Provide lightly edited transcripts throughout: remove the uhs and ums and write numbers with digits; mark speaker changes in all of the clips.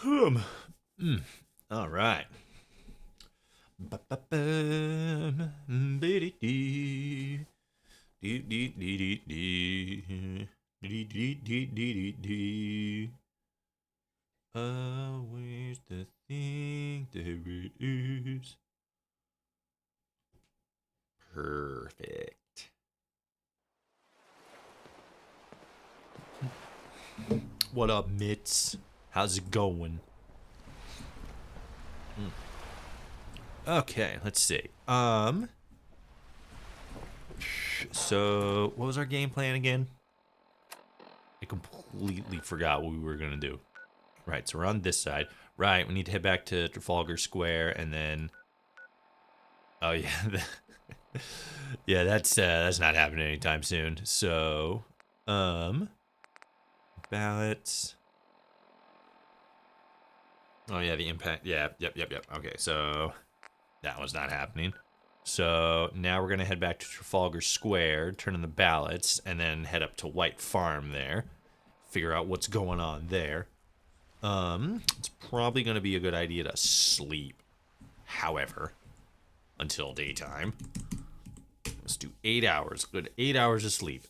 Speaker 1: Hmm. All right. Ba-ba-bum, bee-dee-dee. Dee-dee-dee-dee-dee. Dee-dee-dee-dee-dee-dee. Always the thing there is. Perfect. What up, Mitts? How's it going? Okay, let's see. So what was our game plan again? I completely forgot what we were gonna do. Right, so we're on this side. Right, we need to head back to Trafalgar Square, and then. Oh yeah, yeah, that's not happening anytime soon. So, ballots. Oh yeah, the impact. Yeah, yep. Okay, so that was not happening. So now we're gonna head back to Trafalgar Square, turn in the ballots, and then head up to White Farm there. Figure out what's going on there. It's probably gonna be a good idea to sleep. However, until daytime. Let's do 8 hours. Good 8 hours of sleep.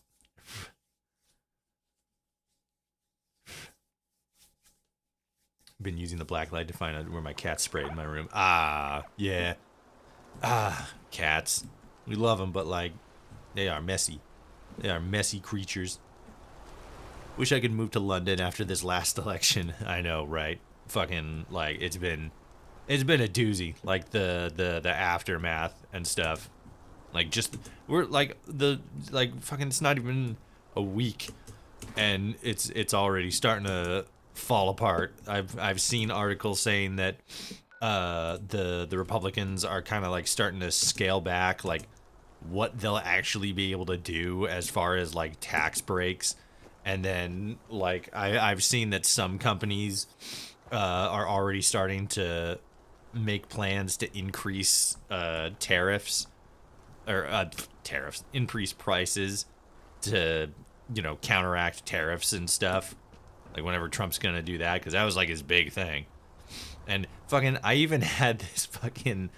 Speaker 1: Been using the black light to find out where my cat sprayed in my room. Ah, yeah. Ah, cats. We love them, but like, they are messy. They are messy creatures. Wish I could move to London after this last election. I know, right? Fucking like it's been a doozy. Like the aftermath and stuff. Like just we're like fucking it's not even a week and it's already starting to fall apart. I've seen articles saying that the Republicans are kind of like starting to scale back like what they'll actually be able to do as far as like tax breaks. And then like I've seen that some companies are already starting to make plans to increase tariffs or tariffs, increase prices to, counteract tariffs and stuff. Like whenever Trump's gonna do that, because that was like his big thing. And fucking, I even had this fucking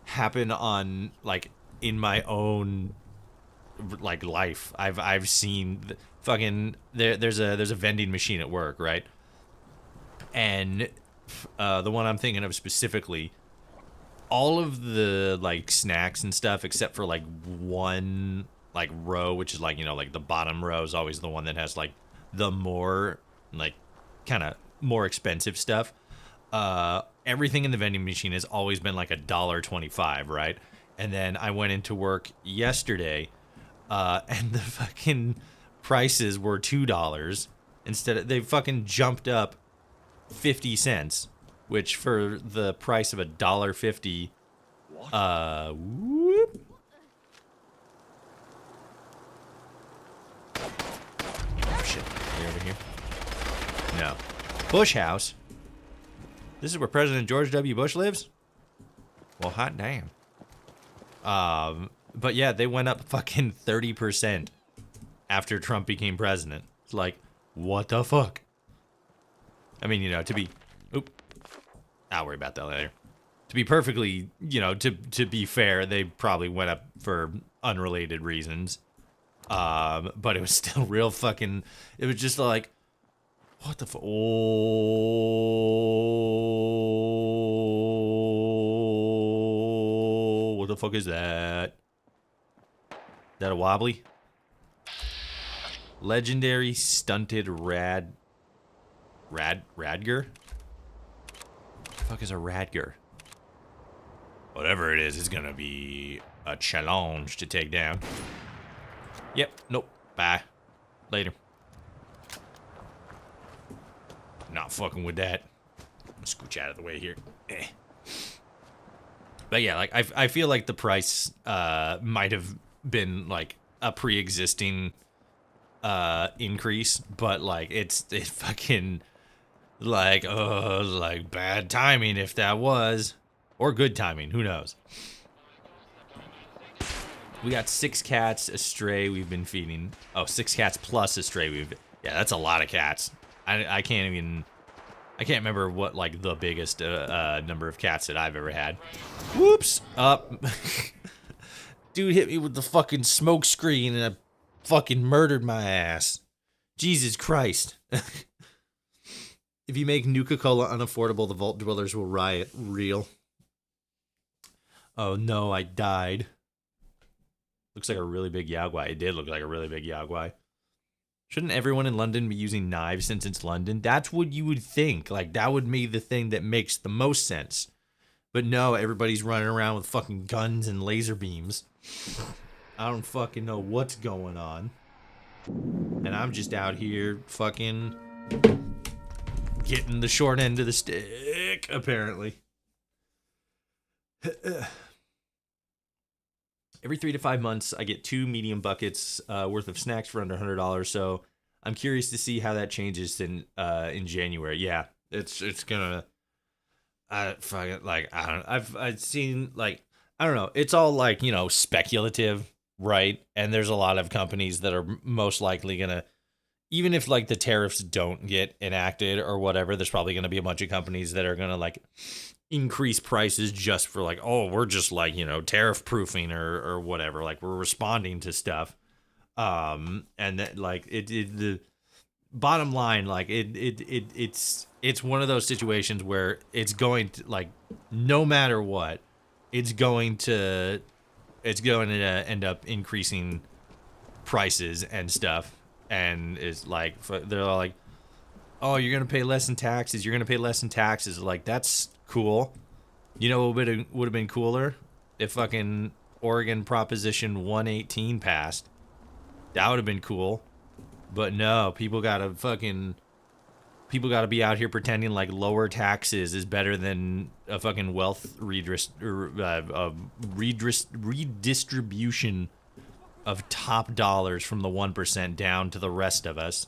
Speaker 1: happen on like in my own like life. I've seen fucking there's a vending machine at work, right? And the one I'm thinking of specifically, all of the like snacks and stuff except for like one like row, which is like like the bottom row is always the one that has like the more like kind of more expensive stuff. Everything in the vending machine has always been like $1.25, right? And then I went into work yesterday, and the fucking prices were $2 instead of they fucking jumped up 50 cents, which for the price of $1.50. Whoop. Oh shit! Are you over here? No. Bush House. This is where President George W. Bush lives. Well, hot damn. But yeah, they went up fucking 30% after Trump became president. It's like, what the fuck? I mean, to be, I'll worry about that later. To be perfectly, to be fair, they probably went up for unrelated reasons. But it was still real fucking, it was just like, what the fuck? Oh, what the fuck is that? Is that a wobbly? Legendary stunted radger? What the fuck is a radger? Whatever it is, it's gonna be a challenge to take down. Yep, nope, bye. Later. Not fucking with that. Scooch out of the way here. But yeah, like I feel like the price might have been like a pre-existing increase, but like it's fucking like like bad timing if that was, or good timing, who knows. We got 6 cats, a stray we've been feeding. Oh, 6 cats plus a stray yeah, that's a lot of cats. I can't even I can't remember what like the biggest number of cats that I've ever had. Whoops! Up. Dude hit me with the fucking smoke screen and I fucking murdered my ass. Jesus Christ. If you make Nuka-Cola unaffordable, the Vault Dwellers will riot. Real. Oh no, I died. Looks like a really big Yagwai. It did look like a really big Yagwai. Shouldn't everyone in London be using knives since it's London? That's what you would think. Like, that would be the thing that makes the most sense. But no, everybody's running around with fucking guns and laser beams. I don't fucking know what's going on. And I'm just out here fucking getting the short end of the stick, apparently. Every 3 to 5 months, I get 2 medium buckets worth of snacks for under $100. So I'm curious to see how that changes in January. Yeah, it's gonna. I've seen like I don't know. It's all like speculative, right? And there's a lot of companies that are most likely gonna, even if like the tariffs don't get enacted or whatever, there's probably gonna be a bunch of companies that are gonna like increase prices just for like, oh, we're just like tariff proofing or whatever, like we're responding to stuff, and that like the bottom line, like it's one of those situations where it's going to like no matter what, it's going to end up increasing prices and stuff, and it's like they're like, oh, you're gonna pay less in taxes, like that's cool. You know what would have been cooler? If fucking Oregon Proposition 118 passed. That would have been cool. But no, people gotta be out here pretending like lower taxes is better than a fucking wealth redistribution of top dollars from the 1% down to the rest of us.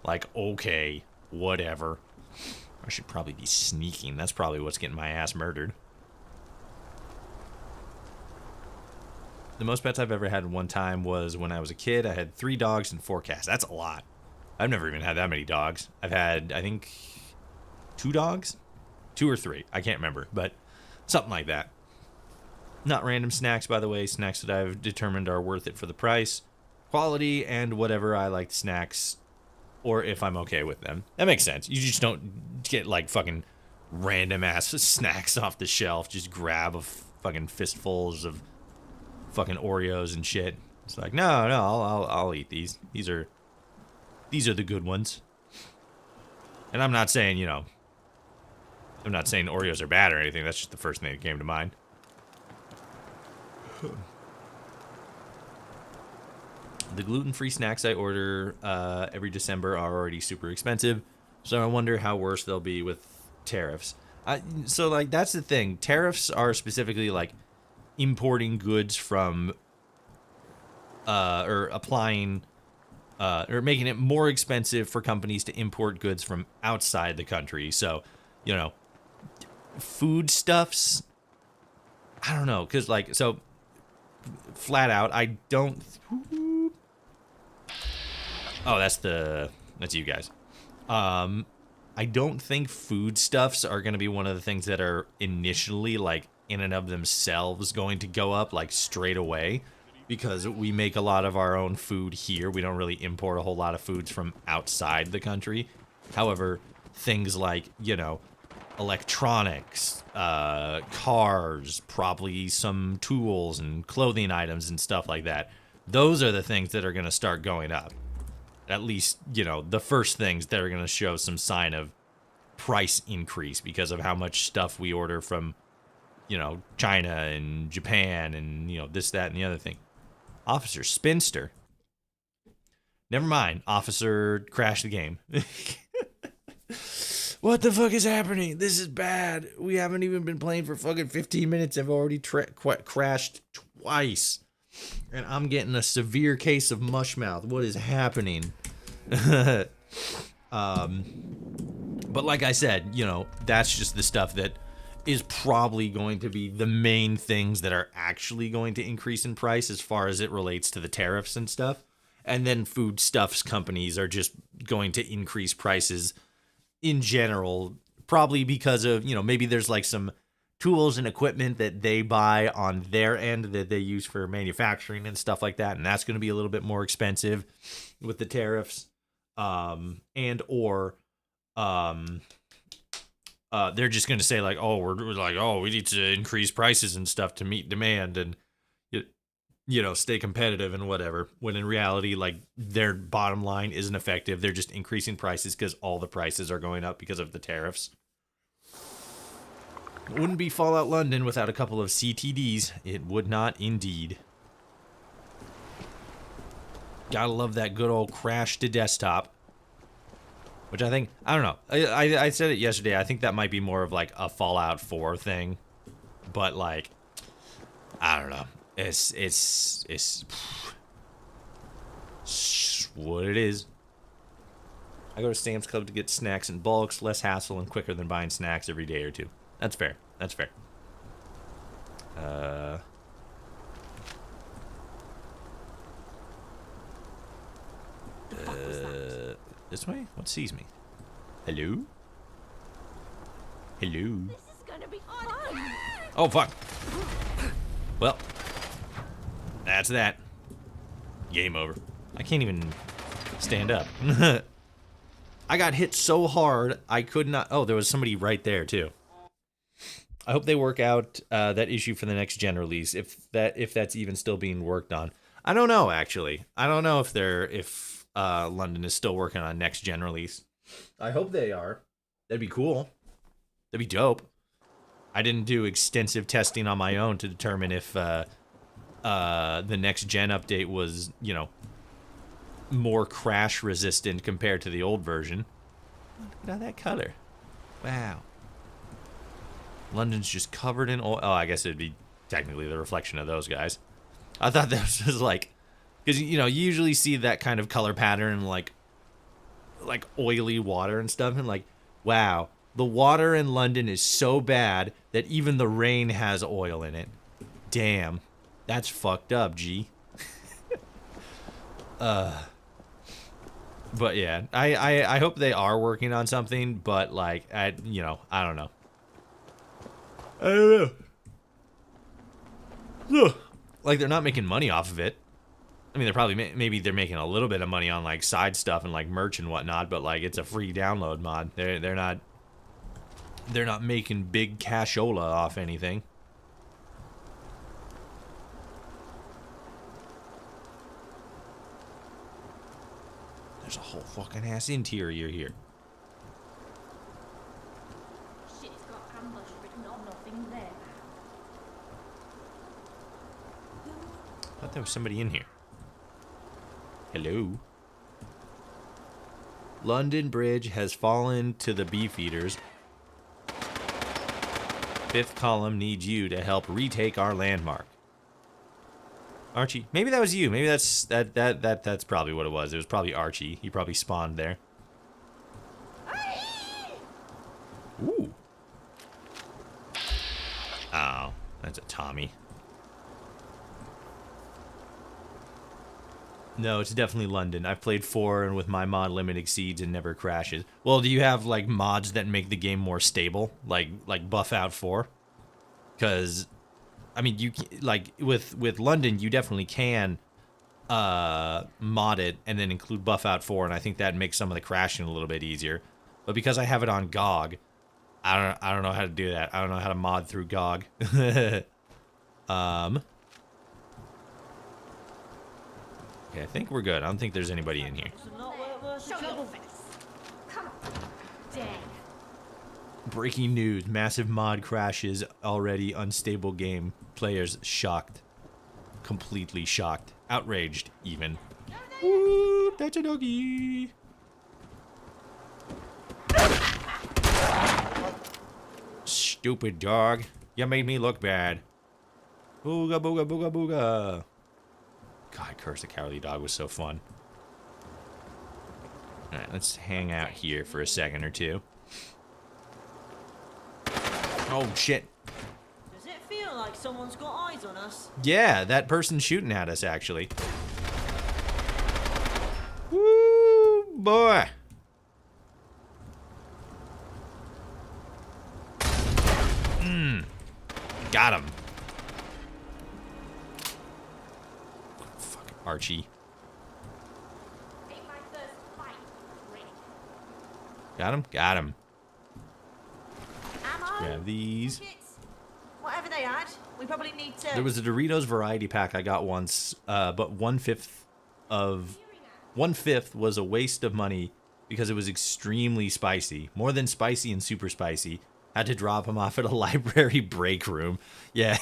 Speaker 1: Like, okay, whatever. I should probably be sneaking. That's probably what's getting my ass murdered. The most pets I've ever had in one time was when I was a kid. I had 3 dogs and 4 cats. That's a lot. I've never even had that many dogs. I've had, I think, 2 dogs? 2 or 3. I can't remember, but something like that. Not random snacks, by the way. Snacks that I've determined are worth it for the price, quality, and whatever I like snacks, or if I'm okay with them. That makes sense. You just don't get like fucking random ass snacks off the shelf. Just grab a fucking fistfuls of fucking Oreos and shit. It's like, no, I'll eat these. These are the good ones. And I'm not saying, I'm not saying Oreos are bad or anything. That's just the first thing that came to mind. The gluten-free snacks I order every December are already super expensive, so I wonder how worse they'll be with tariffs. So, like, that's the thing. Tariffs are specifically, like, importing goods from, or applying, or making it more expensive for companies to import goods from outside the country. So, foodstuffs, I don't know, because, like, so, flat out, I don't... Oh, that's you guys. I don't think foodstuffs are going to be one of the things that are initially, like, in and of themselves going to go up, like, straight away. Because we make a lot of our own food here. We don't really import a whole lot of foods from outside the country. However, things like, electronics, cars, probably some tools and clothing items and stuff like that. Those are the things that are going to start going up. At least, the first things that are going to show some sign of price increase because of how much stuff we order from, China and Japan and, this, that, and the other thing. Officer Spinster. Never mind. Officer crashed the game. What the fuck is happening? This is bad. We haven't even been playing for fucking 15 minutes. I've already crashed twice. And I'm getting a severe case of mushmouth. What is happening? But like I said, that's just the stuff that is probably going to be the main things that are actually going to increase in price as far as it relates to the tariffs and stuff. And then foodstuffs companies are just going to increase prices in general, probably because of, maybe there's like some tools and equipment that they buy on their end that they use for manufacturing and stuff like that, and that's going to be a little bit more expensive with the tariffs, and or they're just going to say like, oh, we're like, oh, we need to increase prices and stuff to meet demand and stay competitive and whatever, when in reality, like, their bottom line isn't effective. They're just increasing prices because all the prices are going up because of the tariffs. It wouldn't be Fallout London without a couple of CTDs. It would not indeed. Gotta love that good old crash to desktop. Which I think, I don't know. I said it yesterday. I think that might be more of like a Fallout 4 thing. But like, I don't know. It's what it is. I go to Sam's Club to get snacks in bulks, less hassle and quicker than buying snacks every day or two. That's fair. That's fair. This way? What sees me? Hello? Hello?
Speaker 2: This is gonna be fun.
Speaker 1: Oh, fuck. Well, that's that. Game over. I can't even stand up. I got hit so hard, I could not... Oh, there was somebody right there, too. I hope they work out that issue for the next gen release, if that's even still being worked on. I don't know, actually. I don't know if London is still working on next gen release. I hope they are. That'd be cool. That'd be dope. I didn't do extensive testing on my own to determine if the next gen update was, more crash resistant compared to the old version. Look at that color. Wow. London's just covered in oil. Oh, I guess it'd be technically the reflection of those guys. I thought that was just like, because you usually see that kind of color pattern like oily water and stuff, and like, wow, the water in London is so bad that even the rain has oil in it. Damn, that's fucked up, G. But yeah, I hope they are working on something, but like, I don't know. I don't know. Like, they're not making money off of it. I mean, they're probably, maybe they're making a little bit of money on like side stuff and like merch and whatnot, but like, it's a free download mod. They're not making big cashola off anything. There's a whole fucking ass interior here.
Speaker 2: Shit, it's got ambush written on nothing there.
Speaker 1: I thought there was somebody in here. Hello? London Bridge has fallen to the beefeaters. Fifth column needs you to help retake our landmark. Archie, maybe that was you. Maybe that's probably what it was. It was probably Archie. He probably spawned there. Ooh. Oh, that's a Tommy. No, it's definitely London. I've played 4 and with my mod limit exceeds and never crashes. Well, do you have like mods that make the game more stable, like buff out 4? Because I mean, you like with London, you definitely can mod it and then include buff out 4, and I think that makes some of the crashing a little bit easier. But because I have it on GOG, I don't know how to do that. I don't know how to mod through GOG. Okay, I think we're good. I don't think there's anybody in here.
Speaker 2: Show your face. Come on. Dang.
Speaker 1: Breaking news. Massive mod crashes. Already unstable game. Players shocked. Completely shocked. Outraged, even. Ooh, that's a doggy. Stupid dog. You made me look bad. Booga, booga, booga, booga. God, Curse the Cowardly Dog was so fun. Alright, let's hang out here for a second or two. Oh, shit.
Speaker 3: Does it feel like someone's got eyes on us?
Speaker 1: Yeah, that person's shooting at us, actually. Woo, boy. Got him. Fucking Archie.
Speaker 2: Ain't my first fight. Great.
Speaker 1: Got him? Got him.
Speaker 3: Ammo?
Speaker 1: Grab these.
Speaker 3: Buckets? Whatever they had, we probably need to...
Speaker 1: There was a Doritos variety pack I got once, but 1/5 was a waste of money because it was extremely spicy. More than spicy and super spicy. Had to drop them off at a library break room. Yeah.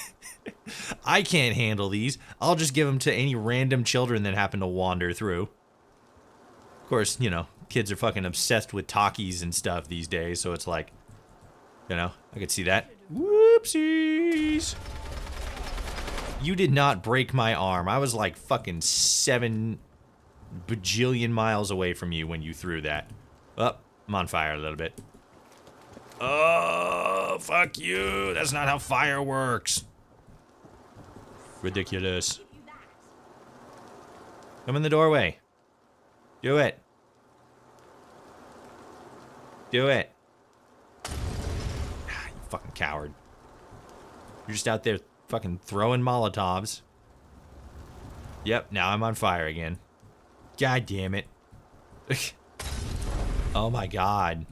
Speaker 1: I can't handle these. I'll just give them to any random children that happen to wander through. Of course, you know, kids are fucking obsessed with Takis and stuff these days, so it's like, you know, I could see that. Whoopsies! You did not break my arm. I was like fucking 7 bajillion miles away from you when you threw that. Oh, I'm on fire a little bit. Oh, fuck you. That's not how fire works. Ridiculous. Come in the doorway. Do it. Do it. Ah, you fucking coward. You're just out there fucking throwing Molotovs. Yep, now I'm on fire again. God damn it. Oh my god.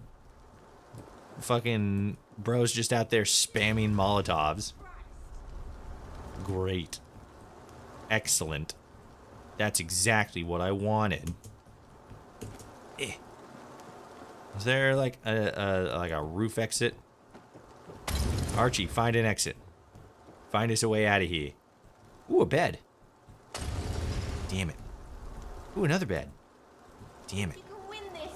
Speaker 1: Fucking bro's just out there spamming Molotovs. Great. Excellent. That's exactly what I wanted. Eh. Is there like a roof exit? Archie, find an exit. Find us a way out of here. Ooh, a bed. Damn it. Ooh, another bed. Damn it.
Speaker 2: You can win this.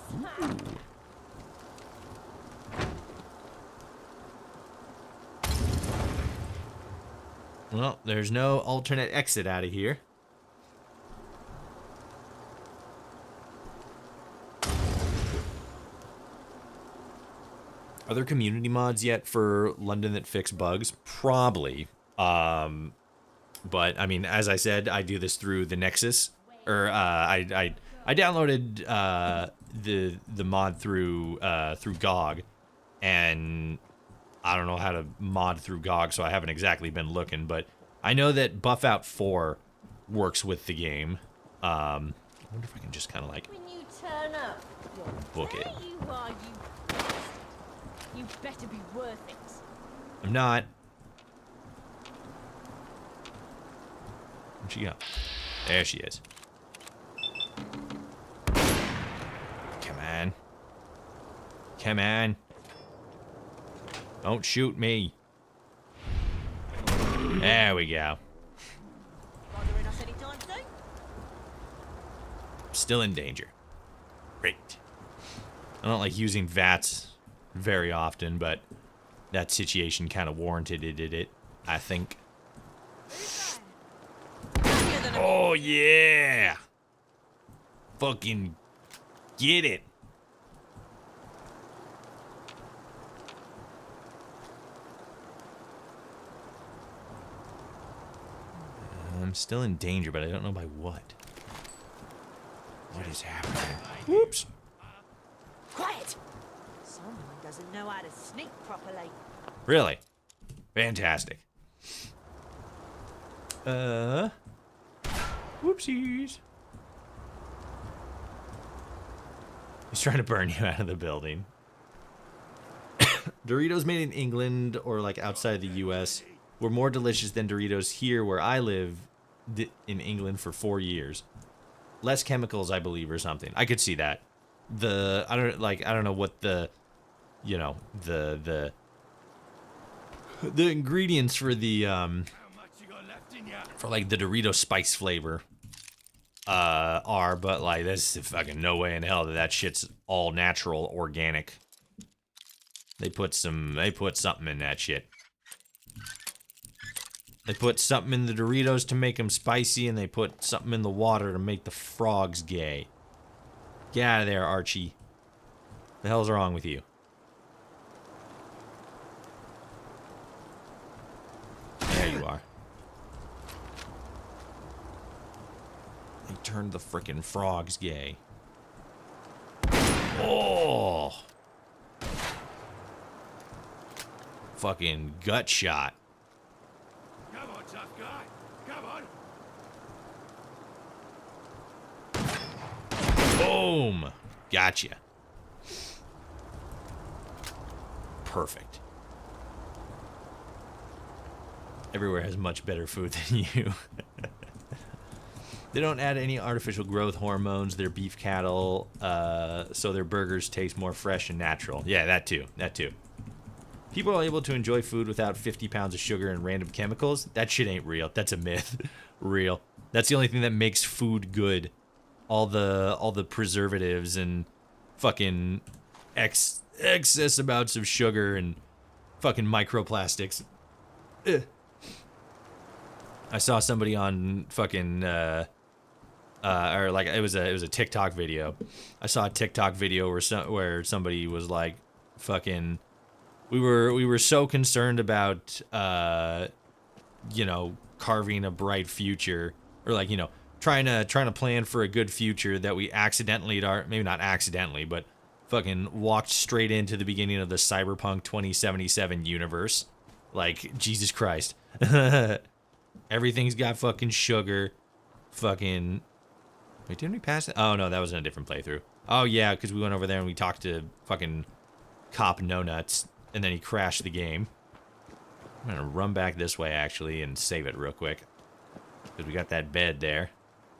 Speaker 1: Well, there's no alternate exit out of here. Are there community mods yet for London that fix bugs? Probably. But I mean, as I said, I do this through the Nexus, or I downloaded the mod through GOG, and I don't know how to mod through GOG, so I haven't exactly been looking, but I know that Buff Out 4 works with the game. I wonder if I can just kind of like
Speaker 2: When you turn up,
Speaker 1: book it.
Speaker 2: there you are, you bastard. You better be worth it.
Speaker 1: I'm not. Where'd she go? There she is. Come on. Come on. Don't shoot me. There we go.
Speaker 3: Bothering us anytime soon?
Speaker 1: Still in danger. Great. I don't like using VATS very often, but that situation kind of warranted it, I think. Oh, yeah. Fucking get it. I'm still in danger, but I don't know by what. What is happening? Whoops.
Speaker 3: Quiet! Someone doesn't know how to sneak properly.
Speaker 1: Really? Fantastic. Whoopsies. He's trying to burn you out of the building. Doritos made in England or like outside the US were more delicious than Doritos here where I live in England for 4 years. Less chemicals, I believe, or something. I could see that. I don't know what the, you know, the ingredients for the for like the Dorito spice flavor are, but like there's fucking no way in hell that shit's all natural, organic. They put something in that shit. They put something in the Doritos to make them spicy, and they put something in the water to make the frogs gay. Get out of there, Archie. The hell's wrong with you? There you are. They turned the frickin' frogs gay. Oh! Fucking gut shot.
Speaker 4: Come on, tough guy. Come on.
Speaker 1: Boom. Gotcha. Perfect. Everywhere has much better food than you. They don't add any artificial growth hormones. They're beef cattle, so their burgers taste more fresh and natural. Yeah, that too. That too. People are able to enjoy food without 50 pounds of sugar and random chemicals. That shit ain't real. That's a myth. Real. That's the only thing that makes food good. All the preservatives and fucking excess amounts of sugar and fucking microplastics. Ugh. I saw somebody on fucking or like it was a TikTok video. I saw a TikTok video where somebody was like, fucking, we were so concerned about you know, carving a bright future, or like, you know, trying to plan for a good future, that we accidentally, maybe not accidentally, but fucking walked straight into the beginning of the Cyberpunk 2077 universe. Like, Jesus Christ. Everything's got fucking sugar. Fucking... Wait, didn't we pass it? Oh, no, that was in a different playthrough. Oh, yeah, because we went over there and we talked to fucking Cop No Nuts, and then he crashed the game. I'm gonna run back this way, actually, and save it real quick. Because we got that bed there.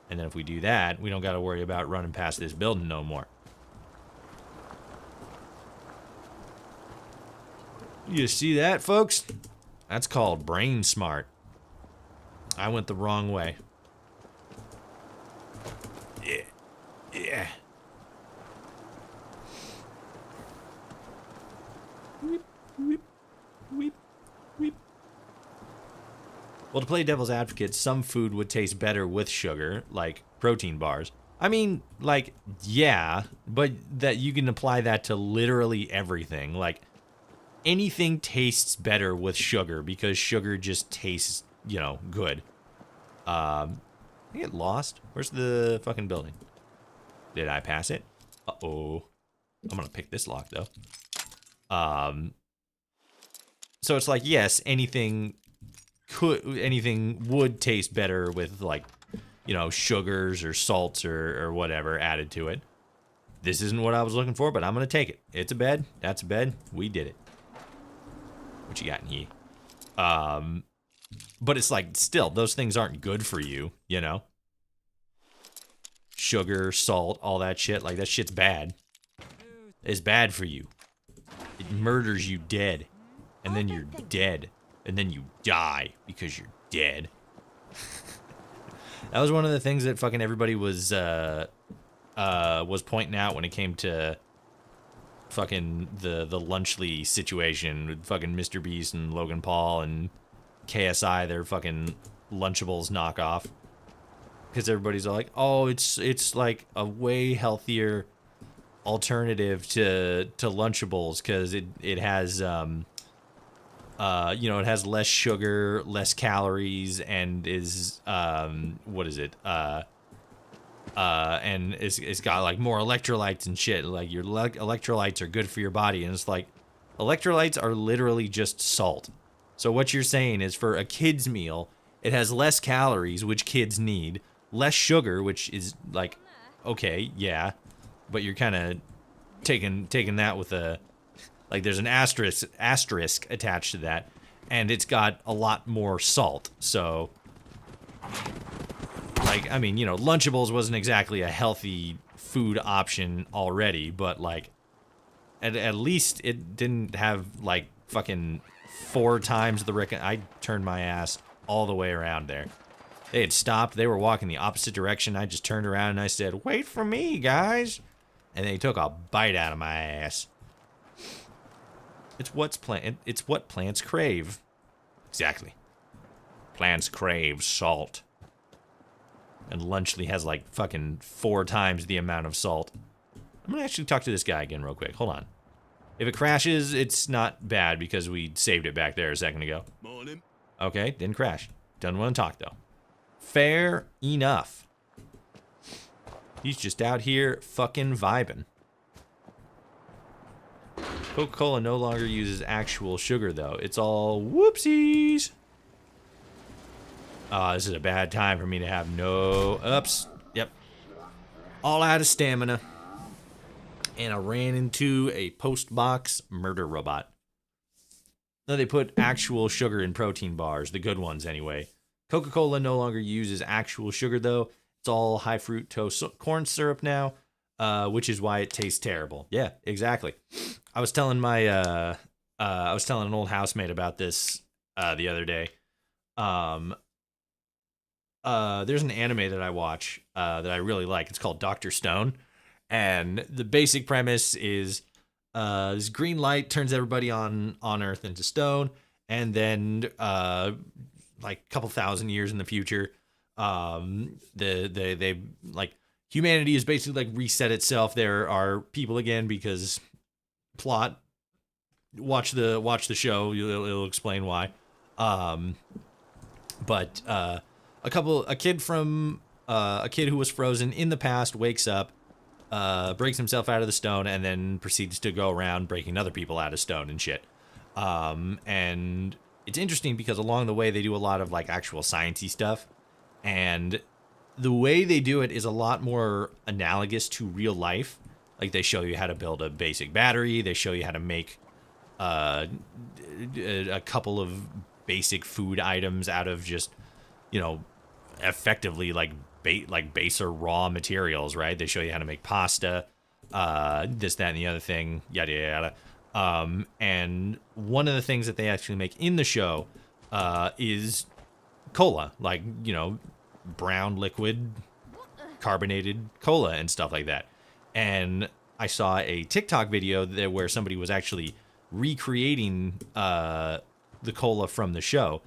Speaker 1: And then if we do that, we don't gotta worry about running past this building no more. You see that, folks? That's called brain smart. I went the wrong way. Yeah. Yeah. Weep, weep, weep, weep. Well, to play devil's advocate, some food would taste better with sugar, like protein bars. I mean, like, yeah, but that you can apply that to literally everything. Like, anything tastes better with sugar because sugar just tastes, you know, good. I get lost. Where's the fucking building? Did I pass it? Uh-oh. I'm gonna pick this lock, though. So it's like, yes, anything would taste better with, like, you know, sugars or salts or whatever added to it. This isn't what I was looking for, but I'm gonna take it. It's a bed. That's a bed. We did it. What you got in here? But it's like, still, those things aren't good for you, you know? Sugar, salt, all that shit, like, that shit's bad. It's bad for you. It murders you dead. And then you're dead. And then you die because you're dead. That was one of the things that fucking everybody was pointing out when it came to fucking the Lunchley situation with fucking Mr. Beast and Logan Paul and KSI, their fucking Lunchables knockoff. Because everybody's all like, oh, it's like a way healthier alternative to Lunchables because it has you know, it has less sugar, less calories, and is what is it? And it's got like more electrolytes and shit. Like, your electrolytes are good for your body, and it's like, electrolytes are literally just salt. So what you're saying is, for a kid's meal, it has less calories, which kids need, less sugar, which is like, okay, yeah, but you're kind of taking that with a, like, there's an asterisk attached to that, and it's got a lot more salt. So, like, I mean, you know, Lunchables wasn't exactly a healthy food option already, but like, at least it didn't have like fucking 4 times the I turned my ass all the way around there. They had stopped. They were walking the opposite direction. I just turned around and I said, "Wait for me, guys." And they took a bite out of my ass. It's what plants crave. Exactly. Plants crave salt. And Lunchley has like fucking 4 times the amount of salt. I'm gonna actually talk to this guy again real quick. Hold on. If it crashes, it's not bad because we saved it back there a second ago.
Speaker 4: Morning.
Speaker 1: Okay, didn't crash. Doesn't want to talk though. Fair enough. He's just out here fucking vibing. Coca-Cola no longer uses actual sugar, though. It's all whoopsies. This is a bad time for me to have no ups. Yep. All out of stamina. And I ran into a post-box murder robot. No, they put actual sugar in protein bars, the good ones anyway. Coca-Cola no longer uses actual sugar, though. It's all high fructose corn syrup now, which is why it tastes terrible. Yeah, exactly. I was telling an old housemate about this the other day. There's an anime that I watch that I really like. It's called Dr. Stone, and the basic premise is this green light turns everybody on Earth into stone, and then like a couple thousand years in the future, they like humanity is basically like reset itself. There are people again because plot. Watch the show. It'll explain why. But a kid who was frozen in the past wakes up, breaks himself out of the stone, and then proceeds to go around breaking other people out of stone and shit. And it's interesting because along the way they do a lot of like actual sciencey stuff, and the way they do it is a lot more analogous to real life. Like they show you how to build a basic battery. They show you how to make a couple of basic food items out of just, effectively like baser raw materials, right? They show you how to make pasta, this, that, and the other thing, yada, yada, yada. And one of the things that they actually make in the show is cola, like, brown liquid carbonated cola and stuff like that. And I saw a TikTok video there where somebody was actually recreating the cola from the show.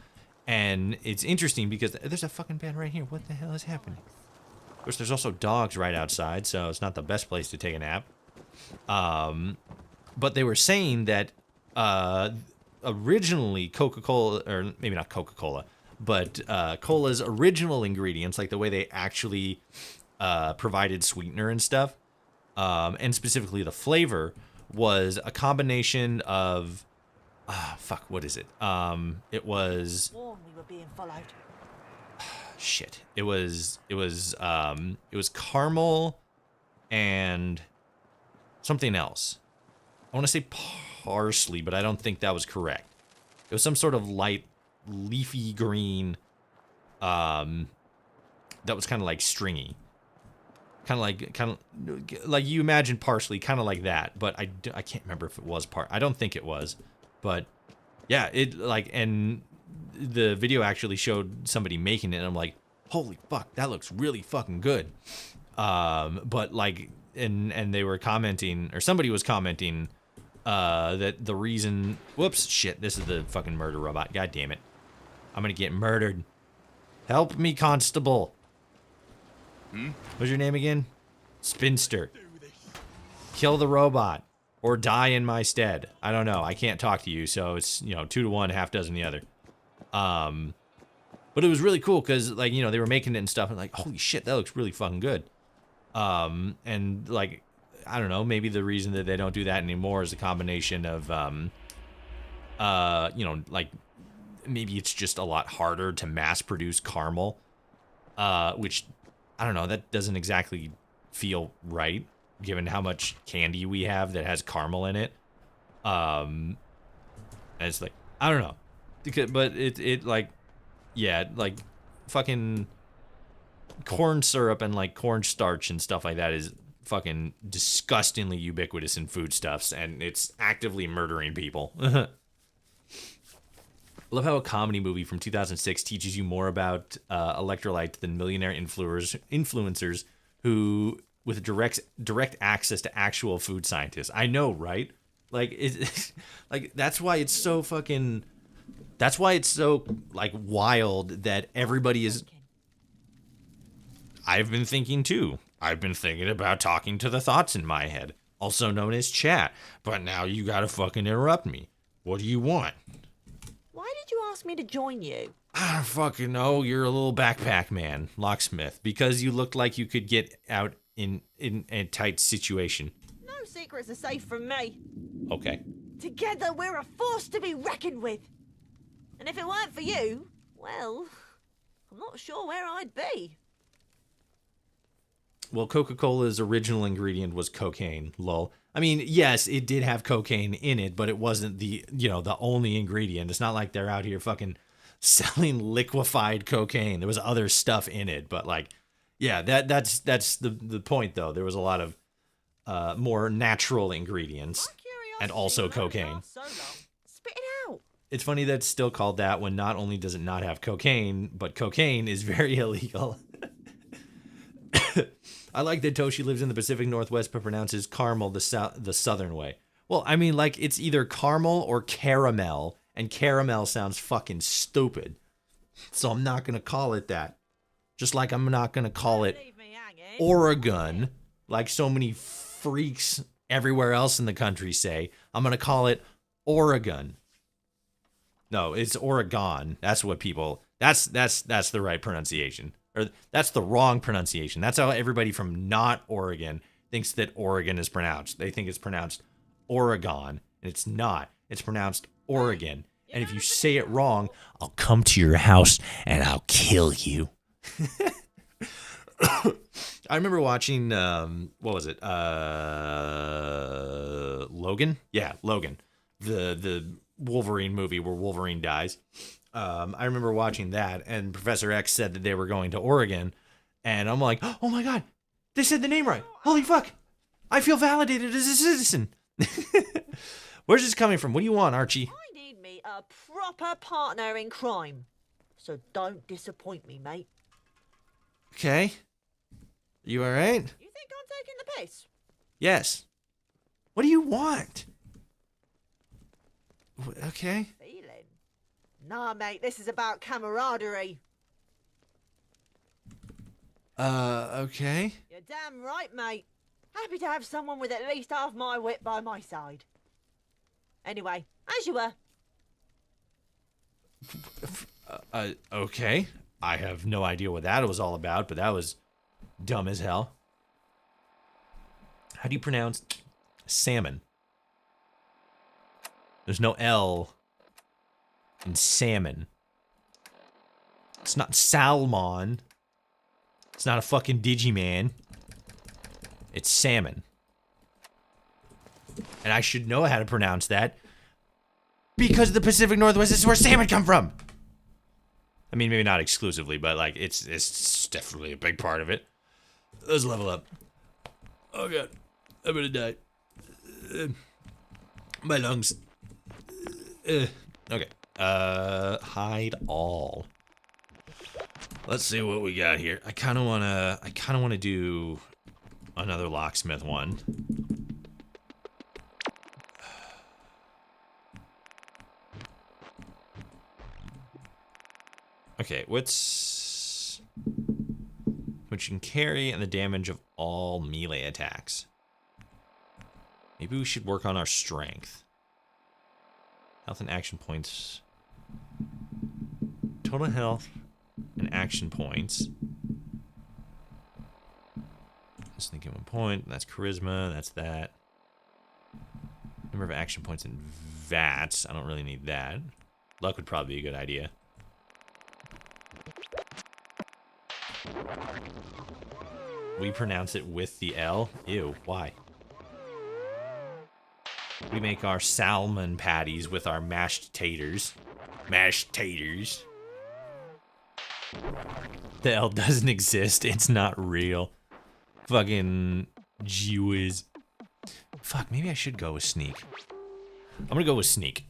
Speaker 1: And it's interesting because there's a fucking bed right here. What the hell is happening? Of course, there's also dogs right outside, so it's not the best place to take a nap. But they were saying that originally Coca-Cola, or maybe not Coca-Cola, but cola's original ingredients, like the way they actually provided sweetener and stuff, and specifically the flavor, was a combination of what is it? It was
Speaker 3: Warn we were being followed.
Speaker 1: shit. It was caramel and something else. I want to say parsley, but I don't think that was correct. It was some sort of light leafy green that was kind of like stringy. Kind of like you imagine parsley, kind of like that, but I can't remember if it was I don't think it was, but yeah, and the video actually showed somebody making it, and I'm like, holy fuck, that looks really fucking good. But like, and they were commenting, or somebody was commenting, that the reason, whoops, shit, this is the fucking murder robot, god damn it. I'm gonna get murdered. Help me, constable. What's your name again? Spinster. Kill the robot. Or die in my stead. I don't know. I can't talk to you, so it's, 2 to 1, half dozen the other. But it was really cool, because, like, they were making it and stuff, and like, holy shit, that looks really fucking good. And, like, I don't know, maybe the reason that they don't do that anymore is a combination of, like, maybe it's just a lot harder to mass-produce caramel, which, I don't know, that doesn't exactly feel right, given how much candy we have that has caramel in it. And it's like, I don't know. But it like, yeah, like, fucking corn syrup and, like, cornstarch and stuff like that is fucking disgustingly ubiquitous in foodstuffs, and it's actively murdering people. I love how a comedy movie from 2006 teaches you more about electrolytes than millionaire influencers who with direct access to actual food scientists. I know, right? Like, like that's why it's so fucking. That's why it's so like wild that everybody is. I've been thinking too. I've been thinking about talking to the thoughts in my head, also known as chat. But now you gotta fucking interrupt me. What do you want?
Speaker 3: Why did you ask me to join you?
Speaker 1: I don't fucking know. You're a little backpack man, locksmith, because you looked like you could get out in a tight situation.
Speaker 3: No secrets are safe from me.
Speaker 1: Okay.
Speaker 3: Together we're a force to be reckoned with. And if it weren't for you, well, I'm not sure where I'd be.
Speaker 1: Well, Coca-Cola's original ingredient was cocaine, lol. I mean, yes, it did have cocaine in it, but it wasn't the only ingredient. It's not like they're out here fucking selling liquefied cocaine. There was other stuff in it, but like, yeah, that's the point though. There was a lot of more natural ingredients and also cocaine.
Speaker 3: So long. Spit it out.
Speaker 1: It's funny that it's still called that when not only does it not have cocaine, but cocaine is very illegal. I like that Toshi lives in the Pacific Northwest but pronounces caramel the southern way. Well, I mean, like, it's either caramel or caramel, and caramel sounds fucking stupid. So I'm not going to call it that. Just like I'm not going to call it Oregon, like so many freaks everywhere else in the country say. I'm going to call it Oregon. No, it's Oregon. That's what people... That's the right pronunciation. Or that's the wrong pronunciation. That's how everybody from not Oregon thinks that Oregon is pronounced. They think it's pronounced Oregon, and it's not. It's pronounced Oregon. And if you say it wrong, I'll come to your house and I'll kill you. I remember watching, what was it? Logan? Yeah, Logan. The Wolverine movie where Wolverine dies. I remember watching that, and Professor X said that they were going to Oregon, and I'm like, oh my god, they said the name right. Holy fuck. I feel validated as a citizen. Where's this coming from? What do you want, Archie?
Speaker 3: I need me a proper partner in crime. So don't disappoint me, mate.
Speaker 1: Okay. You all right?
Speaker 3: You think I'm taking the piss?
Speaker 1: Yes. What do you want? Okay.
Speaker 3: Feeling? Nah, mate, this is about camaraderie.
Speaker 1: Okay.
Speaker 3: You're damn right, mate. Happy to have someone with at least half my wit by my side. Anyway, as you were.
Speaker 1: Okay. I have no idea what that was all about, but that was dumb as hell. How do you pronounce salmon? There's no L in salmon. It's not salmon. It's not a fucking Digiman. It's salmon. And I should know how to pronounce that because the Pacific Northwest is where salmon come from. I mean, maybe not exclusively, but like it's definitely a big part of it. Let's level up. Oh god, I'm gonna die. My lungs. Okay. Hide all. Let's see what we got here. I kind of wanna do another locksmith one. Okay, which can carry and the damage of all melee attacks. Maybe we should work on our strength. Health and action points. Total health and action points. Just thinking 1 point. That's charisma. That's that. Number of action points and VATS. I don't really need that. Luck would probably be a good idea. We pronounce it with the L? Ew, why? We make our salmon patties with our mashed taters. Mashed taters. The L doesn't exist. It's not real. Fucking gee whiz. Fuck, maybe I should go with sneak. I'm gonna go with sneak.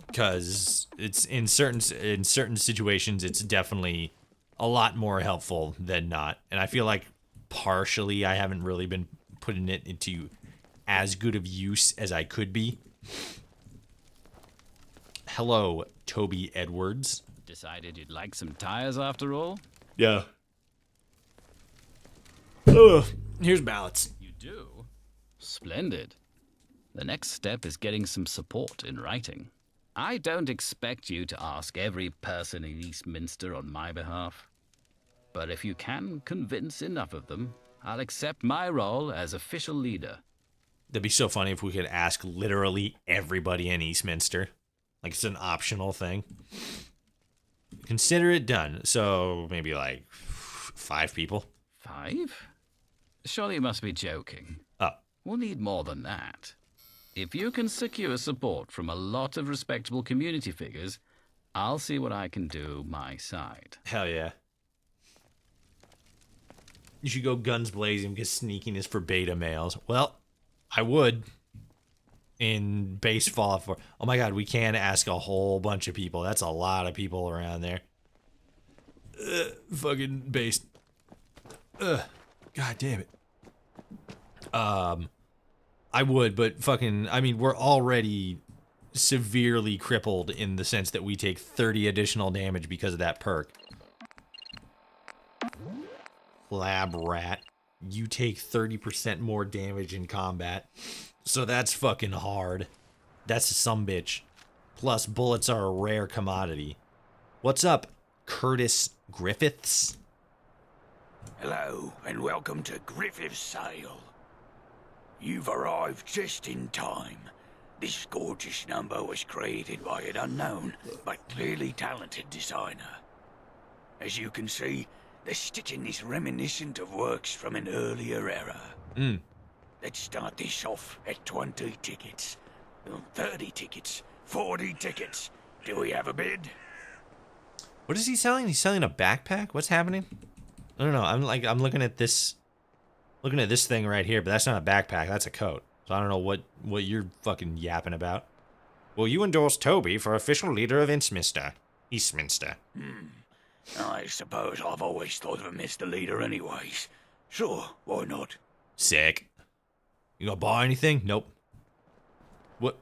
Speaker 1: Because it's in certain situations it's definitely a lot more helpful than not. And I feel like partially I haven't really been putting it into as good of use as I could be. Hello, Toby Edwards.
Speaker 5: Decided you'd like some tires after all?
Speaker 1: Yeah. Ugh, here's ballots.
Speaker 5: You do? Splendid. The next step is getting some support in writing. I don't expect you to ask every person in Eastminster on my behalf. But if you can convince enough of them, I'll accept my role as official leader.
Speaker 1: That'd be so funny if we could ask literally everybody in Eastminster. Like, it's an optional thing. Consider it done. So, maybe like 5 people.
Speaker 5: 5? Surely you must be joking.
Speaker 1: Oh,
Speaker 5: We'll need more than that. If you can secure support from a lot of respectable community figures, I'll see what I can do my side.
Speaker 1: hell yeah. You should go guns blazing because sneaking is for beta males. Well, I would. In base Fallout 4. Oh my god, we can ask a whole bunch of people. That's a lot of people around there. Fucking base. God damn it. I would, but fucking, I mean, we're already severely crippled in the sense that we take 30 additional damage because of that perk. Lab rat. You take 30% more damage in combat. So that's fucking hard. That's a sumbitch. Plus, bullets are a rare commodity. What's up, Curtis Griffiths?
Speaker 4: Hello, and welcome to Griffith's Sale. You've arrived just in time. This gorgeous number was created by an unknown, but clearly talented designer. As you can see, the stitching is reminiscent of works from an earlier era. Let's start this off at 20 tickets, 30 tickets, 40 tickets. Do we have a bid?
Speaker 1: What is he selling? He's selling a backpack? What's happening? I don't know. I'm looking at this thing right here, but that's not a backpack. That's a coat. So I don't know what you're fucking yapping about. Will you endorse Toby for official leader of Eastminster?
Speaker 4: I suppose I've always thought of him as the leader anyways. Sure, why not?
Speaker 1: Sick. You gonna buy anything? Nope. What?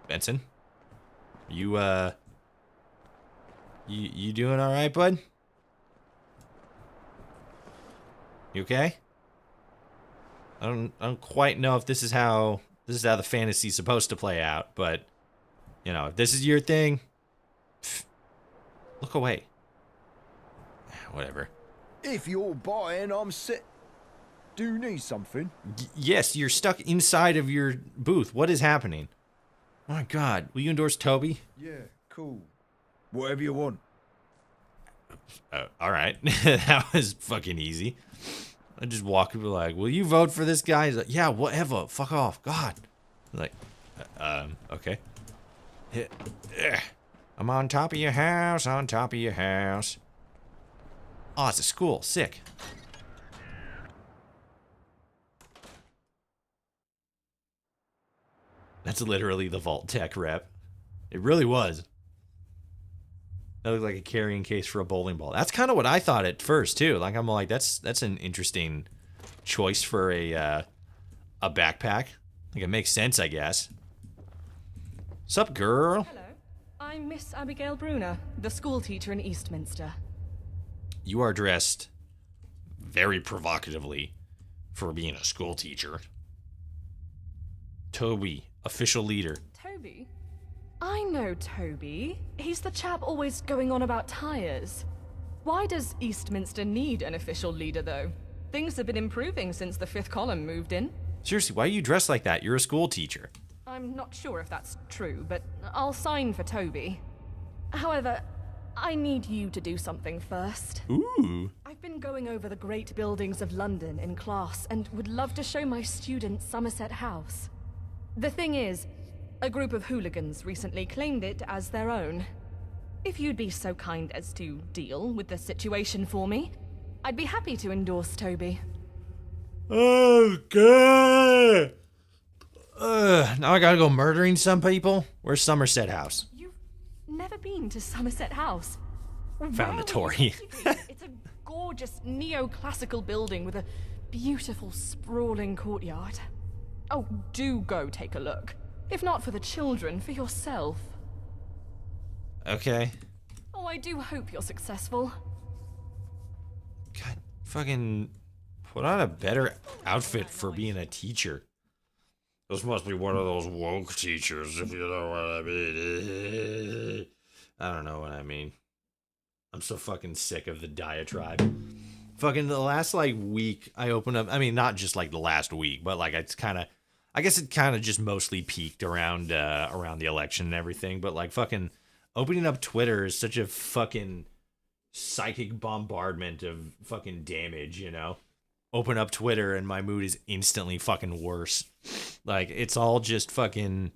Speaker 1: Benson? You doing alright, bud? You okay? I don't quite know if this is how the fantasy's supposed to play out, but you know, if this is your thing, look away. Whatever.
Speaker 6: If you're buying, I'm set. Do you need something?
Speaker 1: Yes, you're stuck inside of your booth. What is happening? Oh my god, will you endorse Toby?
Speaker 6: Yeah, cool. Whatever you want.
Speaker 1: Alright. That was fucking easy. I just walk up and be like, will you vote for this guy? He's like, yeah, whatever. Fuck off. God. I'm like, okay. I'm on top of your house, on top of your house. Oh, it's a school. Sick. That's literally the Vault Tech rep. It really was. That looked like a carrying case for a bowling ball. That's kind of what I thought at first too. Like I'm like, that's an interesting choice for a backpack. Like it makes sense, I guess. Sup, girl?
Speaker 7: Hello, I'm Miss Abigail Bruner, the school teacher in Eastminster.
Speaker 1: You are dressed very provocatively for being a school teacher. Toby, official leader.
Speaker 7: Toby? I know Toby. He's the chap always going on about tires. Why does Eastminster need an official leader, though? Things have been improving since the fifth column moved in.
Speaker 1: Seriously, why are you dressed like that? You're a school teacher.
Speaker 7: I'm not sure if that's true, but I'll sign for Toby. However, I need you to do something first.
Speaker 1: Ooh.
Speaker 7: I've been going over the great buildings of London in class and would love to show my students Somerset House. The thing is, a group of hooligans recently claimed it as their own. If you'd be so kind as to deal with the situation for me, I'd be happy to endorse Toby.
Speaker 1: Okay. Now I gotta go murdering some people? Where's Somerset House?
Speaker 7: You've never been to Somerset House?
Speaker 1: Found the
Speaker 7: Where were you
Speaker 1: Tory.
Speaker 7: keeping it? It's a gorgeous neoclassical building with a beautiful sprawling courtyard. Oh, do go take a look. If not for the children, for yourself.
Speaker 1: Okay.
Speaker 7: Oh, I do hope you're successful.
Speaker 1: God, fucking put on a better outfit for being a teacher. This must be one of those woke teachers, if you know what I mean. I don't know what I mean. I'm so fucking sick of the diatribe. Fucking the last like week I opened up, I mean not just like the last week, but like it's kind of, I guess it kind of just mostly peaked around around the election and everything, but like fucking opening up Twitter is such a fucking psychic bombardment of fucking damage, you know? Open up Twitter and my mood is instantly fucking worse. Like it's all just fucking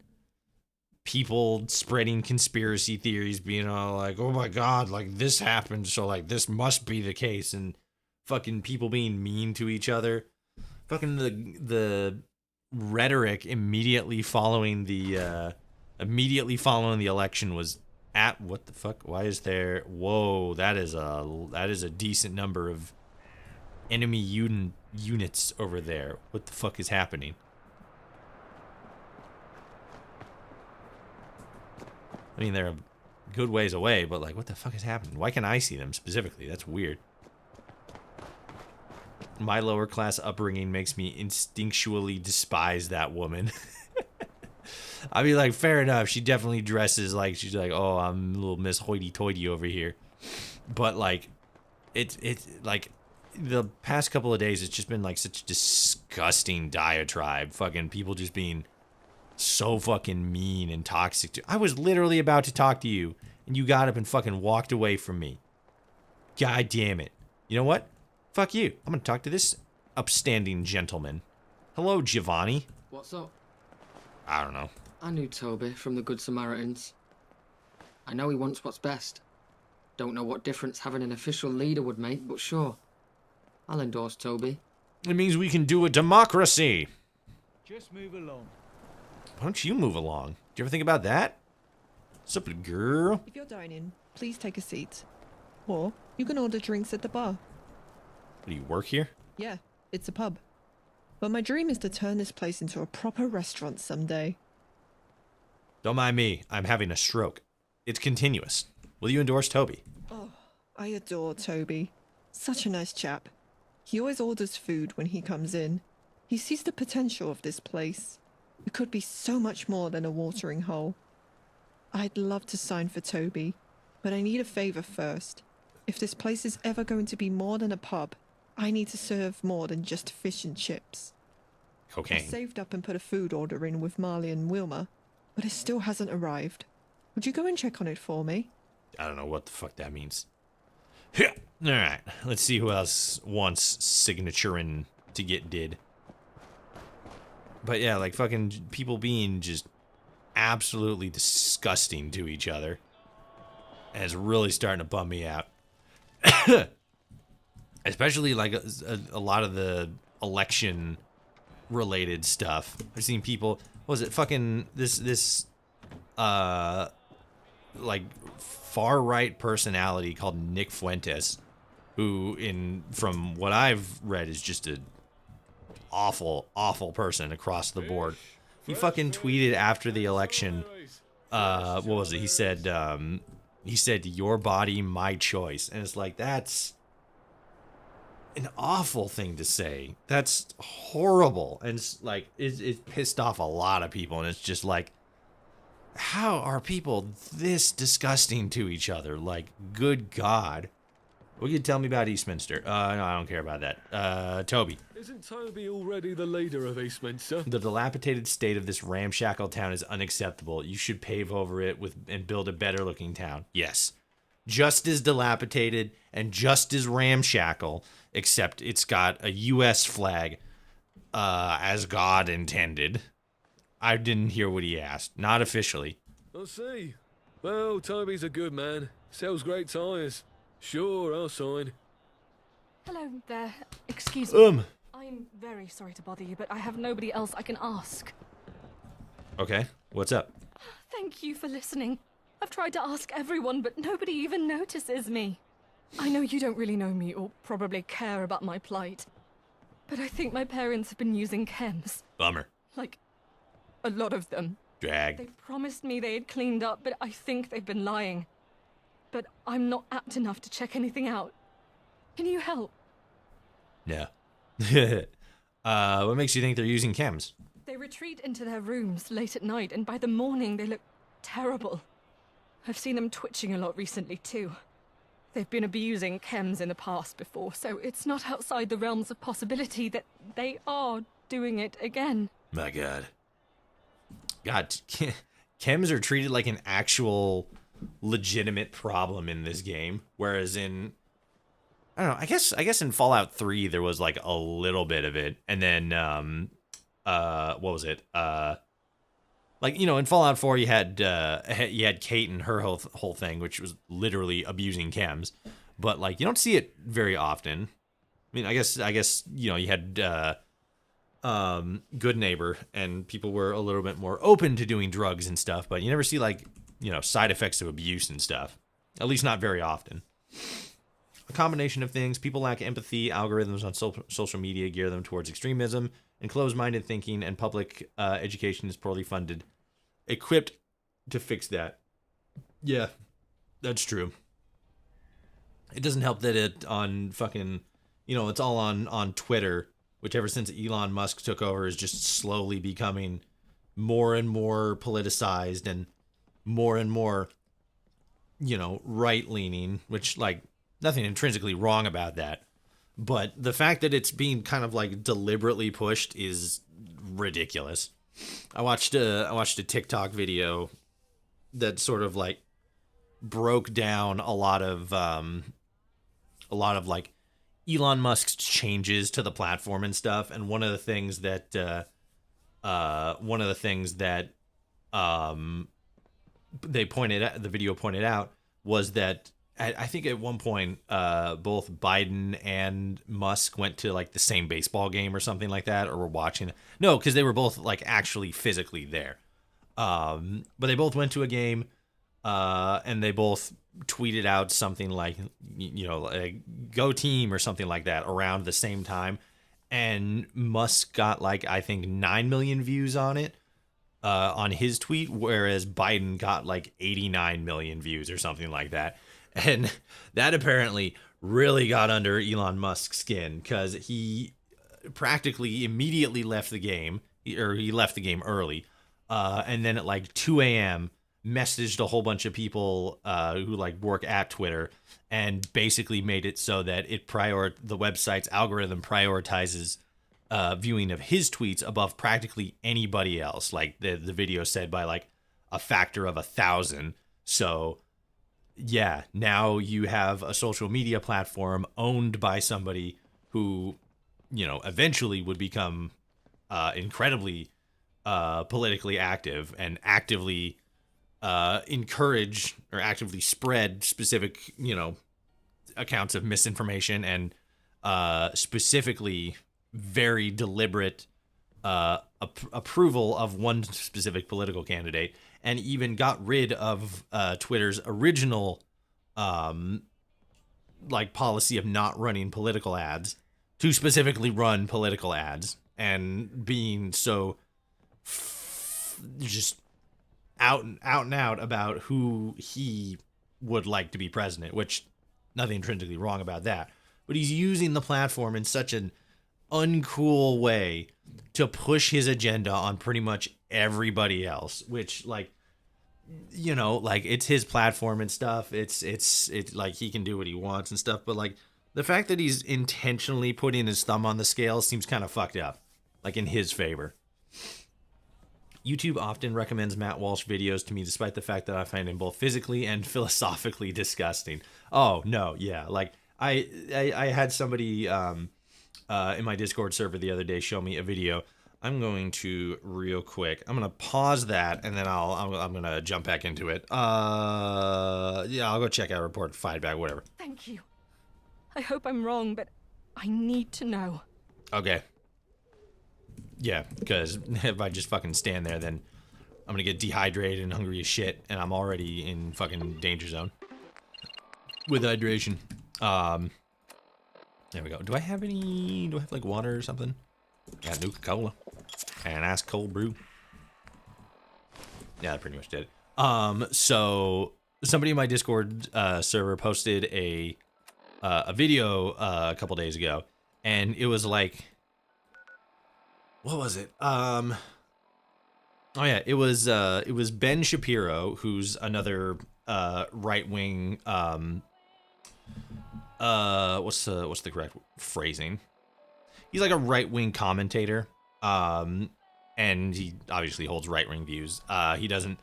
Speaker 1: people spreading conspiracy theories, being all like, oh my god, like this happened, so like this must be the case, and fucking people being mean to each other. Fucking the rhetoric immediately following the election was at what the fuck? Why is there? Whoa, that is a decent number of enemy units over there. What the fuck is happening? I mean, they're a good ways away, but like, what the fuck is happening? Why can't I see them specifically? That's weird. My lower class upbringing makes me instinctually despise that woman. I'd be like, fair enough. She definitely dresses like she's like, oh, I'm a little Miss Hoity-toity over here. But like, it's like the past couple of days, it's just been like such a disgusting diatribe. Fucking people just being so fucking mean and toxic. I was literally about to talk to you, and you got up and fucking walked away from me. God damn it. You know what? Fuck you. I'm gonna talk to this upstanding gentleman. Hello, Giovanni.
Speaker 8: What's up?
Speaker 1: I don't know.
Speaker 8: I knew Toby from the Good Samaritans. I know he wants what's best. Don't know what difference having an official leader would make, but sure. I'll endorse Toby.
Speaker 1: It means we can do a democracy.
Speaker 6: Just move along.
Speaker 1: Why don't you move along? Do you ever think about that? What's up, girl?
Speaker 9: If you're dining, please take a seat. Or you can order drinks at the bar.
Speaker 1: Do you work here?
Speaker 9: Yeah, it's a pub. But my dream is to turn this place into a proper restaurant someday.
Speaker 1: Don't mind me. I'm having a stroke. It's continuous. Will you endorse Toby?
Speaker 9: Oh, I adore Toby. Such a nice chap. He always orders food when he comes in. He sees the potential of this place. It could be so much more than a watering hole. I'd love to sign for Toby, but I need a favor first. If this place is ever going to be more than a pub, I need to serve more than just fish and chips. I
Speaker 1: Cocaine.
Speaker 9: saved up and put a food order in with Marley and Wilma, but it still hasn't arrived. Would you go and check on it for me?
Speaker 1: I don't know what the fuck that means. Yeah. All right. Let's see who else wants signaturing to get did. But yeah, like fucking people being just absolutely disgusting to each other. And it's really starting to bum me out. Especially like a lot of the election related stuff. I've seen people, what was it, fucking this like far right personality called Nick Fuentes, who from what I've read is just a awful person across the board. He fucking tweeted after the election, what was it? He said, your body, my choice. And it's like, that's an awful thing to say. That's horrible. And it's like, it pissed off a lot of people. And it's just like, how are people this disgusting to each other? Like, good God. What can you tell me about Eastminster? No, I don't care about that. Toby.
Speaker 10: Isn't Toby already the leader of Eastminster?
Speaker 1: The dilapidated state of this ramshackle town is unacceptable. You should pave over it and build a better looking town. Yes. Just as dilapidated and just as ramshackle, except it's got a U.S. flag, as God intended. I didn't hear what he asked. Not officially.
Speaker 10: I see. Well, Toby's a good man. Sells great tires. Sure, I'll sign.
Speaker 7: Hello there. Excuse me. I'm very sorry to bother you, but I have nobody else I can ask.
Speaker 1: Okay, what's up?
Speaker 7: Thank you for listening. I've tried to ask everyone, but nobody even notices me. I know you don't really know me or probably care about my plight, but I think my parents have been using chems.
Speaker 1: Bummer.
Speaker 7: Like, a lot of them.
Speaker 1: Drag.
Speaker 7: They promised me they had cleaned up, but I think they've been lying. But I'm not apt enough to check anything out. Can you help?
Speaker 1: No. What makes you think they're using chems?
Speaker 7: They retreat into their rooms late at night, and by the morning they look terrible. I've seen them twitching a lot recently, too. They've been abusing chems in the past before, so it's not outside the realms of possibility that they are doing it again.
Speaker 1: My God, chems are treated like an actual legitimate problem in this game, whereas in, I don't know, I guess in Fallout 3 there was like a little bit of it, and then what was it? Like, you know, in Fallout 4 you had Kate and her whole thing, which was literally abusing chems, but like you don't see it very often. I mean, I guess you know, you had Good Neighbor, and people were a little bit more open to doing drugs and stuff, but you never see like, you know, side effects of abuse and stuff. At least not very often. A combination of things. People lack empathy. Algorithms on social media gear them towards extremism and closed-minded thinking, and public education is poorly funded. Equipped to fix that. Yeah, that's true. It doesn't help that it on fucking, you know, it's all on Twitter, which ever since Elon Musk took over is just slowly becoming more and more politicized and more, you know, right-leaning, which, like, nothing intrinsically wrong about that. But the fact that it's being kind of, like, deliberately pushed is ridiculous. I watched a TikTok video that sort of, like, broke down a lot of like Elon Musk's changes to the platform and stuff, and one of the things that the video pointed out was that I think at one point both Biden and Musk went to like the same baseball game or something like that, or were watching. No, because they were both like actually physically there. But they both went to a game, and they both tweeted out something like, you know, like, go team or something like that around the same time. And Musk got like, I think 9 million views on it, on his tweet, whereas Biden got like 89 million views or something like that. And that apparently really got under Elon Musk's skin, because he practically immediately left the game, or he left the game early. And then at like 2 a.m., messaged a whole bunch of people who like work at Twitter, and basically made it so that the website's algorithm prioritizes viewing of his tweets above practically anybody else. Like the video said, by like a factor of 1,000. So yeah, now you have a social media platform owned by somebody who, you know, eventually would become incredibly politically active and actively encourage or actively spread specific, you know, accounts of misinformation, and specifically very deliberate approval of one specific political candidate, and even got rid of Twitter's original like policy of not running political ads to specifically run political ads, and being so just out and out about who he would like to be president, which nothing intrinsically wrong about that. But he's using the platform in such an uncool way to push his agenda on pretty much everybody else, which, like, you know, like, it's his platform and stuff. It's like he can do what he wants and stuff. But like the fact that he's intentionally putting his thumb on the scale seems kind of fucked up, like in his favor. YouTube often recommends Matt Walsh videos to me, despite the fact that I find him both physically and philosophically disgusting. Oh no, yeah, like I had somebody in my Discord server the other day show me a video. I'm going to real quick. I'm gonna pause that, and then I'm gonna jump back into it. Yeah, I'll go check out report feedback, whatever.
Speaker 7: Thank you. I hope I'm wrong, but I need to know.
Speaker 1: Okay. Yeah, because if I just fucking stand there, then I'm gonna get dehydrated and hungry as shit, and I'm already in fucking danger zone with hydration. There we go. Do I have like water or something? Got Nuka-Cola and ice cold brew. Yeah, that pretty much did it. So somebody in my Discord server posted a video a couple days ago, and it was like, what was it? Oh yeah, it was Ben Shapiro, who's another right-wing what's the correct phrasing? He's like a right-wing commentator. And he obviously holds right-wing views. He doesn't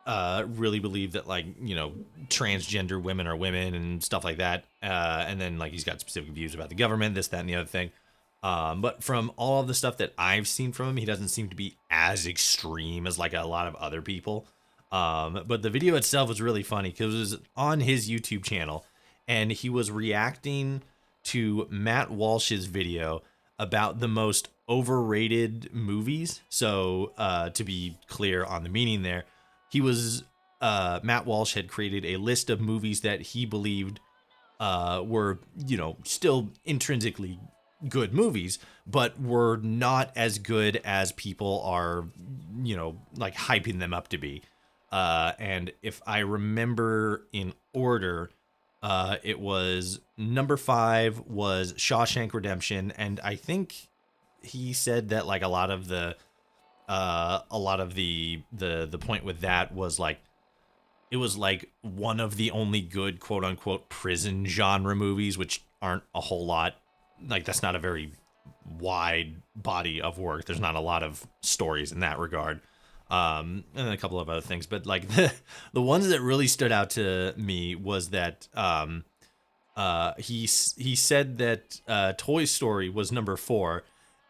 Speaker 1: really believe that, like, you know, transgender women are women and stuff like that. And then, like, he's got specific views about the government, this, that, and the other thing. But from all of the stuff that I've seen from him, he doesn't seem to be as extreme as, like, a lot of other people. But the video itself was really funny because it was on his YouTube channel, and he was reacting to Matt Walsh's video about the most overrated movies. So to be clear on the meaning there, he was Matt Walsh had created a list of movies that he believed were, you know, still intrinsically good movies, but were not as good as people are, you know, like hyping them up to be. And if I remember in order, it was number 5 was Shawshank Redemption, and I think he said that like a lot of the point with that was like it was like one of the only good quote unquote prison genre movies, which aren't a whole lot. Like that's not a very wide body of work. There's not a lot of stories in that regard. And a couple of other things, but like the ones that really stood out to me was that he said that Toy Story was number 4,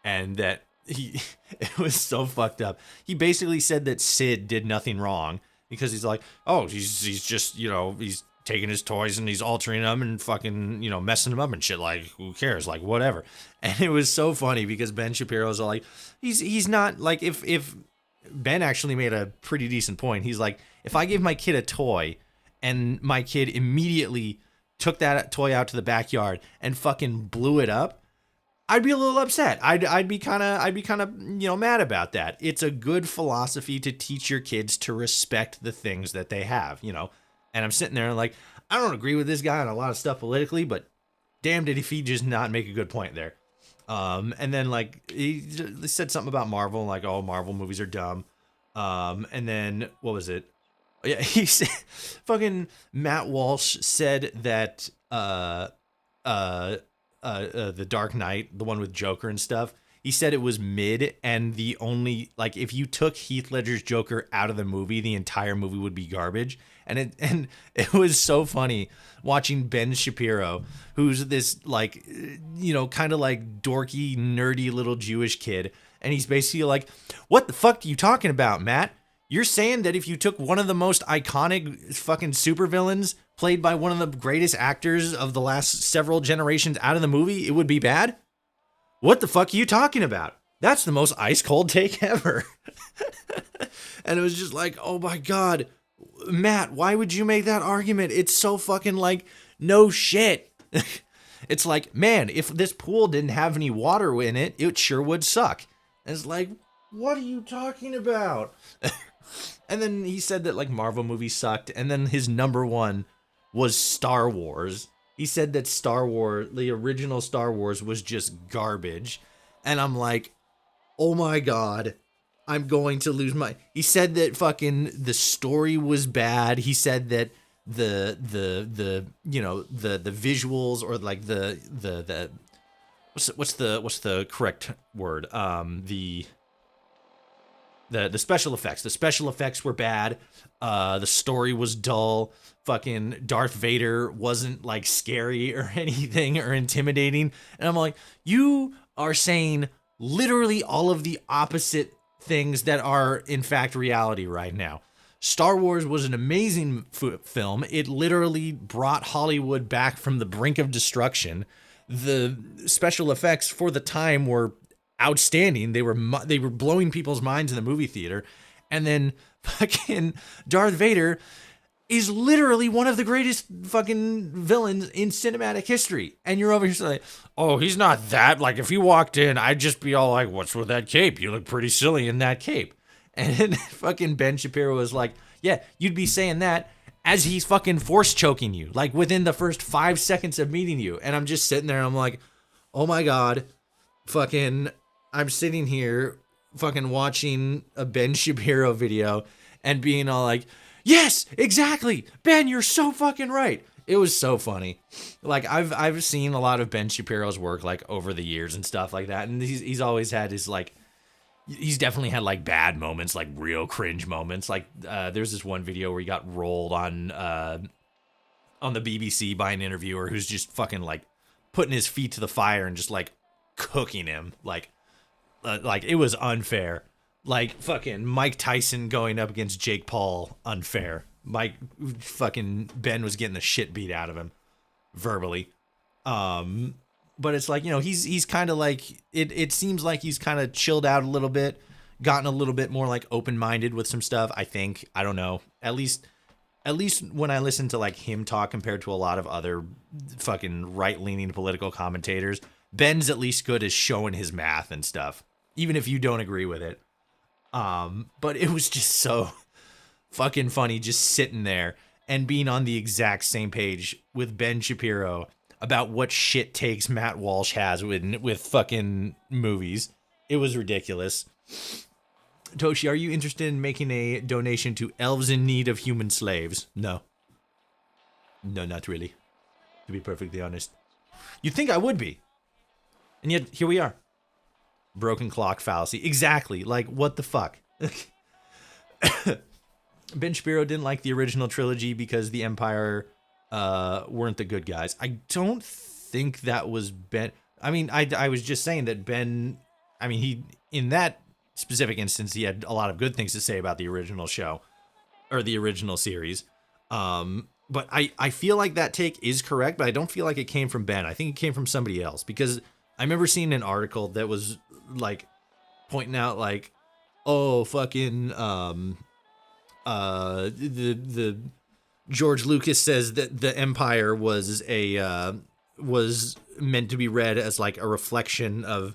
Speaker 1: and that it was so fucked up. He basically said that Sid did nothing wrong because he's like, oh, he's just, you know, he's taking his toys and he's altering them and fucking, you know, messing them up and shit. Like, who cares? Like, whatever. And it was so funny because Ben Shapiro's all like, he's not like if Ben actually made a pretty decent point. He's like, if I gave my kid a toy and my kid immediately took that toy out to the backyard and fucking blew it up, I'd be a little upset. I'd be kind of, you know, mad about that. It's a good philosophy to teach your kids to respect the things that they have, you know. And I'm sitting there like, I don't agree with this guy on a lot of stuff politically, but damn did he just not make a good point there. And then like he said something about Marvel, like, oh, Marvel movies are dumb. And then what was it? Yeah, he said, fucking Matt Walsh said that the Dark Knight, the one with Joker and stuff, he said it was mid, and the only, like, if you took Heath Ledger's Joker out of the movie, the entire movie would be garbage. And it was so funny watching Ben Shapiro, who's this, like, you know, kind of like dorky, nerdy little Jewish kid. And he's basically like, what the fuck are you talking about, Matt? You're saying that if you took one of the most iconic fucking supervillains played by one of the greatest actors of the last several generations out of the movie, it would be bad? What the fuck are you talking about? That's the most ice cold take ever. And it was just like, oh my God, Matt, why would you make that argument? It's so fucking like, no shit. It's like, man, if this pool didn't have any water in it, it sure would suck. And it's like, what are you talking about? And then he said that like Marvel movies sucked. And then his number 1 was Star Wars. He said that Star Wars, the original Star Wars, was just garbage. And I'm like, oh my God, I'm going to lose my... He said that fucking the story was bad. He said that the you know, the visuals, or like the what's the correct word? The special effects. The special effects were bad. The story was dull. Fucking Darth Vader wasn't like scary or anything or intimidating. And I'm like, you are saying literally all of the opposite things that are in fact reality right now. Star Wars was an amazing film. It literally brought Hollywood back from the brink of destruction. The special effects for the time were outstanding. They were blowing people's minds in the movie theater. And then fucking Darth Vader is literally one of the greatest fucking villains in cinematic history. And you're over here saying, oh, he's not that. Like, if he walked in, I'd just be all like, what's with that cape? You look pretty silly in that cape. And then fucking Ben Shapiro was like, yeah, you'd be saying that as he's fucking force choking you, like within the first 5 seconds of meeting you. And I'm just sitting there and I'm like, oh my God, fucking, I'm sitting here fucking watching a Ben Shapiro video and being all like, yes, exactly. Ben, you're so fucking right. It was so funny. Like I've seen a lot of Ben Shapiro's work like over the years and stuff like that, and he's always had his like, he's definitely had like bad moments, like real cringe moments. Like there's this one video where he got rolled on the BBC by an interviewer who's just fucking like putting his feet to the fire and just like cooking him. Like it was unfair. Like fucking Mike Tyson going up against Jake Paul, unfair. Fucking Ben was getting the shit beat out of him verbally. But it's like, you know, he's kind of like, it seems like he's kind of chilled out a little bit, gotten a little bit more like open-minded with some stuff, I think. I don't know. At least when I listen to like him talk compared to a lot of other fucking right-leaning political commentators, Ben's at least good at showing his math and stuff, even if you don't agree with it. But it was just so fucking funny just sitting there and being on the exact same page with Ben Shapiro about what shit takes Matt Walsh has with fucking movies. It was ridiculous. Toshi, are you interested in making a donation to Elves in Need of Human Slaves? No. No, not really. To be perfectly honest. You'd think I would be. And yet, here we are. Broken clock fallacy. Exactly. Like, what the fuck? Ben Shapiro didn't like the original trilogy because the Empire weren't the good guys. I don't think that was Ben. I mean, I was just saying that Ben, I mean, he, in that specific instance, he had a lot of good things to say about the original show, or the original series. But I feel like that take is correct, but I don't feel like it came from Ben. I think it came from somebody else, because I remember seeing an article that was like pointing out like, oh, fucking, the George Lucas says that the Empire was meant to be read as like a reflection of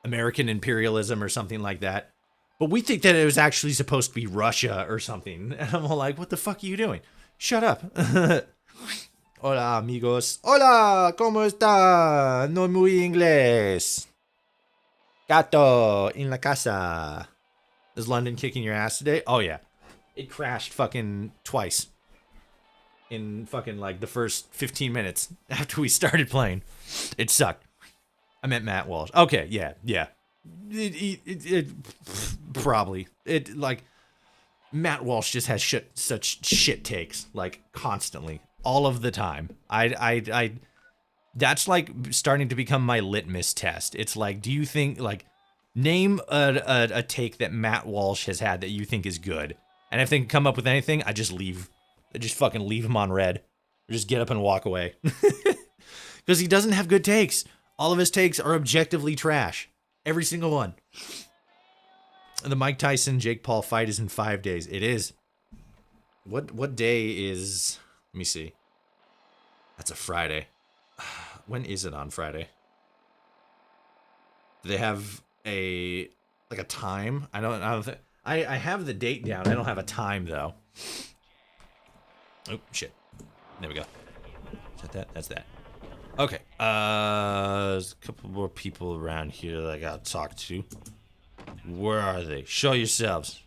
Speaker 1: American imperialism or something like that. But we think that it was actually supposed to be Russia or something. And I'm all like, what the fuck are you doing? Shut up. Hola, amigos. Hola, ¿cómo está? No muy inglés. Gato en la casa. Is London kicking your ass today? Oh, yeah. It crashed fucking twice. In fucking like the first 15 minutes after we started playing. It sucked. I meant Matt Walsh. Okay, yeah. It probably. It like Matt Walsh just has such shit takes, like constantly, all of the time. I that's like starting to become my litmus test. It's like, do you think, like, name a take that Matt Walsh has had that you think is good, and if they can come up with anything, I just leave. I just fucking leave him on red, or just get up and walk away, because he doesn't have good takes. All of his takes are objectively trash. Every single one. The Mike Tyson Jake Paul fight is in 5 days. It is. What day is? Let me see. That's a Friday. When is it on Friday? Do they have a time? I don't think I have the date down. I don't have a time though. Oh shit. There we go. Is that? That's that. Okay. There's a couple more people around here that I gotta talk to. Where are they? Show yourselves.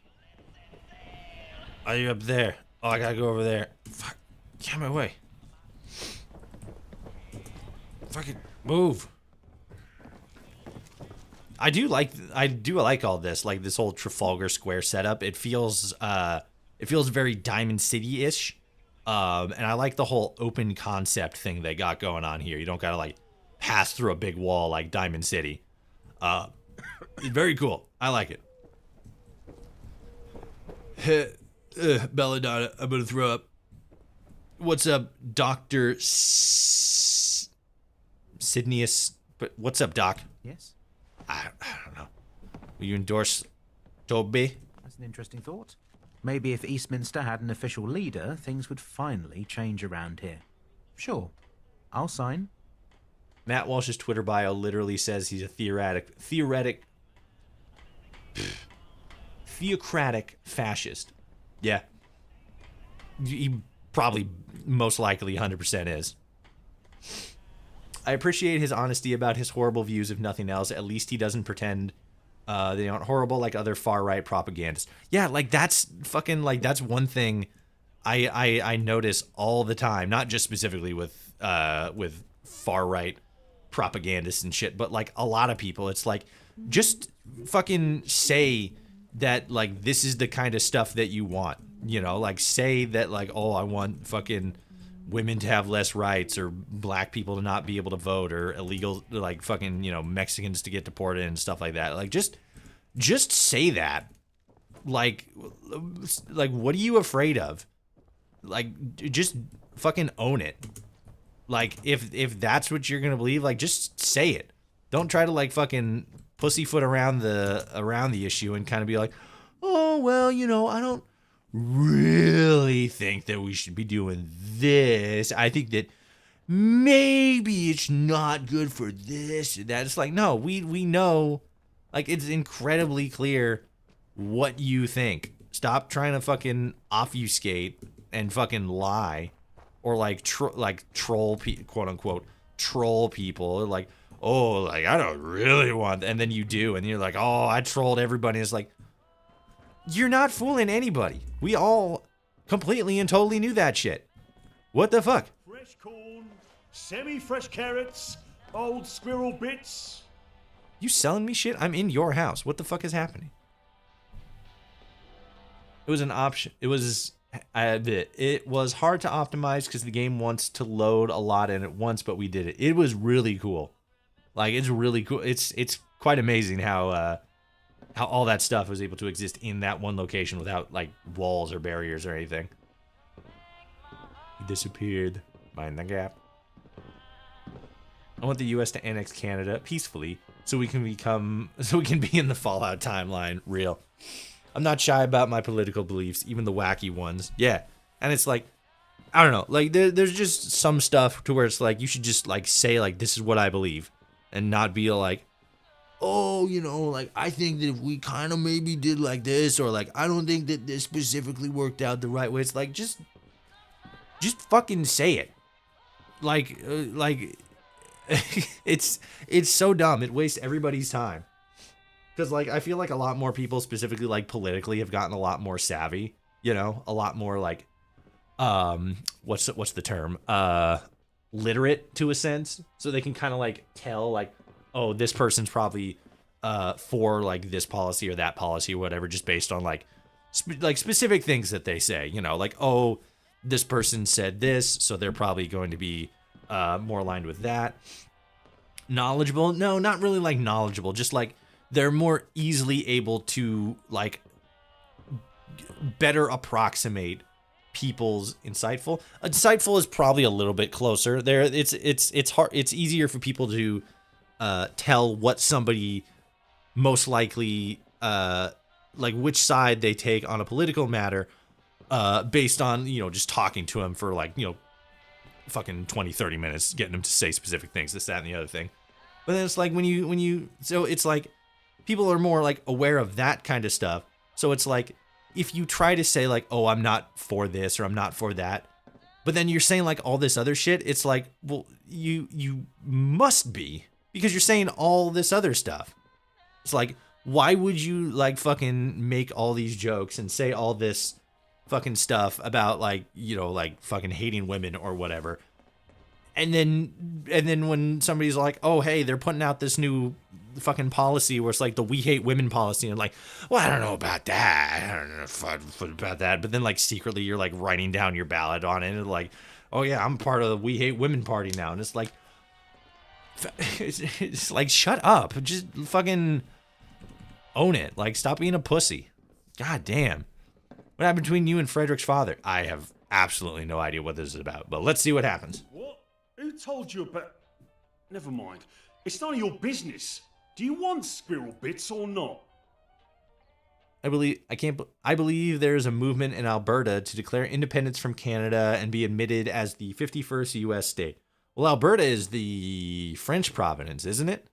Speaker 1: Are you up there? Oh, I gotta go over there. Fuck. Get out of my way. Fucking move. I do like all this, like this whole Trafalgar Square setup. It feels very Diamond City-ish. And I like the whole open concept thing they got going on here. You don't gotta like pass through a big wall like Diamond City. Very cool. I like it. Belladonna, I'm gonna throw up. What's up, Dr. Sidneus? But what's up, Doc?
Speaker 11: Yes?
Speaker 1: I don't know. Will you endorse Toby?
Speaker 11: That's an interesting thought. Maybe if Eastminster had an official leader, things would finally change around here. Sure. I'll sign.
Speaker 1: Matt Walsh's Twitter bio literally says he's a theocratic fascist. Yeah. He probably most likely 100% is. I appreciate his honesty about his horrible views, if nothing else. At least he doesn't pretend they aren't horrible like other far-right propagandists. Yeah, like that's fucking, like that's one thing I notice all the time, not just specifically with far right propagandists and shit, but like a lot of people, it's like, just fucking say that like this is the kind of stuff that you want, you know, like say that like, oh, I want fucking women to have less rights, or black people to not be able to vote, or illegal, like fucking, you know, Mexicans to get deported and stuff like that. Like just say that. Like what are you afraid of? Like, just fucking own it. Like, if that's what you're gonna believe, like, just say it. Don't try to like fucking pussyfoot around the issue and kind of be like, oh well, you know, I don't really think that we should be doing this. I think that maybe it's not good for this and that. It's like, no, we know, like, it's incredibly clear what you think. Stop trying to fucking obfuscate and fucking lie, or like troll quote unquote troll people. Like, oh, like I don't really want, and then you do, and you're like, oh, I trolled everybody. It's like, you're not fooling anybody. We all completely and totally knew that shit. What the fuck?
Speaker 12: Fresh corn, semi-fresh carrots, old squirrel bits.
Speaker 1: You selling me shit? I'm in your house. What the fuck is happening? It was an option. It was hard to optimize because the game wants to load a lot in at once, but we did it. It was really cool. Like, it's really cool. It's quite amazing how all that stuff was able to exist in that one location without like walls or barriers or anything. He disappeared. Mind the gap. I want the U.S. to annex Canada peacefully so we can be in the Fallout timeline. Real. I'm not shy about my political beliefs, even the wacky ones. Yeah. And it's like, I don't know, like there's just some stuff to where it's like, you should just like say like, this is what I believe, and not be like, oh, you know, like, I think that if we kind of maybe did like this, or like, I don't think that this specifically worked out the right way. It's like, just fucking say it. Like it's so dumb. It wastes everybo's time. Because, like, I feel like a lot more people, specifically, like, politically, have gotten a lot more savvy, you know? A lot more, like, what's the term? Literate, to a sense. So they can kind of, like, tell, like, oh, this person's probably for, like, this policy or that policy or whatever, just based on, like, specific things that they say, you know? Like, oh, this person said this, so they're probably going to be more aligned with that. Knowledgeable? No, not really, like, knowledgeable. Just, like, they're more easily able to like better approximate people's insightful. Insightful is probably a little bit closer. There, it's hard. It's easier for people to tell what somebody most likely like which side they take on a political matter based on, you know, just talking to them for like, you know, fucking 20-30 minutes, getting them to say specific things, this, that, and the other thing. But then it's like when you so it's like people are more like aware of that kind of stuff. So it's like, if you try to say like, oh, I'm not for this or I'm not for that, but then you're saying like all this other shit, it's like, well, you must be, because you're saying all this other stuff. It's like, why would you like fucking make all these jokes and say all this fucking stuff about like, you know, like fucking hating women or whatever? And then when somebody's like, oh, hey, they're putting out this new fucking policy where it's like the we hate women policy, and like, well, I don't know about that. I don't know about that. But then like secretly you're like writing down your ballot on it and like, oh yeah, I'm part of the we hate women party now. And it's like, it's like, shut up. Just fucking own it. Like, stop being a pussy. God damn. What happened between you and Frederick's father? I have absolutely no idea what this is about, but let's see what happens.
Speaker 12: What? Who told you about... Never mind. It's none of your business. Do you want squirrel bits or not?
Speaker 1: I believe there is a movement in Alberta to declare independence from Canada and be admitted as the 51st U.S. state. Well, Alberta is the French province, isn't it?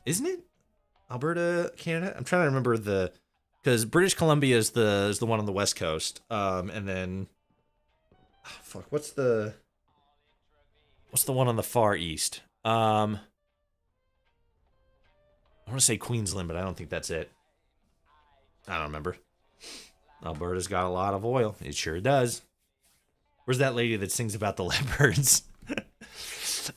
Speaker 1: Isn't it? Alberta, Canada? I'm trying to remember because British Columbia is the one on the west coast. And then fuck, what's the one on the far east? I want to say Queensland, but I don't think that's it. I don't remember. Alberta's got a lot of oil. It sure does. Where's that lady that sings about the leopards?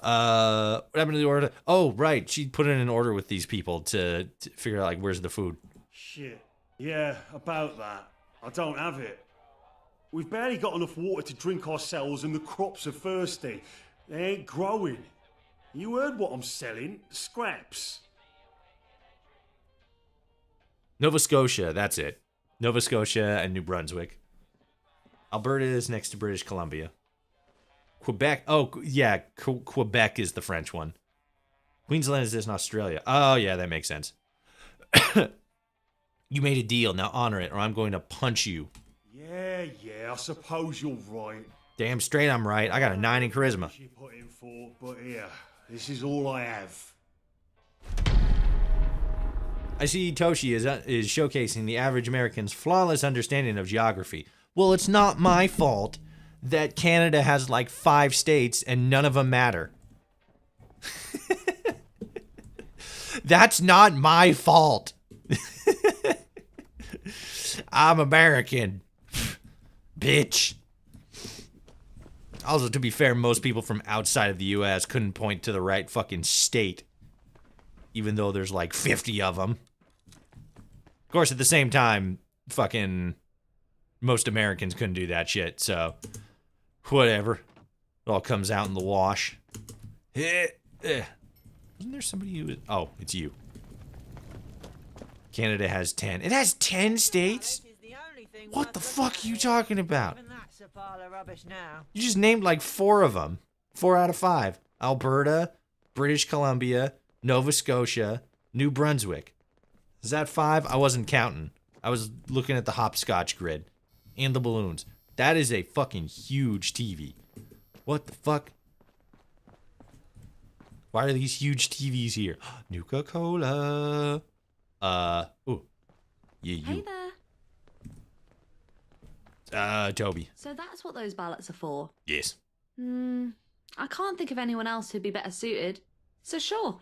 Speaker 1: What happened to the order? Oh, right. She put in an order with these people to figure out, like, where's the food.
Speaker 12: Shit. Yeah, about that. I don't have it. We've barely got enough water to drink ourselves and the crops are thirsty. They ain't growing. You heard what I'm selling? Scraps.
Speaker 1: Nova Scotia, that's it. Nova Scotia and New Brunswick. Alberta is next to British Columbia. Quebec, oh, yeah, Quebec is the French one. Queensland is in Australia. Oh, yeah, that makes sense. You made a deal, now honor it, or I'm going to punch you.
Speaker 12: Yeah, I suppose you're right.
Speaker 1: Damn straight I'm right. I got a 9 in charisma.
Speaker 12: She put in for, but here, this is all I have.
Speaker 1: I see Toshi is showcasing the average American's flawless understanding of geography. Well, it's not my fault that Canada has like 5 states and none of them matter. That's not my fault. I'm American. Bitch. Also, to be fair, most people from outside of the U.S. couldn't point to the right fucking state. Even though there's like 50 of them. Of course, at the same time, fucking most Americans couldn't do that shit, so whatever. It all comes out in the wash. Wasn't there somebody who was... Oh, it's you. Canada has 10. It has 10 states? What the fuck are you talking about? You just named like 4 of them. 4 out of 5. Alberta, British Columbia, Nova Scotia, New Brunswick. Is that 5? I wasn't counting. I was looking at the hopscotch grid. And the balloons. That is a fucking huge TV. What the fuck? Why are these huge TVs here? Nuka-Cola. Ooh. Yeah, you.
Speaker 13: Hey there.
Speaker 1: Toby.
Speaker 13: So that's what those ballots are for?
Speaker 1: Yes.
Speaker 13: I can't think of anyone else who'd be better suited. So sure.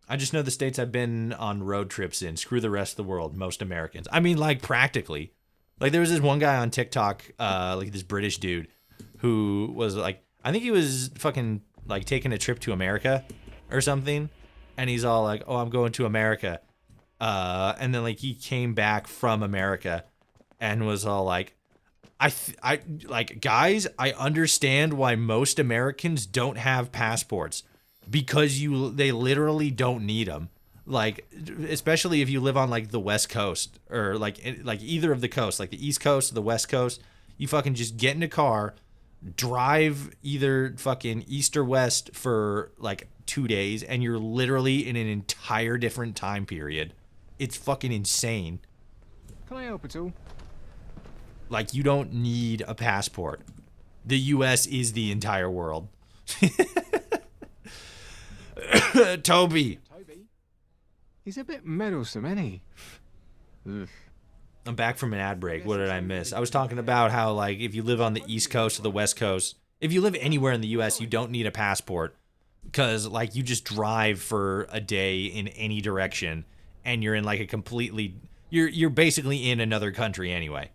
Speaker 1: I just know the states I've been on road trips in. Screw the rest of the world. Most Americans. I mean, like, practically. Like, there was this one guy on TikTok, like, this British dude, who was, like, I think he was fucking, like, taking a trip to America or something. And he's all like, oh, I'm going to America. And then, like, he came back from America and was all like, like, guys, I understand why most Americans don't have passports. Because they literally don't need them. Like, especially if you live on, like, the West Coast. Or, like either of the coasts. Like, the East Coast or the West Coast. You fucking just get in a car. Drive either fucking east or west for, like, 2 days. And you're literally in an entire different time period. It's fucking insane.
Speaker 14: Can I help at all?
Speaker 1: Like, you don't need a passport. The U.S. is the entire world. Toby.
Speaker 14: He's a bit meddlesome, ain't he? Ugh.
Speaker 1: I'm back from an ad break. What did I miss? I was talking about how, like, if you live on the East Coast or the West Coast, if you live anywhere in the U.S., you don't need a passport because, like, you just drive for a day in any direction, and you're in, like, a completely... You're basically in another country anyway.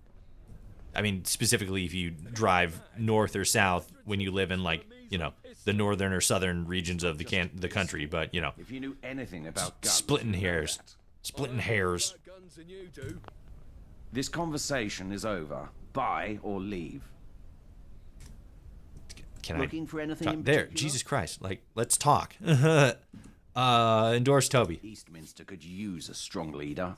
Speaker 1: I mean, specifically if you drive north or south when you live in, like, you know, the northern or southern regions of the country, but, you know,
Speaker 15: if you knew anything about guns,
Speaker 1: splitting hairs.
Speaker 15: This conversation is over. Buy or leave.
Speaker 1: Can
Speaker 15: Looking for anything in
Speaker 1: there,
Speaker 15: particular?
Speaker 1: Jesus Christ. Like, let's talk. Endorse Toby.
Speaker 15: Eastminster could use a strong leader.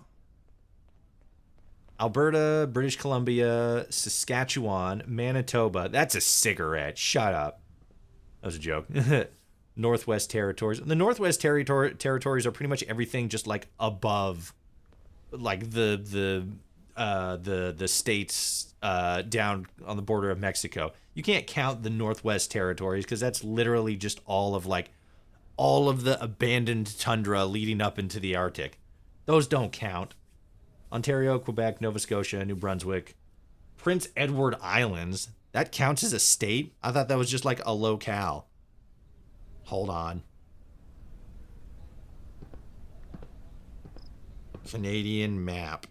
Speaker 1: Alberta, British Columbia, Saskatchewan, Manitoba. That's a cigarette. Shut up. That was a joke. Northwest Territories. The Northwest Territories are pretty much everything just like above, like the states down on the border of Mexico. You can't count the Northwest Territories because that's literally just all of the abandoned tundra leading up into the Arctic. Those don't count. Ontario, Quebec, Nova Scotia, New Brunswick, Prince Edward Islands. That counts as a state? I thought that was just like a locale. Hold on. Canadian map.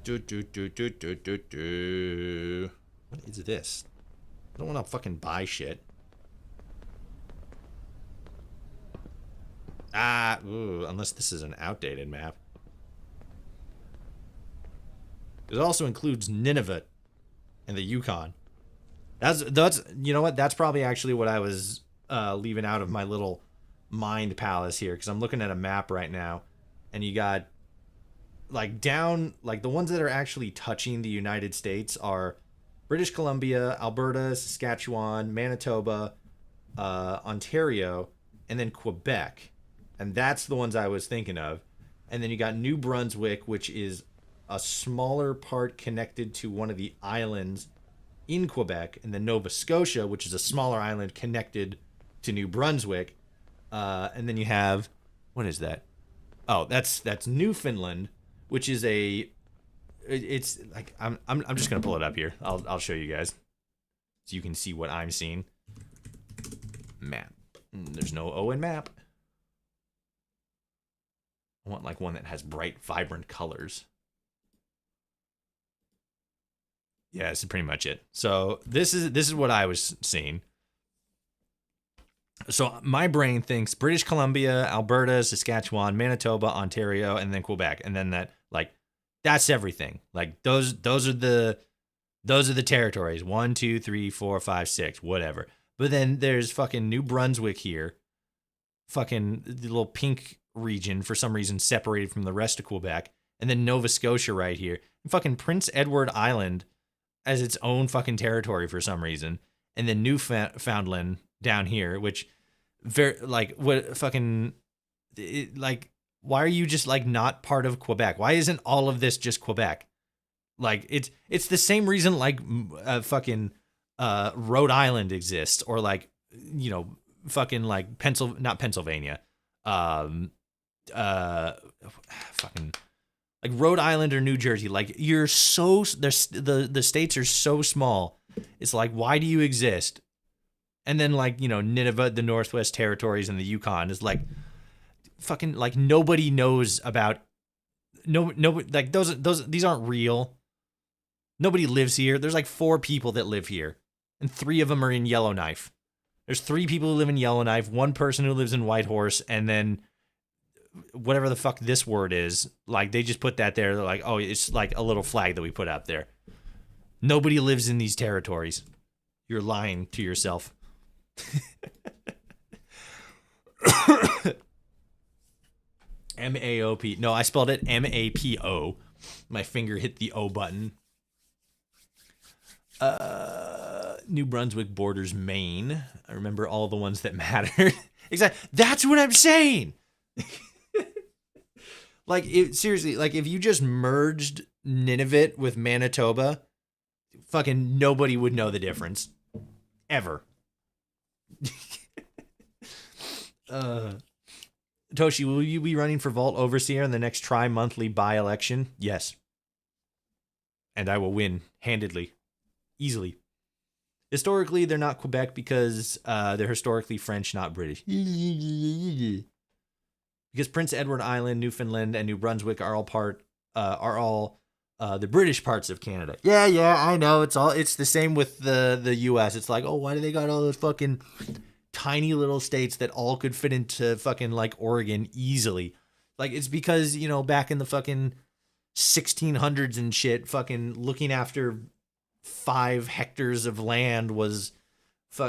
Speaker 1: What is this? I don't want to fucking buy shit. Unless this is an outdated map. It also includes Nineveh and the Yukon. That's you know what? That's probably actually what I was leaving out of my little mind palace here, because I'm looking at a map right now, and you got like down, like the ones that are actually touching the United States are British Columbia, Alberta, Saskatchewan, Manitoba, Ontario, and then Quebec. And that's the ones I was thinking of. And then you got New Brunswick, which is a smaller part connected to one of the islands in Quebec, and then Nova Scotia, which is a smaller island connected to New Brunswick. And then you have, what is that? Oh, that's Newfoundland, which is it's like I'm just gonna pull it up here. I'll show you guys so you can see what I'm seeing. Map. There's no O in map. I want like one that has bright, vibrant colors. Yeah, this is pretty much it. So this is what I was seeing. So my brain thinks British Columbia, Alberta, Saskatchewan, Manitoba, Ontario, and then Quebec, and then that, like, that's everything. Like those are the territories. 1, 2, 3, 4, 5, 6, whatever. But then there's fucking New Brunswick here. Fucking the little pink region for some reason separated from the rest of Quebec, and then Nova Scotia right here. And fucking Prince Edward Island as its own fucking territory for some reason, and then Newfoundland down here, which very like what fucking like, why are you just like not part of Quebec? Why isn't all of this just Quebec? Like it's the same reason like fucking Rhode Island exists, or like, you know, fucking like not Pennsylvania, fucking like Rhode Island or New Jersey. Like you're so the states are so small. It's like, why do you exist? And then like, you know, Nineveh, the Northwest Territories, and the Yukon is like fucking like nobody knows about. No, like these aren't real. Nobody lives here. There's like 4 people that live here, and 3 of them are in Yellowknife. There's 3 people who live in Yellowknife, 1 person who lives in Whitehorse, and then whatever the fuck this word is, like they just put that there. They're like, oh, it's like a little flag that we put out there. Nobody lives in these territories. You're lying to yourself. M-A-O-P. No, I spelled it M-A-P-O. My finger hit the O button. New Brunswick borders Maine. I remember all the ones that mattered. Exactly. That's what I'm saying. Like, seriously, like if you just merged Nineveh with Manitoba, fucking nobody would know the difference. Ever. Toshi, will you be running for Vault Overseer in the next tri-monthly by-election? Yes. And I will win handedly. Easily. Historically, they're not Quebec because they're historically French, not British. Because Prince Edward Island, Newfoundland, and New Brunswick are all the British parts of Canada. Yeah, I know. It's the same with the U.S. It's like, oh, why do they got all those fucking tiny little states that all could fit into fucking like Oregon easily? Like, it's because, you know, back in the fucking 1600s and shit, fucking looking after 5 hectares of land was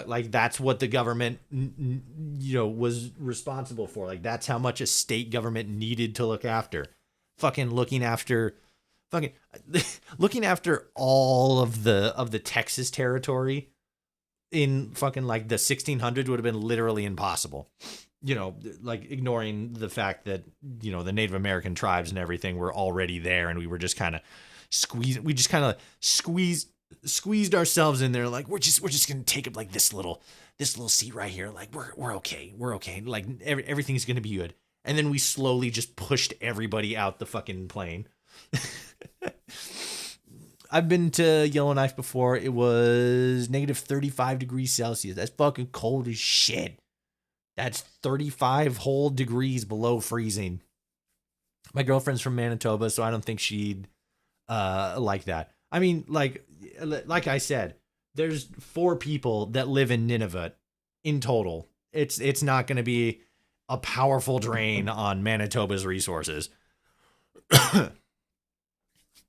Speaker 1: like, that's what the government, you know, was responsible for. Like, that's how much a state government needed to look after. Fucking looking after all of the Texas territory in fucking like the 1600s would have been literally impossible. You know, like ignoring the fact that, you know, the Native American tribes and everything were already there, and we were just kind of squeezed ourselves in there. Like, we're just gonna take up like this little seat right here. Like, we're okay. Like everything's gonna be good. And then we slowly just pushed everybody out the fucking plane. I've been to Yellowknife before. It was negative 35 degrees Celsius. That's fucking cold as shit. That's 35 whole degrees below freezing. My girlfriend's from Manitoba, so I don't think she'd like that. I mean, like I said, there's 4 people that live in Nineveh in total. It's not going to be a powerful drain on Manitoba's resources.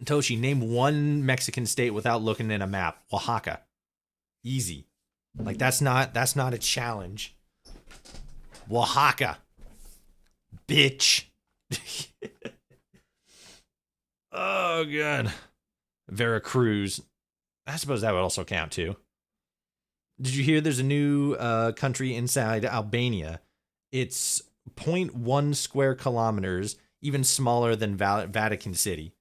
Speaker 1: Toshi, name one Mexican state without looking at a map. Oaxaca. Easy. Like that's not a challenge. Oaxaca. Bitch. Oh god. Veracruz. I suppose that would also count too. Did you hear there's a new country inside Albania? It's 0.1 square kilometers, even smaller than Vatican City.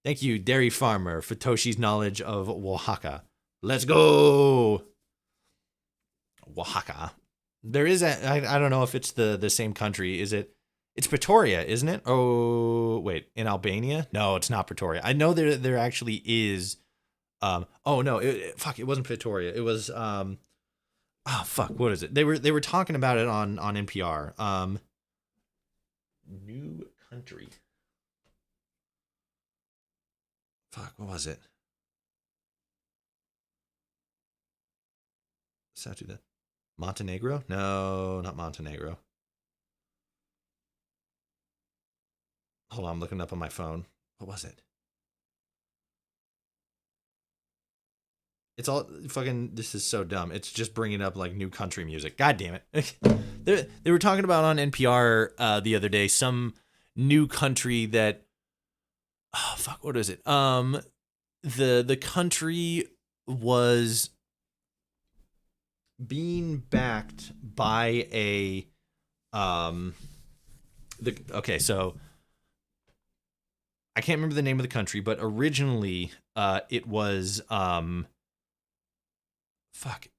Speaker 1: Thank you, Dairy Farmer, for Toshi's knowledge of Oaxaca. Let's go! Oaxaca. There is I don't know if it's the same country. Is it? It's Pretoria, isn't it? Oh, wait, in Albania? No, it's not Pretoria. I know there actually is. Oh no, fuck, it wasn't Pretoria. It was oh fuck, what is it? They were talking about it on NPR. New country. Fuck, what was it? Saturday. Montenegro? No, not Montenegro. Hold on, I'm looking up on my phone. What was it? It's all fucking, this is so dumb. It's just bringing up like new country music. God damn it. They were talking about on NPR the other day some new country that, oh fuck, what is it? The country was being backed by a okay, so I can't remember the name of the country, but originally it was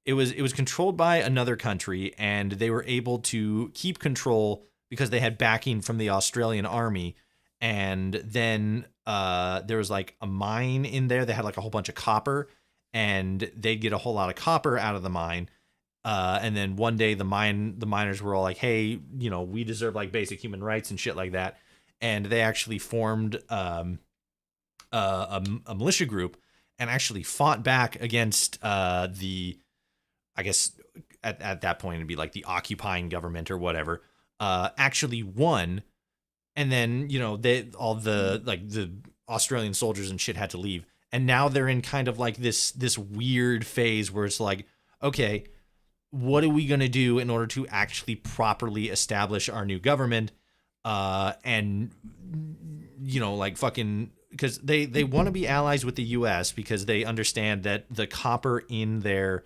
Speaker 1: it was controlled by another country, and they were able to keep control because they had backing from the Australian army. And then there was like a mine in there. They had like a whole bunch of copper, and they'd get a whole lot of copper out of the mine. And then one day the miners were all like, hey, you know, we deserve like basic human rights and shit like that. And they actually formed a militia group and actually fought back against I guess at that point it'd be like the occupying government or whatever, actually won. And then, you know, all the Australian soldiers and shit had to leave. And now they're in kind of like this weird phase where it's like, okay, what are we going to do in order to actually properly establish our new government? And, you know, like fucking, because they want to be allies with the U.S. because they understand that the copper in their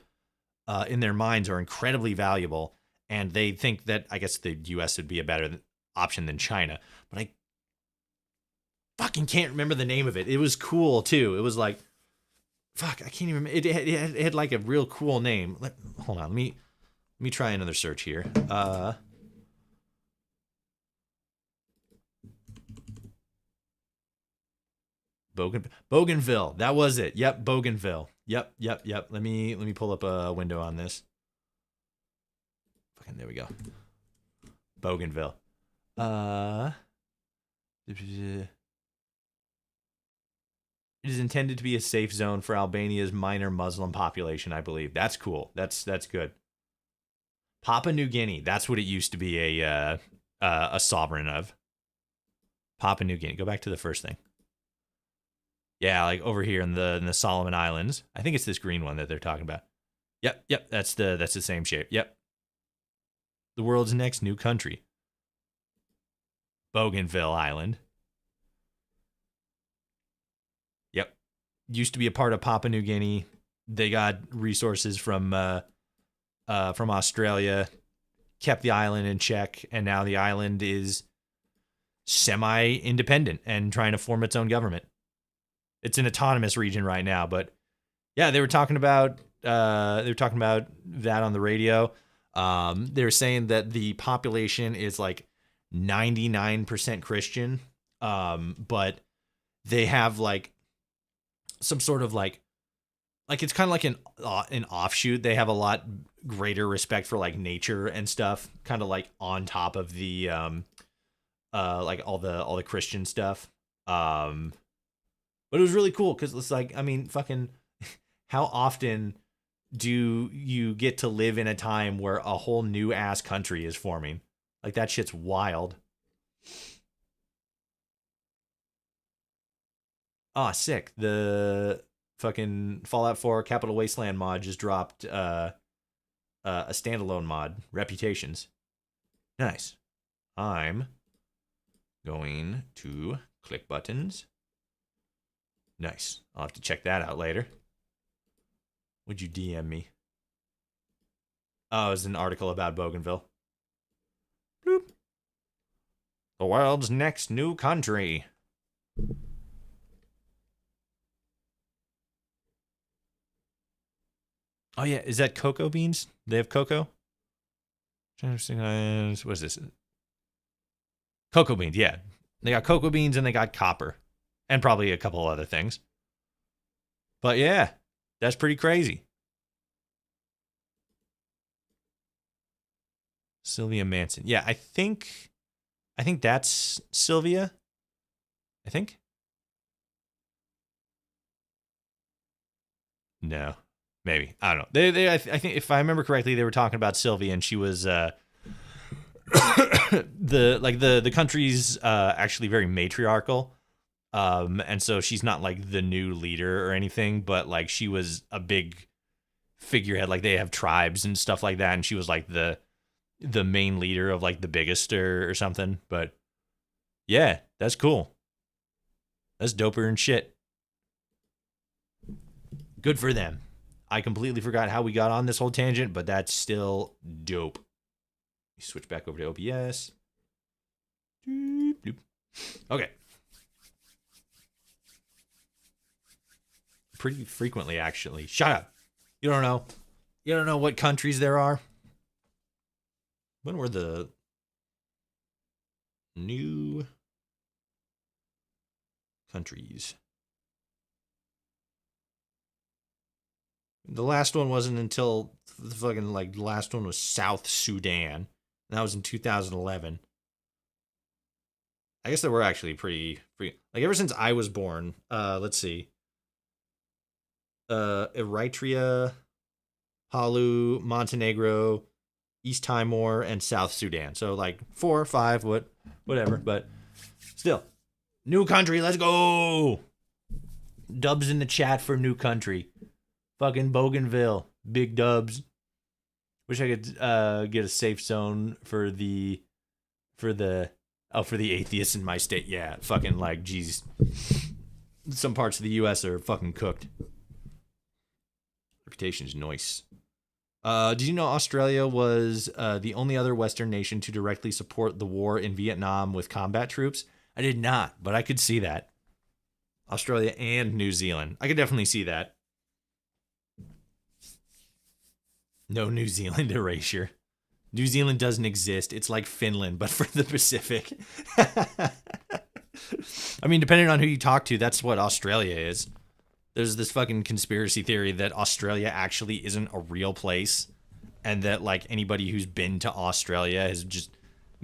Speaker 1: mines are incredibly valuable. And they think that, I guess, the U.S. would be a better option than China. But I fucking can't remember the name of it. It was cool, too. It was like, fuck, I can't even remember. It had like a real cool name. Hold on, let me try another search here. Bougainville. That was it. Yep, Bougainville. Yep. Let me pull up a window on this. Fucking there we go. Bougainville. It is intended to be a safe zone for Albania's minor Muslim population, I believe. That's cool. That's good. Papua New Guinea. That's what it used to be a sovereign of. Papua New Guinea. Go back to the first thing. Yeah, like over here in the Solomon Islands. I think it's this green one that they're talking about. Yep. That's the same shape. Yep. The world's next new country. Bougainville Island. Yep. Used to be a part of Papua New Guinea. They got resources from Australia, kept the island in check, and now the island is semi-independent and trying to form its own government. It's an autonomous region right now, but yeah, they were talking about that on the radio. They were saying that the population is like 99% Christian, but they have like some sort of like it's kind of like an offshoot. They have a lot greater respect for like nature and stuff, kind of like on top of the like all the Christian stuff. But it was really cool because it's like, I mean, fucking, how often do you get to live in a time where a whole new ass country is forming? Like, that shit's wild. Ah, sick. The fucking Fallout 4 Capital Wasteland mod just dropped a standalone mod, Reputations. Nice. I'm going to click buttons. Nice. I'll have to check that out later. Would you DM me? Oh, it was an article about Bougainville. Bloop. The world's next new country. Oh yeah, is that cocoa beans? They have cocoa? What is this? Cocoa beans, yeah. They got cocoa beans and they got copper. And probably a couple other things. But yeah, that's pretty crazy. Sylvia Manson. Yeah, I think that's Sylvia. I think. No. Maybe. I don't know. I think if I remember correctly, they were talking about Sylvia and she was the country's actually very matriarchal. And so she's not like the new leader or anything, but like she was a big figurehead. Like they have tribes and stuff like that, and she was like the main leader of like the biggest or something. But yeah, that's cool. That's doper than shit. Good for them. I completely forgot how we got on this whole tangent, but that's still dope. Switch back over to OBS. Okay. Pretty frequently, actually. Shut up. You don't know. You don't know what countries there are. When were the new countries? The last one wasn't until the fucking, like, the last one was South Sudan. And that was in 2011. I guess there were actually pretty, like, ever since I was born, let's see. Eritrea, Palu, Montenegro, East Timor, and South Sudan. So, like, 4 or 5, whatever. But still, new country, let's go! Dubs in the chat for new country. Fucking Bougainville. Big dubs. Wish I could get a safe zone for the atheists in my state. Yeah, fucking like, geez. Some parts of the US are fucking cooked. Reputation's nice. Did you know Australia was the only other Western nation to directly support the war in Vietnam with combat troops? I did not, but I could see that. Australia and New Zealand. I could definitely see that. No New Zealand erasure. New Zealand doesn't exist. It's like Finland, but for the Pacific. I mean, depending on who you talk to, that's what Australia is. There's this fucking conspiracy theory that Australia actually isn't a real place, and that, like, anybody who's been to Australia has just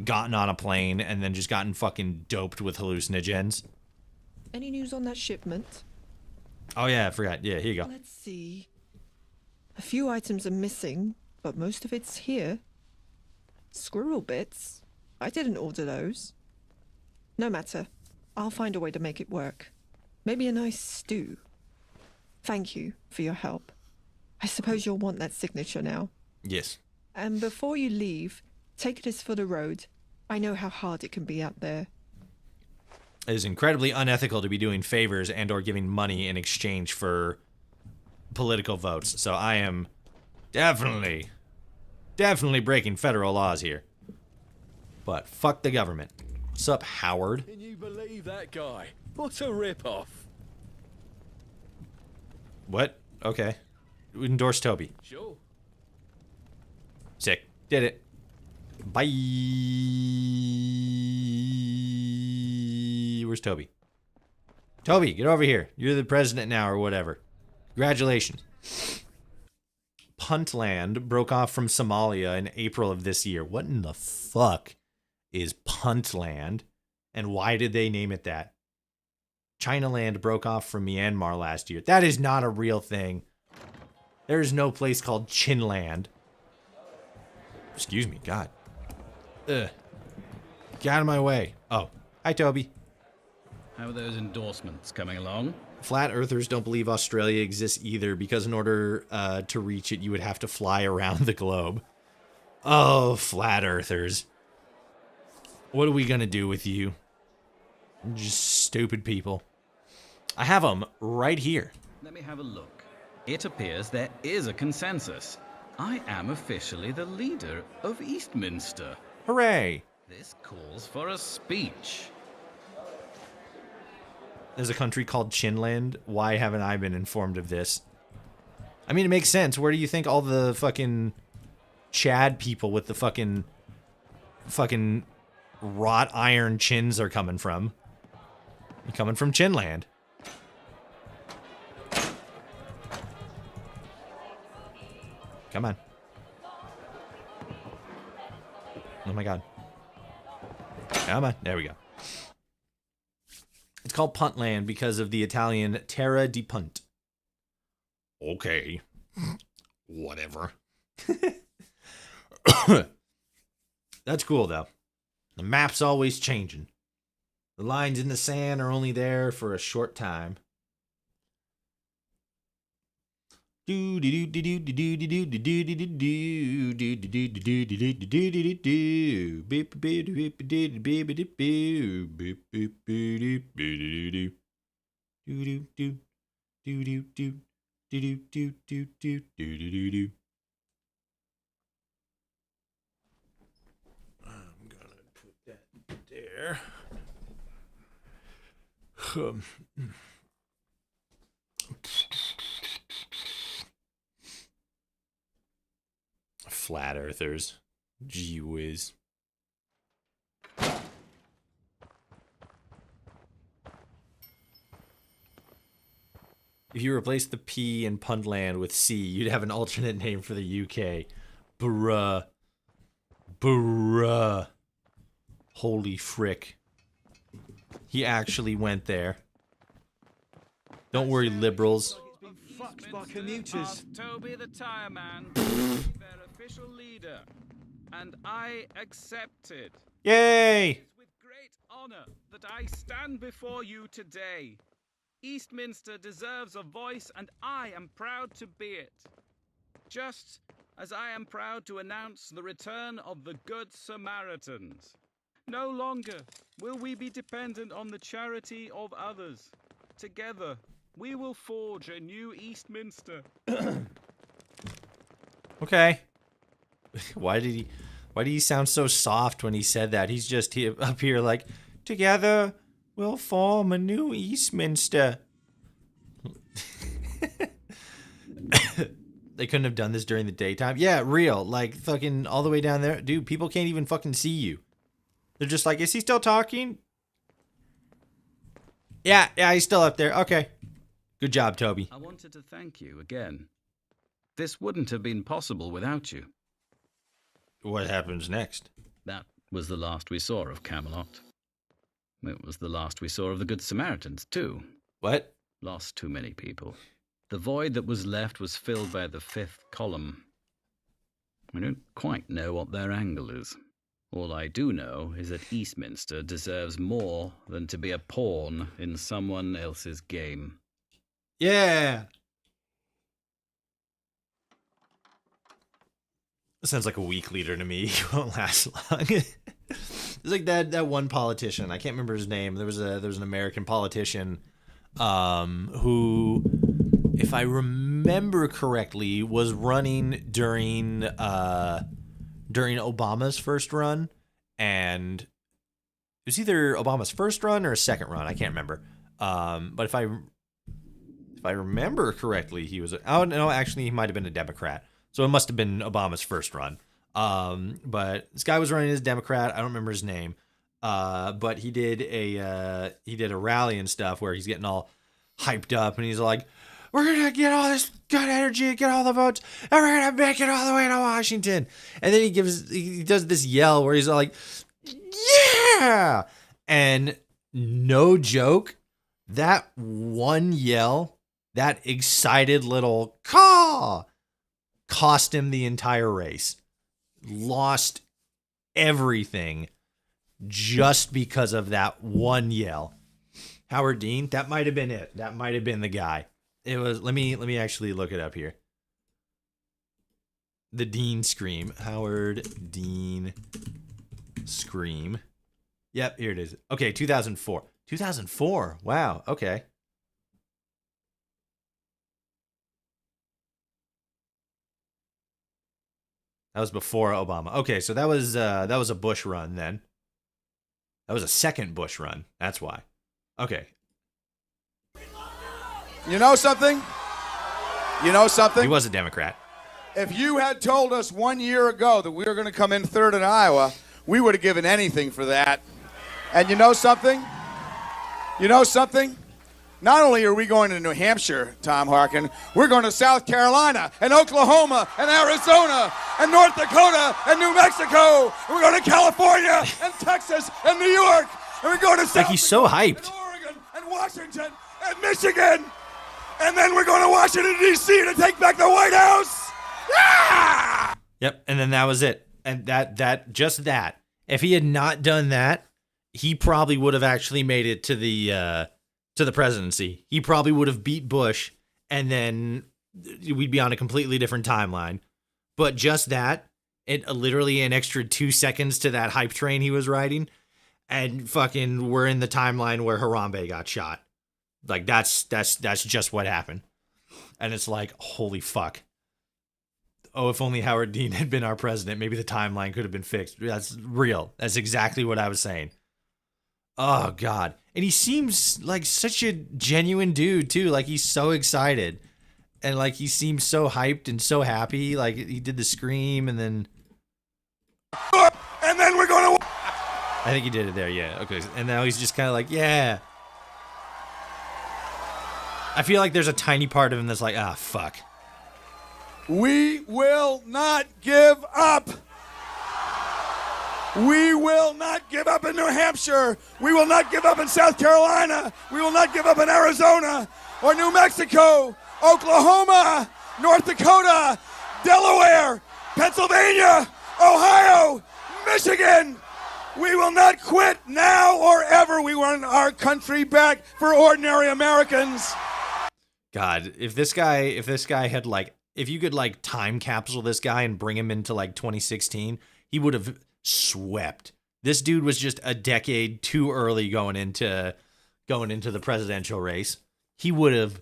Speaker 1: gotten on a plane and then just gotten fucking doped with hallucinogens.
Speaker 9: Any news on that shipment?
Speaker 1: Oh, yeah, I forgot. Yeah, here you go.
Speaker 9: Let's see. A few items are missing, but most of it's here. Squirrel bits? I didn't order those. No matter. I'll find a way to make it work. Maybe a nice stew. Thank you for your help. I suppose you'll want that signature now.
Speaker 1: Yes.
Speaker 9: And before you leave, take this for the road. I know how hard it can be out there.
Speaker 1: It is incredibly unethical to be doing favors and or giving money in exchange for political votes. So I am definitely breaking federal laws here. But fuck the government. What's up, Howard?
Speaker 10: Can you believe that guy? What a rip-off.
Speaker 1: What? Okay. Endorse Toby.
Speaker 10: Sure.
Speaker 1: Sick. Did it. Bye. Where's Toby? Toby, get over here. You're the president now or whatever. Congratulations. Puntland broke off from Somalia in April of this year. What in the fuck is Puntland? And why did they name it that? Chinaland broke off from Myanmar last year. That is not a real thing. There is no place called Chinland. Excuse me, God. Ugh. Get out of my way. Oh, hi, Toby.
Speaker 5: How are those endorsements coming along?
Speaker 1: Flat Earthers don't believe Australia exists either because in order to reach it, you would have to fly around the globe. Oh, Flat Earthers. What are we going to do with you? Just stupid people. I have them right here.
Speaker 5: Let me have a look. It appears there is a consensus. I am officially the leader of Eastminster.
Speaker 1: Hooray!
Speaker 5: This calls for a speech.
Speaker 1: There's a country called Chinland. Why haven't I been informed of this? I mean, it makes sense. Where do you think all the fucking Chad people with the fucking wrought iron chins are coming from? They're coming from Chinland. Come on. Oh my God. Come on. There we go. It's called Puntland because of the Italian terra di punt. Okay. Whatever. That's cool, though. The map's always changing. The lines in the sand are only there for a short time. I'm gonna put that there. Flat Earthers. Gee whiz. If you replace the P in Puntland with C, you'd have an alternate name for the UK. Bruh. Bruh. Holy frick. He actually went there. Don't worry, liberals.
Speaker 6: Fucked by commuters.
Speaker 5: Toby the Tire Man, their official leader, and I accepted.
Speaker 1: Yay!
Speaker 5: It is with great honor that I stand before you today. Eastminster deserves a voice, and I am proud to be it. Just as I am proud to announce the return of the Good Samaritans. No longer will we be dependent on the charity of others. Together, we will forge a new Eastminster.
Speaker 1: Okay. Why did he sound so soft when he said that? He's just up here like, together we'll form a new Eastminster. They couldn't have done this during the daytime. Yeah, real. Like fucking all the way down there. Dude, people can't even fucking see you. They're just like, is he still talking? Yeah, he's still up there. Okay. Good job, Toby.
Speaker 5: I wanted to thank you again. This wouldn't have been possible without you.
Speaker 1: What happens next?
Speaker 5: That was the last we saw of Camelot. It was the last we saw of the Good Samaritans, too.
Speaker 1: What?
Speaker 5: Lost too many people. The void that was left was filled by the fifth column. I don't quite know what their angle is. All I do know is that Eastminster deserves more than to be a pawn in someone else's game.
Speaker 1: Yeah. Sounds like a weak leader to me. He won't last long. It's like that one politician. I can't remember his name. There was an American politician who, if I remember correctly, was running during Obama's first run, and it was either Obama's first run or a second run. I can't remember. But if I remember correctly, he was. Oh no, actually, he might have been a Democrat. So it must have been Obama's first run. But this guy was running as a Democrat. I don't remember his name. But he did a rally and stuff where he's getting all hyped up and he's like, we're going to get all this good energy, get all the votes, and we're going to make it all the way to Washington. And then he does this yell where he's like, yeah! And no joke, That one yell, that excited little caw, cost him the entire race. Lost everything just because of that one yell. Howard Dean, that might have been it. That might have been the guy. It was. Let me actually look it up here. The Dean scream. Howard Dean scream. Yep, here it is. Okay, 2004. 2004. Wow. Okay. That was before Obama. Okay, so that was a Bush run then. That was a second Bush run. That's why. Okay.
Speaker 16: You know something? You know something?
Speaker 1: He was a Democrat.
Speaker 16: If you had told us 1 year ago that we were going to come in third in Iowa, we would have given anything for that. And you know something? You know something? Not only are we going to New Hampshire, Tom Harkin, we're going to South Carolina and Oklahoma and Arizona and North Dakota and New Mexico. And we're going to California and Texas and New York. And we're going to South
Speaker 1: Like he's so hyped.
Speaker 16: and Oregon and Washington and Michigan. And then we're going to Washington, D.C. to take back the White House. Yeah!
Speaker 1: Yep, and then that was it. And just that. If he had not done that, he probably would have actually made it to the presidency. He probably would have beat Bush, and then we'd be on a completely different timeline. But just that, it literally an extra 2 seconds to that hype train he was riding, and fucking we're in the timeline where Harambe got shot. Like that's just what happened. And it's like, holy fuck. Oh, if only Howard Dean had been our president, maybe the timeline could have been fixed. That's real. That's exactly what I was saying. Oh, God. And he seems like such a genuine dude, too. Like, he's so excited. And, like, he seems so hyped and so happy. Like, he did the scream and then...
Speaker 16: And then we're going to...
Speaker 1: I think he did it there, yeah. Okay. And now he's just kind of like, yeah. I feel like there's a tiny part of him that's like, ah, fuck.
Speaker 16: We will not give up. We will not give up in New Hampshire. We will not give up in South Carolina. We will not give up in Arizona or New Mexico, Oklahoma, North Dakota, Delaware, Pennsylvania, Ohio, Michigan. We will not quit now or ever. We want our country back for ordinary Americans.
Speaker 1: God, if this guy had like, if you could like time capsule this guy and bring him into like 2016, he would have swept. This dude was just a decade too early going into the presidential race. He would have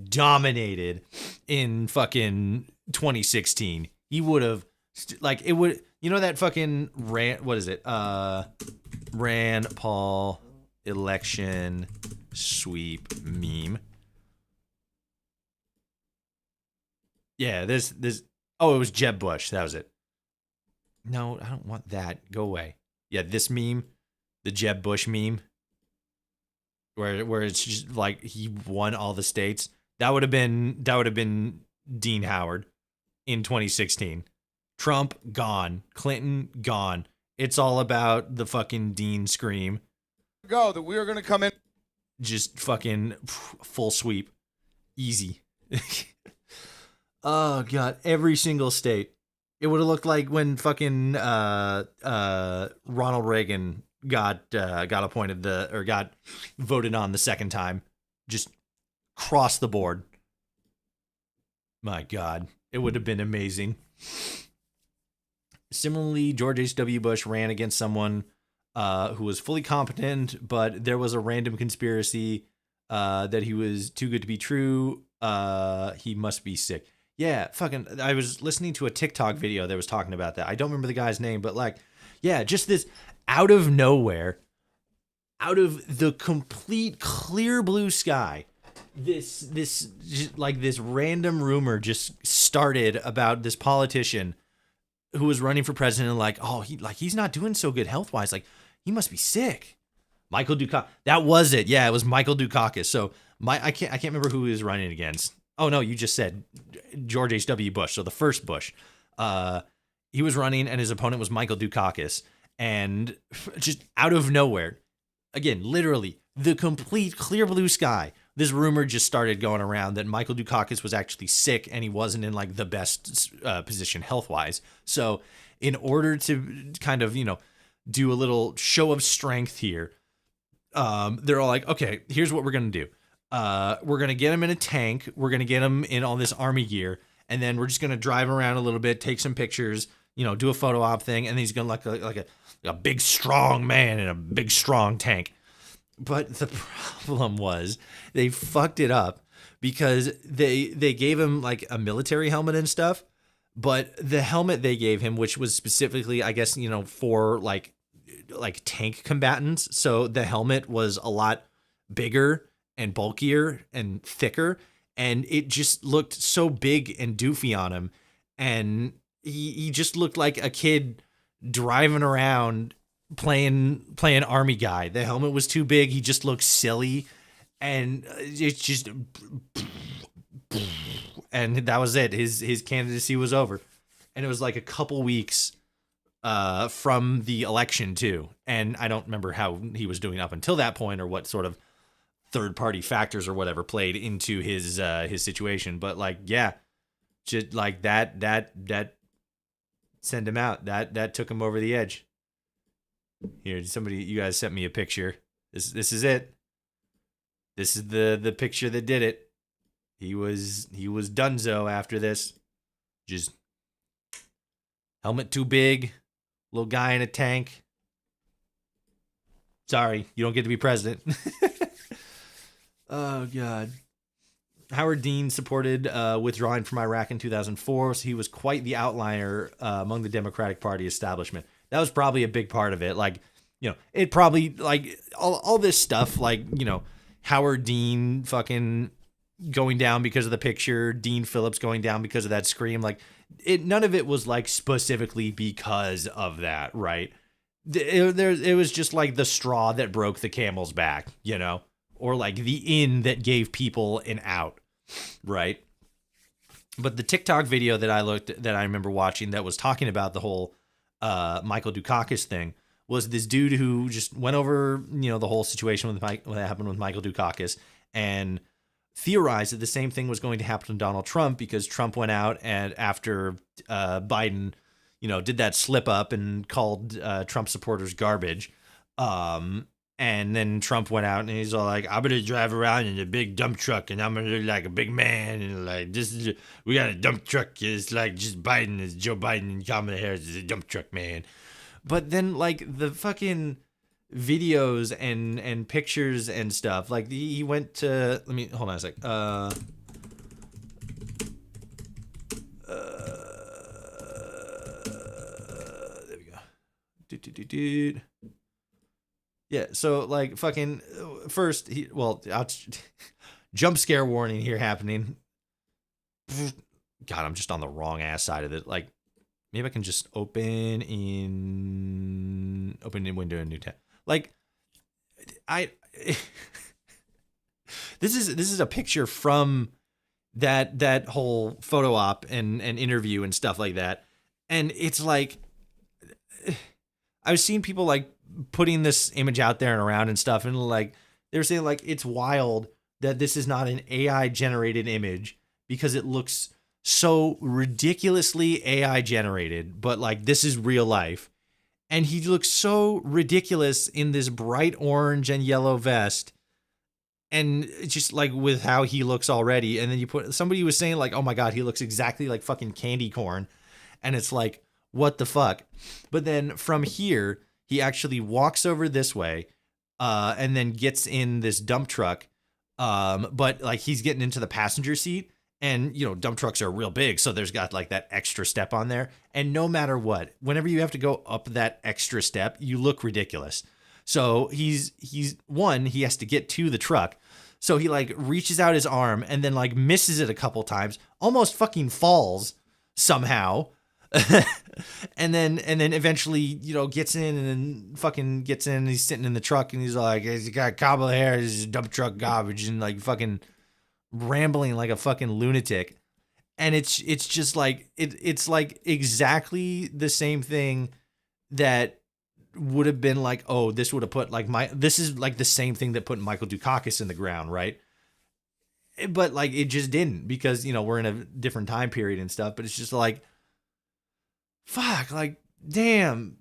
Speaker 1: dominated in fucking 2016. He would have it would, you know, that fucking Rand Paul election sweep meme. Yeah, this oh, it was Jeb Bush. That was it. No, I don't want that. Go away. Yeah, this meme, the Jeb Bush meme, where it's just like he won all the states. That would have been Dean Howard in 2016. Trump gone, Clinton gone. It's all about the fucking Dean scream.
Speaker 16: Go that we are going to come in.
Speaker 1: Just fucking full sweep, easy. Oh God, every single state. It would have looked like when fucking Ronald Reagan got appointed got voted on the second time. Just cross the board. My God, it would have been amazing. Similarly, George H.W. Bush ran against someone who was fully competent, but there was a random conspiracy that he was too good to be true. He must be sick. Yeah, fucking, I was listening to a TikTok video that was talking about that. I don't remember the guy's name, but like, yeah, just this out of nowhere, out of the complete clear blue sky, this random rumor just started about this politician who was running for president and like, oh, he's not doing so good health-wise. Like, he must be sick. Michael Dukakis. That was it. Yeah, it was Michael Dukakis. So I can't remember who he was running against. Oh no, you just said George H.W. Bush. So the first Bush, he was running and his opponent was Michael Dukakis. And just out of nowhere, again, literally the complete clear blue sky. This rumor just started going around that Michael Dukakis was actually sick and he wasn't in like the best position health-wise. So in order to kind of, do a little show of strength here, they're all like, okay, here's what we're going to do. We're going to get him in a tank. We're going to get him in all this army gear. And then we're just going to drive around a little bit, take some pictures, do a photo op thing. And then he's going to like a big, strong man in a big, strong tank. But the problem was they fucked it up because they gave him like a military helmet and stuff. But the helmet they gave him, which was specifically, I guess, for like tank combatants. So the helmet was a lot bigger and bulkier and thicker. And it just looked so big and doofy on him. And he just looked like a kid driving around playing army guy. The helmet was too big. He just looked silly. And it's just... And that was it. His candidacy was over. And it was like a couple weeks from the election too. And I don't remember how he was doing up until that point or what sort of third-party factors or whatever played into his situation. But like, yeah, just like that sent him out. That took him over the edge. Here, you guys sent me a picture. This is it. This is the picture that did it. He was donezo after this. Just helmet too big, little guy in a tank. Sorry, you don't get to be president. Oh, God. Howard Dean supported withdrawing from Iraq in 2004, so he was quite the outlier among the Democratic Party establishment. That was probably a big part of it. Like, it probably, like, all this stuff, like, Howard Dean fucking going down because of the picture, Dean Phillips going down because of that scream, like, none of it was, like, specifically because of that, right? It was just, like, the straw that broke the camel's back, or like the in that gave people an out, right? But the TikTok video that I remember watching that was talking about the whole Michael Dukakis thing was this dude who just went over, the whole situation with what happened with Michael Dukakis and theorized that the same thing was going to happen to Donald Trump because Trump went out and after Biden, did that slip up and called Trump supporters garbage. And then Trump went out and he's all like, I'm going to drive around in a big dump truck and I'm going to look like a big man. And like, we got a dump truck. It's like just Biden is Joe Biden and Kamala Harris is a dump truck man. But then like the fucking videos and pictures and stuff, like he went to, hold on a sec. There we go. Yeah, so like fucking first, jump scare warning here happening. God, I'm just on the wrong ass side of it. Like, maybe I can just open in window in new tab. Like, this is a picture from that whole photo op and interview and stuff like that, and it's like I've seen people like putting this image out there and around and stuff, and like they're saying like it's wild that this is not an AI generated image because it looks so ridiculously AI generated, but like this is real life. And he looks so ridiculous in this bright orange and yellow vest. And just like with how he looks already. And then somebody was saying like, oh my God, he looks exactly like fucking candy corn. And it's like, what the fuck? But then from here, he actually walks over this way and then gets in this dump truck. But like he's getting into the passenger seat. And, dump trucks are real big, so there's got like that extra step on there. And no matter what, whenever you have to go up that extra step, you look ridiculous. So he has to get to the truck. So he like reaches out his arm and then like misses it a couple times, almost fucking falls somehow. and then eventually, gets in and then fucking gets in and he's sitting in the truck and he's like, he's got Kamala Harris, dump truck garbage, and like fucking rambling like a fucking lunatic. And it's just like it's like exactly the same thing that would have been like, oh, this would have put like this is like the same thing that put Michael Dukakis in the ground, right? But like it just didn't, because, you know, we're in a different time period and stuff. But it's just like, fuck, like, damn,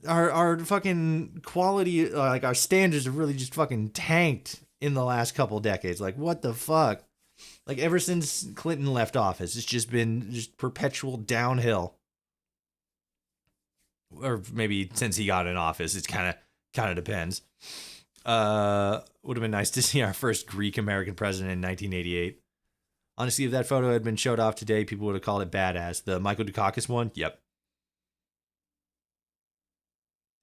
Speaker 1: our fucking quality, like our standards have really just fucking tanked in the last couple decades. Like, what the fuck? Like, ever since Clinton left office, it's just been just perpetual downhill. Or maybe since he got in office, it's kind of depends. Would have been nice to see our first Greek American president in 1988. Honestly, if that photo had been showed off today, people would have called it badass. The Michael Dukakis one, yep.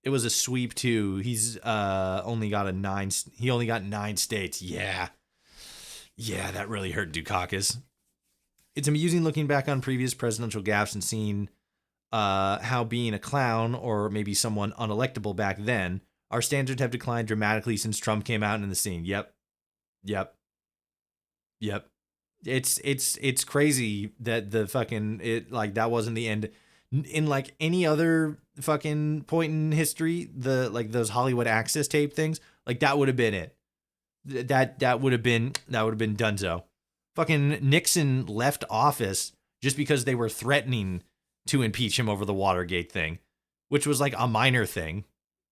Speaker 1: It was a sweep too. He's only got 9 states. Yeah, that really hurt Dukakis. It's amusing looking back on previous presidential gaffes and seeing how being a clown or maybe someone unelectable back then, our standards have declined dramatically since Trump came out in the scene. Yep. It's crazy that that wasn't the end. In like any other fucking point in history, those Hollywood Access tape things, like that would have been it. That would have been donezo. Fucking Nixon left office just because they were threatening to impeach him over the Watergate thing, which was like a minor thing.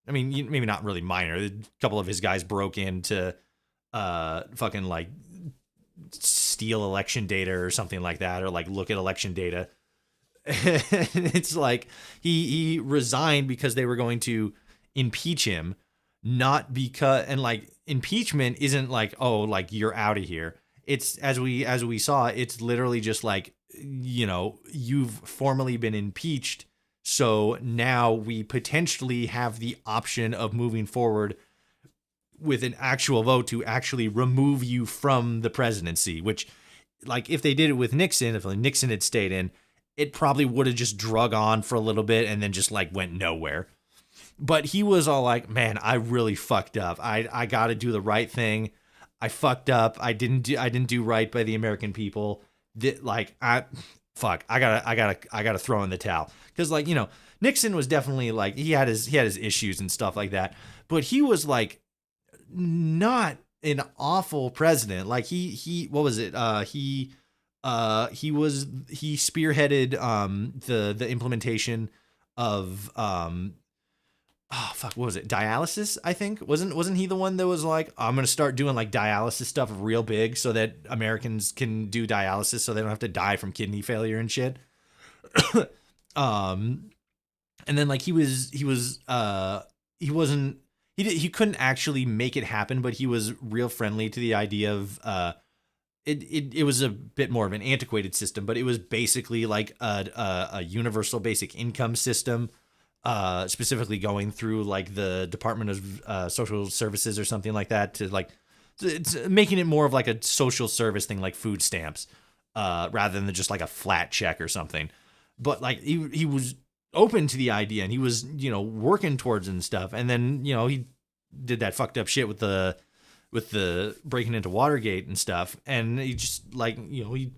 Speaker 1: I mean, maybe not really minor. A couple of his guys broke in to fucking like steal election data or something like that, or like look at election data. It's like he resigned because they were going to impeach him, not because, and like impeachment isn't like, oh, like you're out of here. It's as we saw, it's literally just like, you know, you've formally been impeached, so now we potentially have the option of moving forward with an actual vote to actually remove you from the presidency, which, like, if they did it with Nixon, if Nixon had stayed in, it probably would have just drug on for a little bit and then just like went nowhere. But he was all like, man, I really fucked up. I got to do the right thing. I fucked up. I didn't do right by the American people. I gotta throw in the towel. Cause like, you know, Nixon was definitely like, he had his issues and stuff like that, but he was like not an awful president. Like he what was it? He spearheaded the implementation of what was it? Dialysis, I think. Wasn't he the one that was like, I'm gonna start doing like dialysis stuff real big so that Americans can do dialysis so they don't have to die from kidney failure and shit. And then like he couldn't actually make it happen, but he was real friendly to the idea of it was a bit more of an antiquated system, but it was basically like a universal basic income system, specifically going through like the Department of Social Services or something like that, to like, it's making it more of like a social service thing, like food stamps, rather than just like a flat check or something. But like he was open to the idea, and he was, you know, working towards it and stuff. And then, you know, he did that fucked up shit with the breaking into Watergate and stuff, and he just like, you know, he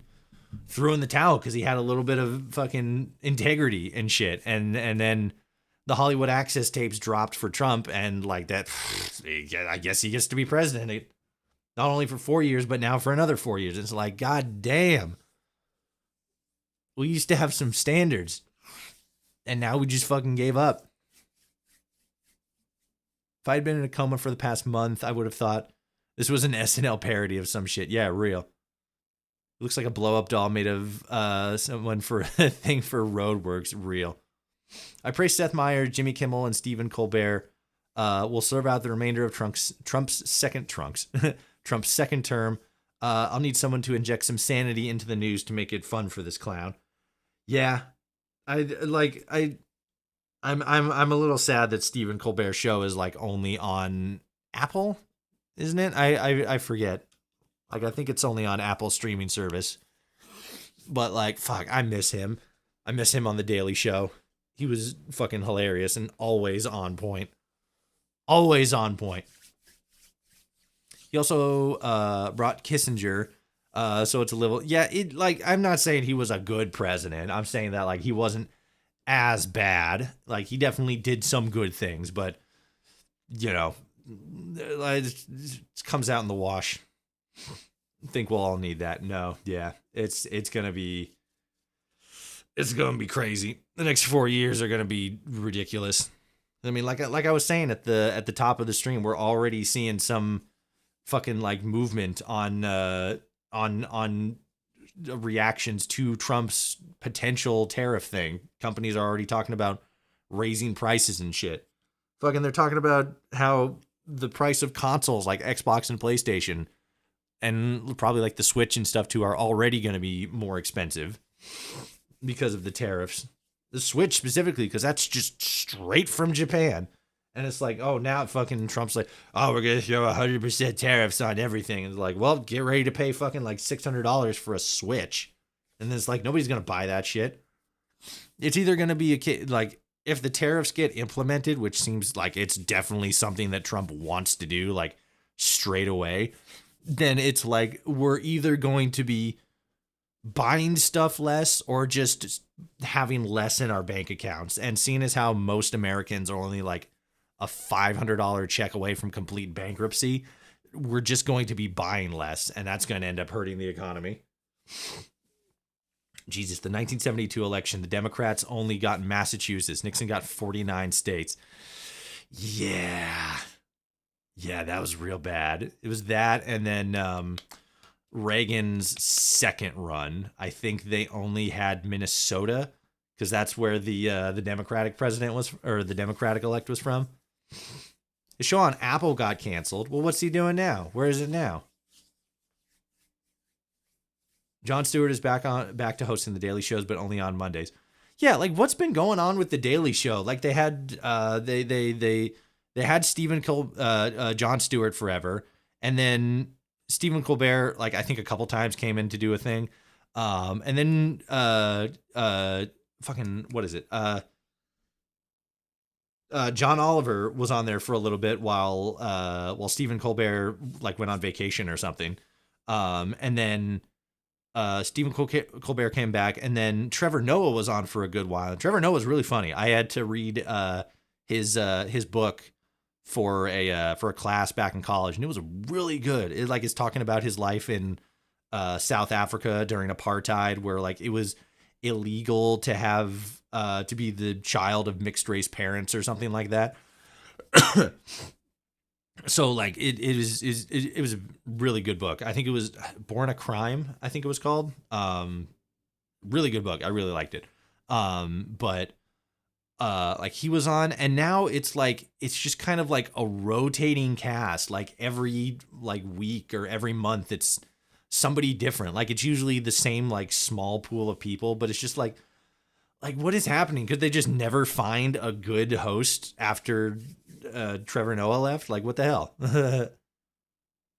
Speaker 1: threw in the towel because he had a little bit of fucking integrity and shit. And then the Hollywood Access tapes dropped for Trump, and like that, I guess he gets to be president, not only for 4 years, but now for another 4 years. It's like, god damn, we used to have some standards, and now we just fucking gave up. If I'd been in a coma for the past month, I would have thought this was an SNL parody of some shit. Yeah, real. It looks like a blow-up doll made of someone for a thing for Roadworks. Real. I pray Seth Meyers, Jimmy Kimmel, and Stephen Colbert will serve out the remainder of Trump's second term. I'll need someone to inject some sanity into the news to make it fun for this clown. Yeah, I'm a little sad that Stephen Colbert's show is like only on Apple, isn't it? I forget. Like, I think it's only on Apple streaming service. But like, fuck, I miss him. I miss him on The Daily Show. He was fucking hilarious and always on point. Always on point. He also brought Kissinger. So it's a little, yeah, it like, I'm not saying he was a good president. I'm saying that like he wasn't as bad. Like, he definitely did some good things, but, you know, it comes out in the wash. I think we'll all need that. No, yeah, it's gonna be crazy. The next 4 years are gonna be ridiculous. I mean, like I was saying at the top of the stream, we're already seeing some fucking like movement on reactions to Trump's potential tariff thing. Companies are already talking about raising prices and shit. Fucking, they're talking about how the price of consoles like Xbox and PlayStation, and probably like the Switch and stuff too, are already going to be more expensive because of the tariffs. The Switch specifically, because that's just straight from Japan. And it's like, oh, now fucking Trump's like, oh, we're going to throw 100% tariffs on everything. And it's like, well, get ready to pay fucking like $600 for a Switch. And then it's like, nobody's going to buy that shit. It's either going to be like, if the tariffs get implemented, which seems like it's definitely something that Trump wants to do, like straight away, then it's like, we're either going to be buying stuff less or just having less in our bank accounts. And seeing as how most Americans are only like a $500 check away from complete bankruptcy, we're just going to be buying less, and that's going to end up hurting the economy. Jesus, the 1972 election, the Democrats only got Massachusetts. Nixon got 49 states. Yeah, that was real bad. It was that, and then Reagan's second run, I think they only had Minnesota, because that's where the Democratic president was, or the Democratic elect was from. The show on Apple got canceled. Well, what's he doing now? Where is it now? Jon Stewart is back to hosting the Daily Shows, but only on Mondays. Yeah, like, what's been going on with the Daily Show? Like, they had they had Jon Stewart forever, and then Stephen Colbert, like, I think a couple times came in to do a thing. And then fucking, what is it? John Oliver was on there for a little bit while Stephen Colbert like went on vacation or something. And then Stephen Colbert came back, and then Trevor Noah was on for a good while. Trevor Noah was really funny. I had to read his book for a class back in college, and it was really good. It like is talking about his life in South Africa during apartheid, where like it was illegal to have to be the child of mixed race parents or something like that. So like it was a really good book. I think it was Born a Crime, I think it was called. Really good book. I really liked it. But like he was on, and now it's just kind of like a rotating cast. Like every like week or every month, it's somebody different. Like it's usually the same like small pool of people, but it's just like what is happening? Could they just never find a good host after Trevor Noah left? Like what the hell?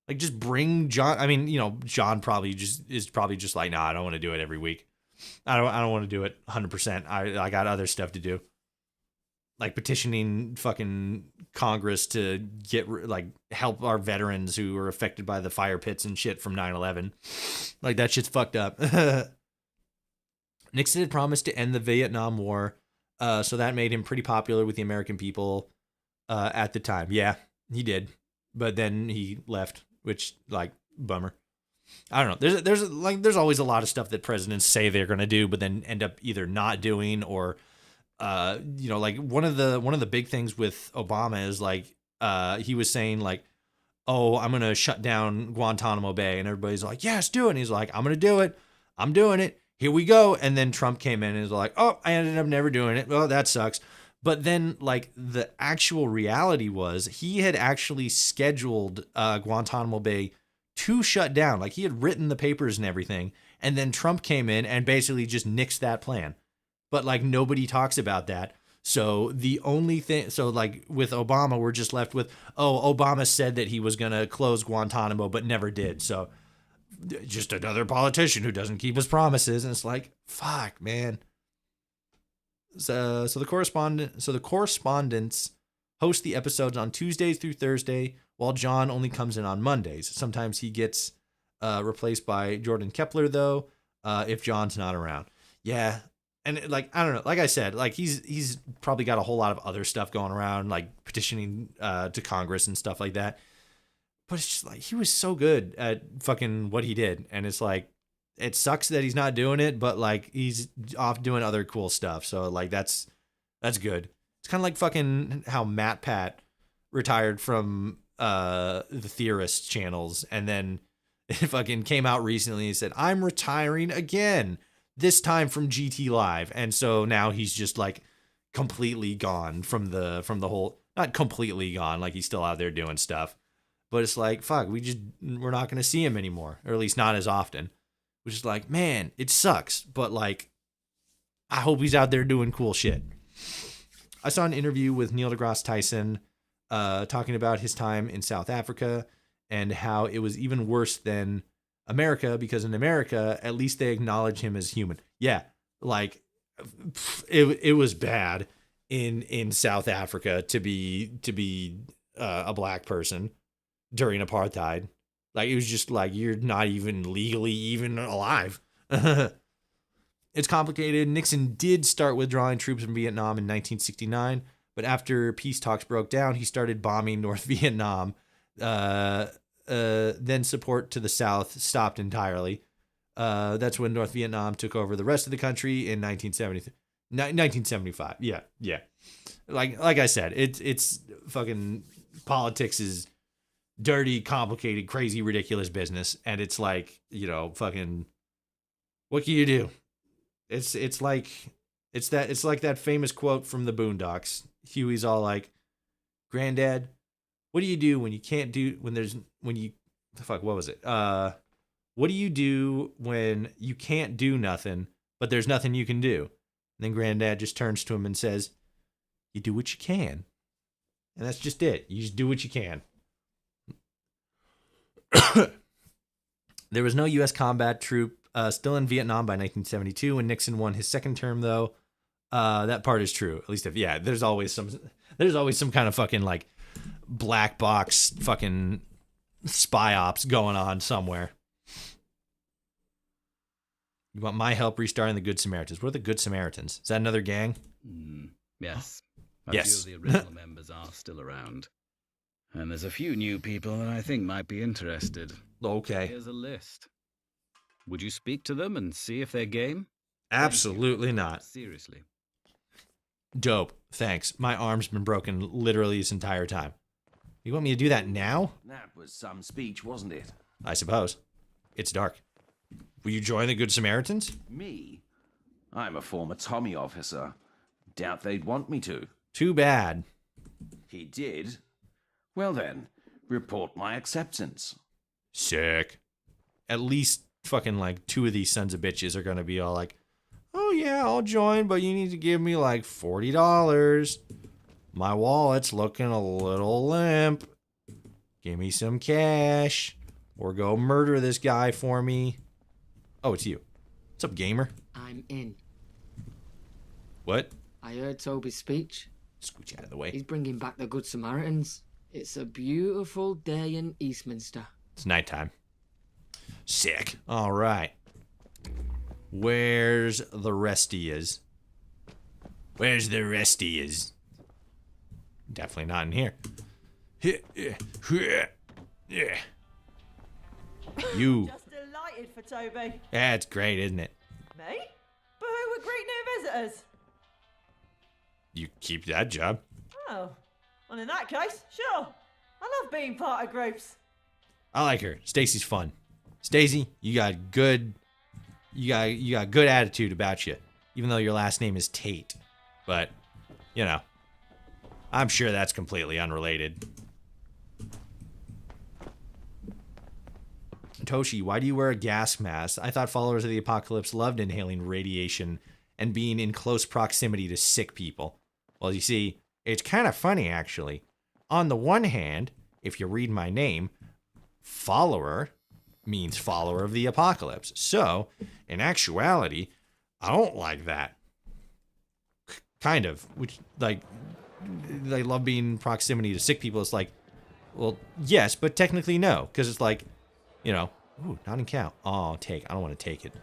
Speaker 1: Like just bring John. I mean, you know, John is probably just like, nah, I don't want to do it every week. I don't want to do it 100%. I got other stuff to do. Like petitioning fucking Congress to get like help our veterans who were affected by the fire pits and shit from 9/11. Like that shit's fucked up. Nixon had promised to end the Vietnam War, so that made him pretty popular with the American people at the time. Yeah, he did, but then he left, which like bummer. I don't know. There's always a lot of stuff that presidents say they're gonna do, but then end up either not doing or, you know, like one of the big things with Obama is like he was saying like, oh, I'm gonna shut down Guantanamo Bay, and everybody's like, yes, do it. And he's like, I'm gonna do it. I'm doing it. Here we go. And then Trump came in and was like, oh, I ended up never doing it. Well, that sucks. But then like the actual reality was he had actually scheduled Guantanamo Bay to shut down. Like he had written the papers and everything. And then Trump came in and basically just nixed that plan. But like nobody talks about that. So the only thing, so like with Obama, we're just left with, oh, Obama said that he was going to close Guantanamo, but never did. So just another politician who doesn't keep his promises. And it's like, fuck, man. So the correspondents host the episodes on Tuesdays through Thursday, while John only comes in on Mondays. Sometimes he gets replaced by Jordan Kepler, though, if John's not around. Yeah, And like, I don't know, like I said, like he's probably got a whole lot of other stuff going around, like petitioning to Congress and stuff like that. But it's just like, he was so good at fucking what he did. And it's like, it sucks that he's not doing it, but like he's off doing other cool stuff. So like that's good. It's kind of like fucking how Matt Pat retired from the Theorist channels, and then it fucking came out recently and said, I'm retiring again, this time from GT Live. And so now he's just like completely gone from the whole, not completely gone, like he's still out there doing stuff. But it's like, fuck, we're not going to see him anymore, or at least not as often. Which is like, man, it sucks, but like, I hope he's out there doing cool shit. I saw an interview with Neil deGrasse Tyson talking about his time in South Africa and how it was even worse than America, because in America, at least they acknowledge him as human. Yeah, like, it was bad in South Africa to be a black person during apartheid. Like, it was just like, you're not even legally even alive. It's complicated. Nixon did start withdrawing troops from Vietnam in 1969, but after peace talks broke down, he started bombing North Vietnam. Then support to the South stopped entirely. That's when North Vietnam took over the rest of the country in 1975. Yeah. Like I said, it's fucking, politics is dirty, complicated, crazy, ridiculous business, and it's like, you know, fucking, what can you do? It's like that famous quote from the Boondocks. Huey's all like, "Granddad, what do you do when you can't do what was it? What do you do when you can't do nothing, but there's nothing you can do?" And then Granddad just turns to him and says, "You do what you can." And that's just it. You just do what you can. There was no U.S. combat troop still in Vietnam by 1972 when Nixon won his second term, though. That part is true. At least there's always some kind of fucking like black box fucking spy ops going on somewhere. You want my help restarting the Good Samaritans? What are the Good Samaritans? Is that another gang?
Speaker 5: Yes.
Speaker 1: Yes.
Speaker 5: A few of the original members are still around. And there's a few new people that I think might be interested.
Speaker 1: Okay.
Speaker 5: Here's a list. Would you speak to them and see if they're game?
Speaker 1: Absolutely not.
Speaker 5: Seriously.
Speaker 1: Dope. Thanks. My arm's been broken literally this entire time. You want me to do that now?
Speaker 15: That was some speech, wasn't it?
Speaker 1: I suppose. It's dark. Will you join the Good Samaritans?
Speaker 15: Me? I'm a former Tommy officer. Doubt they'd want me to.
Speaker 1: Too bad.
Speaker 15: He did? Well then, report my acceptance.
Speaker 1: Sick. At least fucking like two of these sons of bitches are gonna be all like, "Oh yeah, I'll join, but you need to give me like $40. My wallet's looking a little limp. Give me some cash, or go murder this guy for me." Oh, it's you. What's up, gamer?
Speaker 8: I'm in.
Speaker 1: What?
Speaker 8: I heard Toby's speech.
Speaker 1: Scooch out of the way.
Speaker 8: He's bringing back the Good Samaritans. It's a beautiful day in Eastminster.
Speaker 1: It's nighttime. Sick. All right. Where's the restias? Where's the restias? Definitely not in here. Yeah. You.
Speaker 3: Just delighted for Toby.
Speaker 1: That's great, isn't it?
Speaker 3: Me? But who would greet new visitors?
Speaker 1: You keep that job.
Speaker 3: Oh. Well, in that case, sure. I love being part of groups.
Speaker 1: I like her. Stacy's fun. Stacy, you got good attitude about you, even though your last name is Tate. But, you know, I'm sure that's completely unrelated. Toshi, why do you wear a gas mask? I thought followers of the apocalypse loved inhaling radiation and being in close proximity to sick people. Well, you see, it's kind of funny, actually. On the one hand, if you read my name, follower means follower of the apocalypse. So, in actuality, I don't like that. Kind of. Which, like, they love being in proximity to sick people. It's like, well, yes, but technically no. Because it's like, you know, ooh, not in count. Oh, take. I don't want to take it.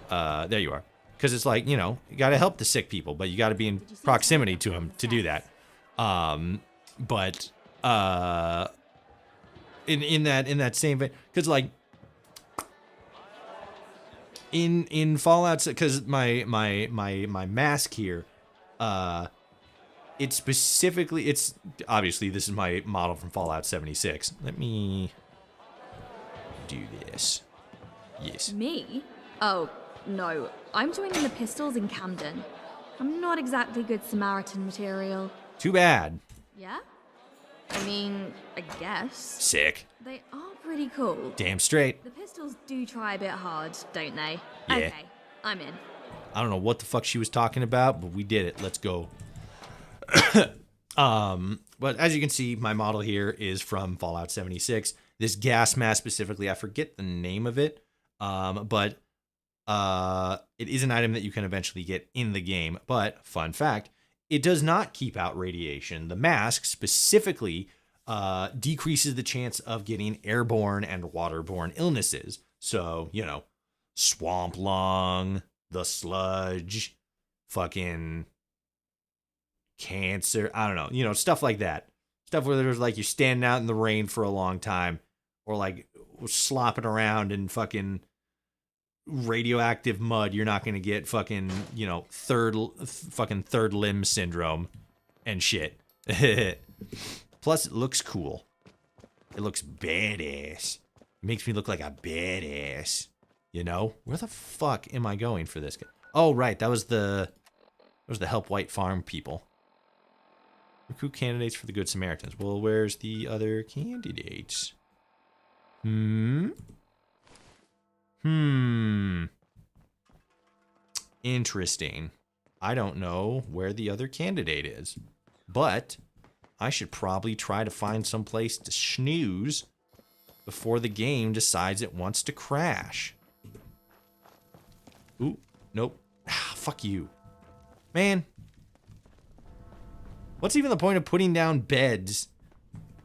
Speaker 1: There you are. because it's like, you know, you got to help the sick people, but you got to be in proximity to them to do that. But in that same vein, because like in Fallout, because my mask here, it's specifically, it's obviously, this is my model from Fallout 76. Let me do this. Yes.
Speaker 17: Me? Oh, no. I'm joining the Pistols in Camden. I'm not exactly good Samaritan material.
Speaker 1: Too bad.
Speaker 17: Yeah? I mean, I guess.
Speaker 1: Sick.
Speaker 17: They are pretty cool.
Speaker 1: Damn straight.
Speaker 17: The Pistols do try a bit hard, don't they?
Speaker 1: Yeah.
Speaker 17: Okay, I'm in.
Speaker 1: I don't know what the fuck she was talking about, but we did it. Let's go. But as you can see, my model here is from Fallout 76. This gas mask specifically, I forget the name of it, but it is an item that you can eventually get in the game. But fun fact, it does not keep out radiation. The mask specifically decreases the chance of getting airborne and waterborne illnesses. So, you know, swamp lung, the sludge, fucking cancer, I don't know, you know, stuff like that. Stuff where there's like you're standing out in the rain for a long time, or like slopping around in fucking radioactive mud. You're not gonna get fucking, you know, third limb syndrome and shit. Plus, it looks cool. It looks badass. It makes me look like a badass. You know, where the fuck am I going for this? Oh, right, that was the Help White Farm people. Recruit candidates for the Good Samaritans. Well, where's the other candidates? Interesting. I don't know where the other candidate is, but I should probably try to find some place to snooze before the game decides it wants to crash. Ooh, nope. Ah, fuck you. Man. What's even the point of putting down beds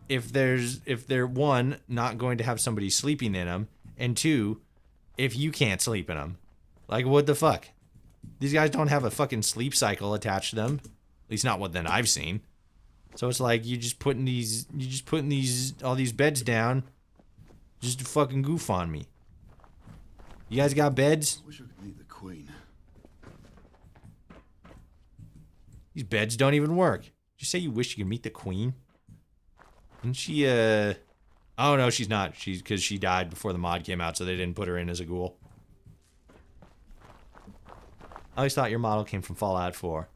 Speaker 1: if they're one, not going to have somebody sleeping in them, and two, if you can't sleep in them? Like, what the fuck? These guys don't have a fucking sleep cycle attached to them. At least not what I've seen. So it's like you just putting all these beds down just to fucking goof on me. You guys got beds?
Speaker 18: I wish I could meet the Queen.
Speaker 1: These beds don't even work. Did you say you wish you could meet the Queen? Didn't she, oh no, she's not. Because she died before the mod came out, so they didn't put her in as a ghoul. I always thought your model came from Fallout 4.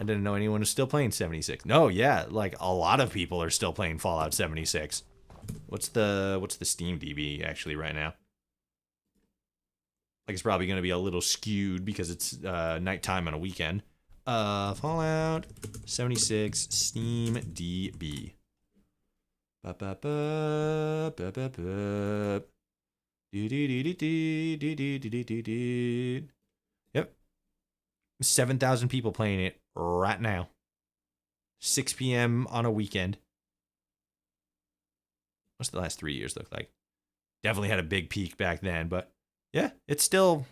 Speaker 1: I didn't know anyone was still playing 76. No, yeah, like a lot of people are still playing Fallout 76. What's the Steam DB actually right now? Like, it's probably going to be a little skewed because it's nighttime on a weekend. Fallout 76 Steam DB. Yep. 7,000 people playing it right now. 6 p.m. on a weekend. What's the last 3 years look like? Definitely had a big peak back then, but yeah, it's still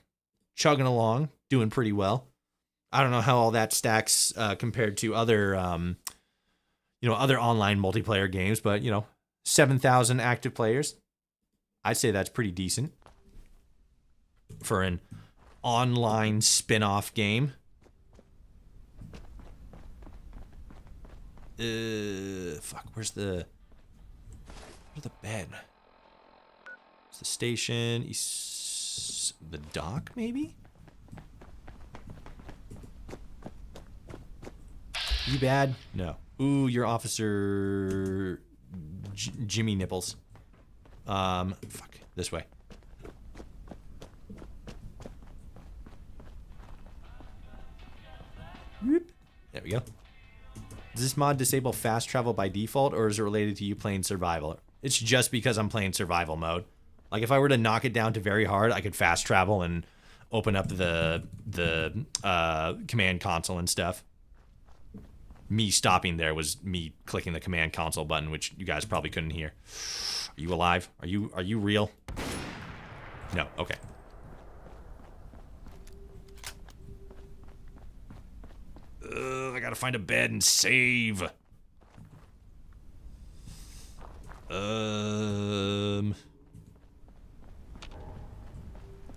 Speaker 1: chugging along, doing pretty well. I don't know how all that stacks compared to other, other online multiplayer games, but 7,000 active players. I'd say that's pretty decent for an online spin-off game. Fuck, where's the bed? It's the station, the dock, maybe? You bad? No. Ooh, you're Officer Jimmy Nipples. Fuck, this way. Whoop. There we go. Does this mod disable fast travel by default, or is it related to you playing survival? It's just because I'm playing survival mode. Like, if I were to knock it down to very hard, I could fast travel and open up the command console and stuff. Me stopping there was me clicking the command console button, which you guys probably couldn't hear. Are you alive? Are you real? No. Okay. gotta find a bed and save.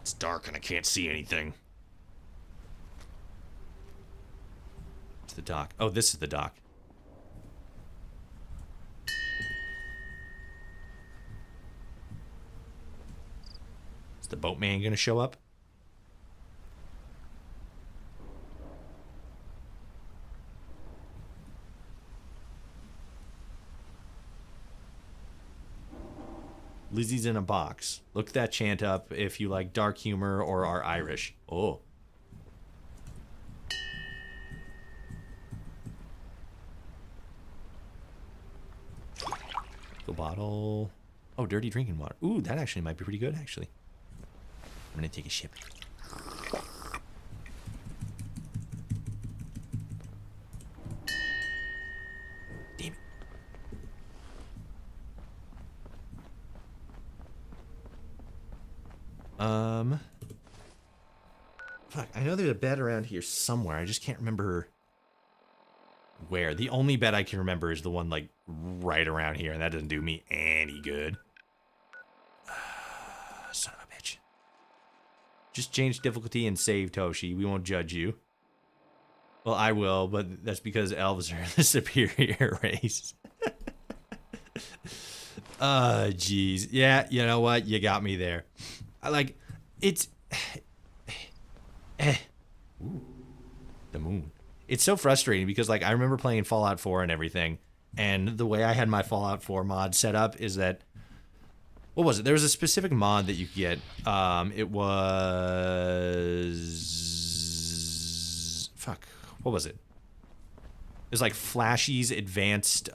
Speaker 1: It's dark and I can't see anything. It's the dock. Oh, this is the dock. Is the boatman gonna show up? Lizzie's in a box. Look that chant up if you like dark humor or are Irish. Oh. The bottle. Oh, dirty drinking water. Ooh, that actually might be pretty good, actually. I'm gonna take a sip. Damn it. Fuck, I know there's a bed around here somewhere. I just can't remember where. The only bed I can remember is the one, like, right around here, and that doesn't do me any good. Son of a bitch. Just change difficulty and save, Toshi. We won't judge you. Well, I will, but that's because elves are the superior race. Jeez. Yeah, you know what? You got me there. It's... Ooh, the moon. It's so frustrating because, like, I remember playing Fallout 4 and everything, and the way I had my Fallout 4 mod set up is that... What was it? There was a specific mod that you could get. It was... Fuck. What was it? It was like Flashy's Advanced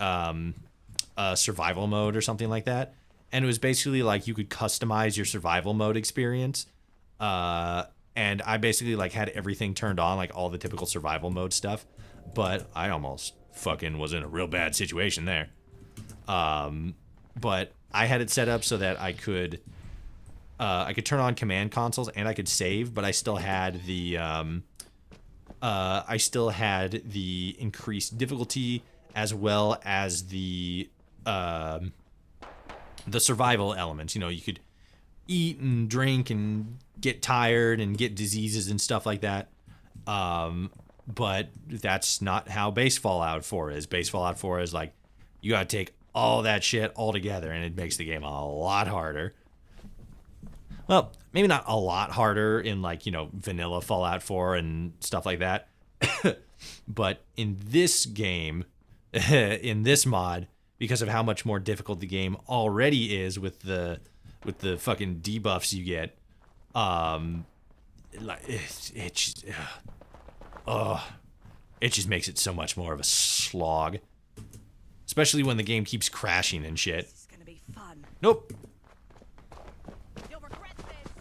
Speaker 1: Survival Mode or something like that. And it was basically like you could customize your survival mode experience. And I basically like had everything turned on, like all the typical survival mode stuff. But I almost fucking was in a real bad situation there. But I had it set up so that I could turn on command consoles and I could save, but I still had the increased difficulty as well as the survival elements. You know, you could eat and drink and get tired and get diseases and stuff like that. But that's not how base Fallout 4 is. Base Fallout 4 is like, you gotta take all that shit all together, and it makes the game a lot harder. Well, maybe not a lot harder in, like, you know, vanilla Fallout 4 and stuff like that. But in this game, in this mod, because of how much more difficult the game already is with the fucking debuffs you get, it just makes it so much more of a slog. Especially when the game keeps crashing and shit.
Speaker 3: This is gonna be fun.
Speaker 1: Nope.
Speaker 3: You'll regret this.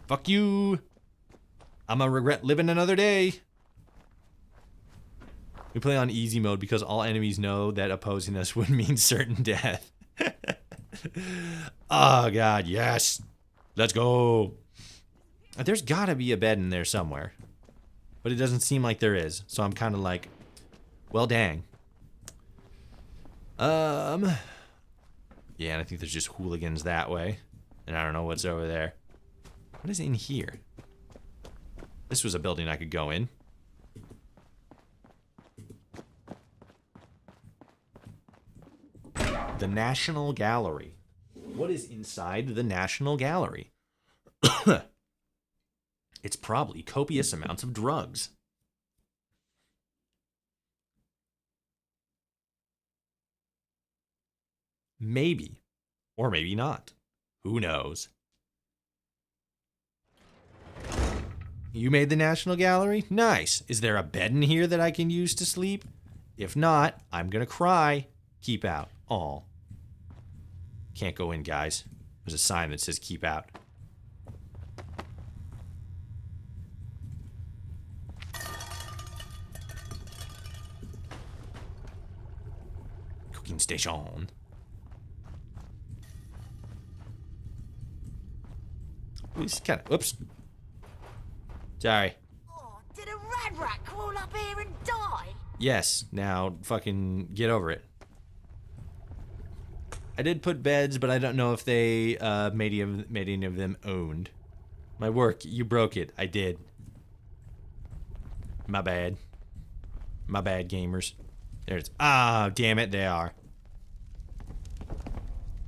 Speaker 1: Fuck you. I'ma regret living another day. We play on easy mode because all enemies know that opposing us would mean certain death. Oh, God, yes. Let's go. There's gotta be a bed in there somewhere. But it doesn't seem like there is. So I'm kind of like, well, dang. Yeah, and I think there's just hooligans that way. And I don't know what's over there. What is in here? This was a building I could go in. The National Gallery. What is inside the National Gallery? It's probably copious amounts of drugs. Maybe. Or maybe not. Who knows? You made the National Gallery? Nice. Is there a bed in here that I can use to sleep? If not, I'm gonna cry. Keep out. Aw. Can't go in, guys. There's a sign that says keep out. Cooking station. It's kind of, whoops. Sorry.
Speaker 3: Oh, did a rad rat crawl up here and die?
Speaker 1: Yes, now fucking get over it. I did put beds, but I don't know if they made any of them owned. My work, you broke it. I did. My bad. My bad, gamers. There's... Ah, damn it, they are.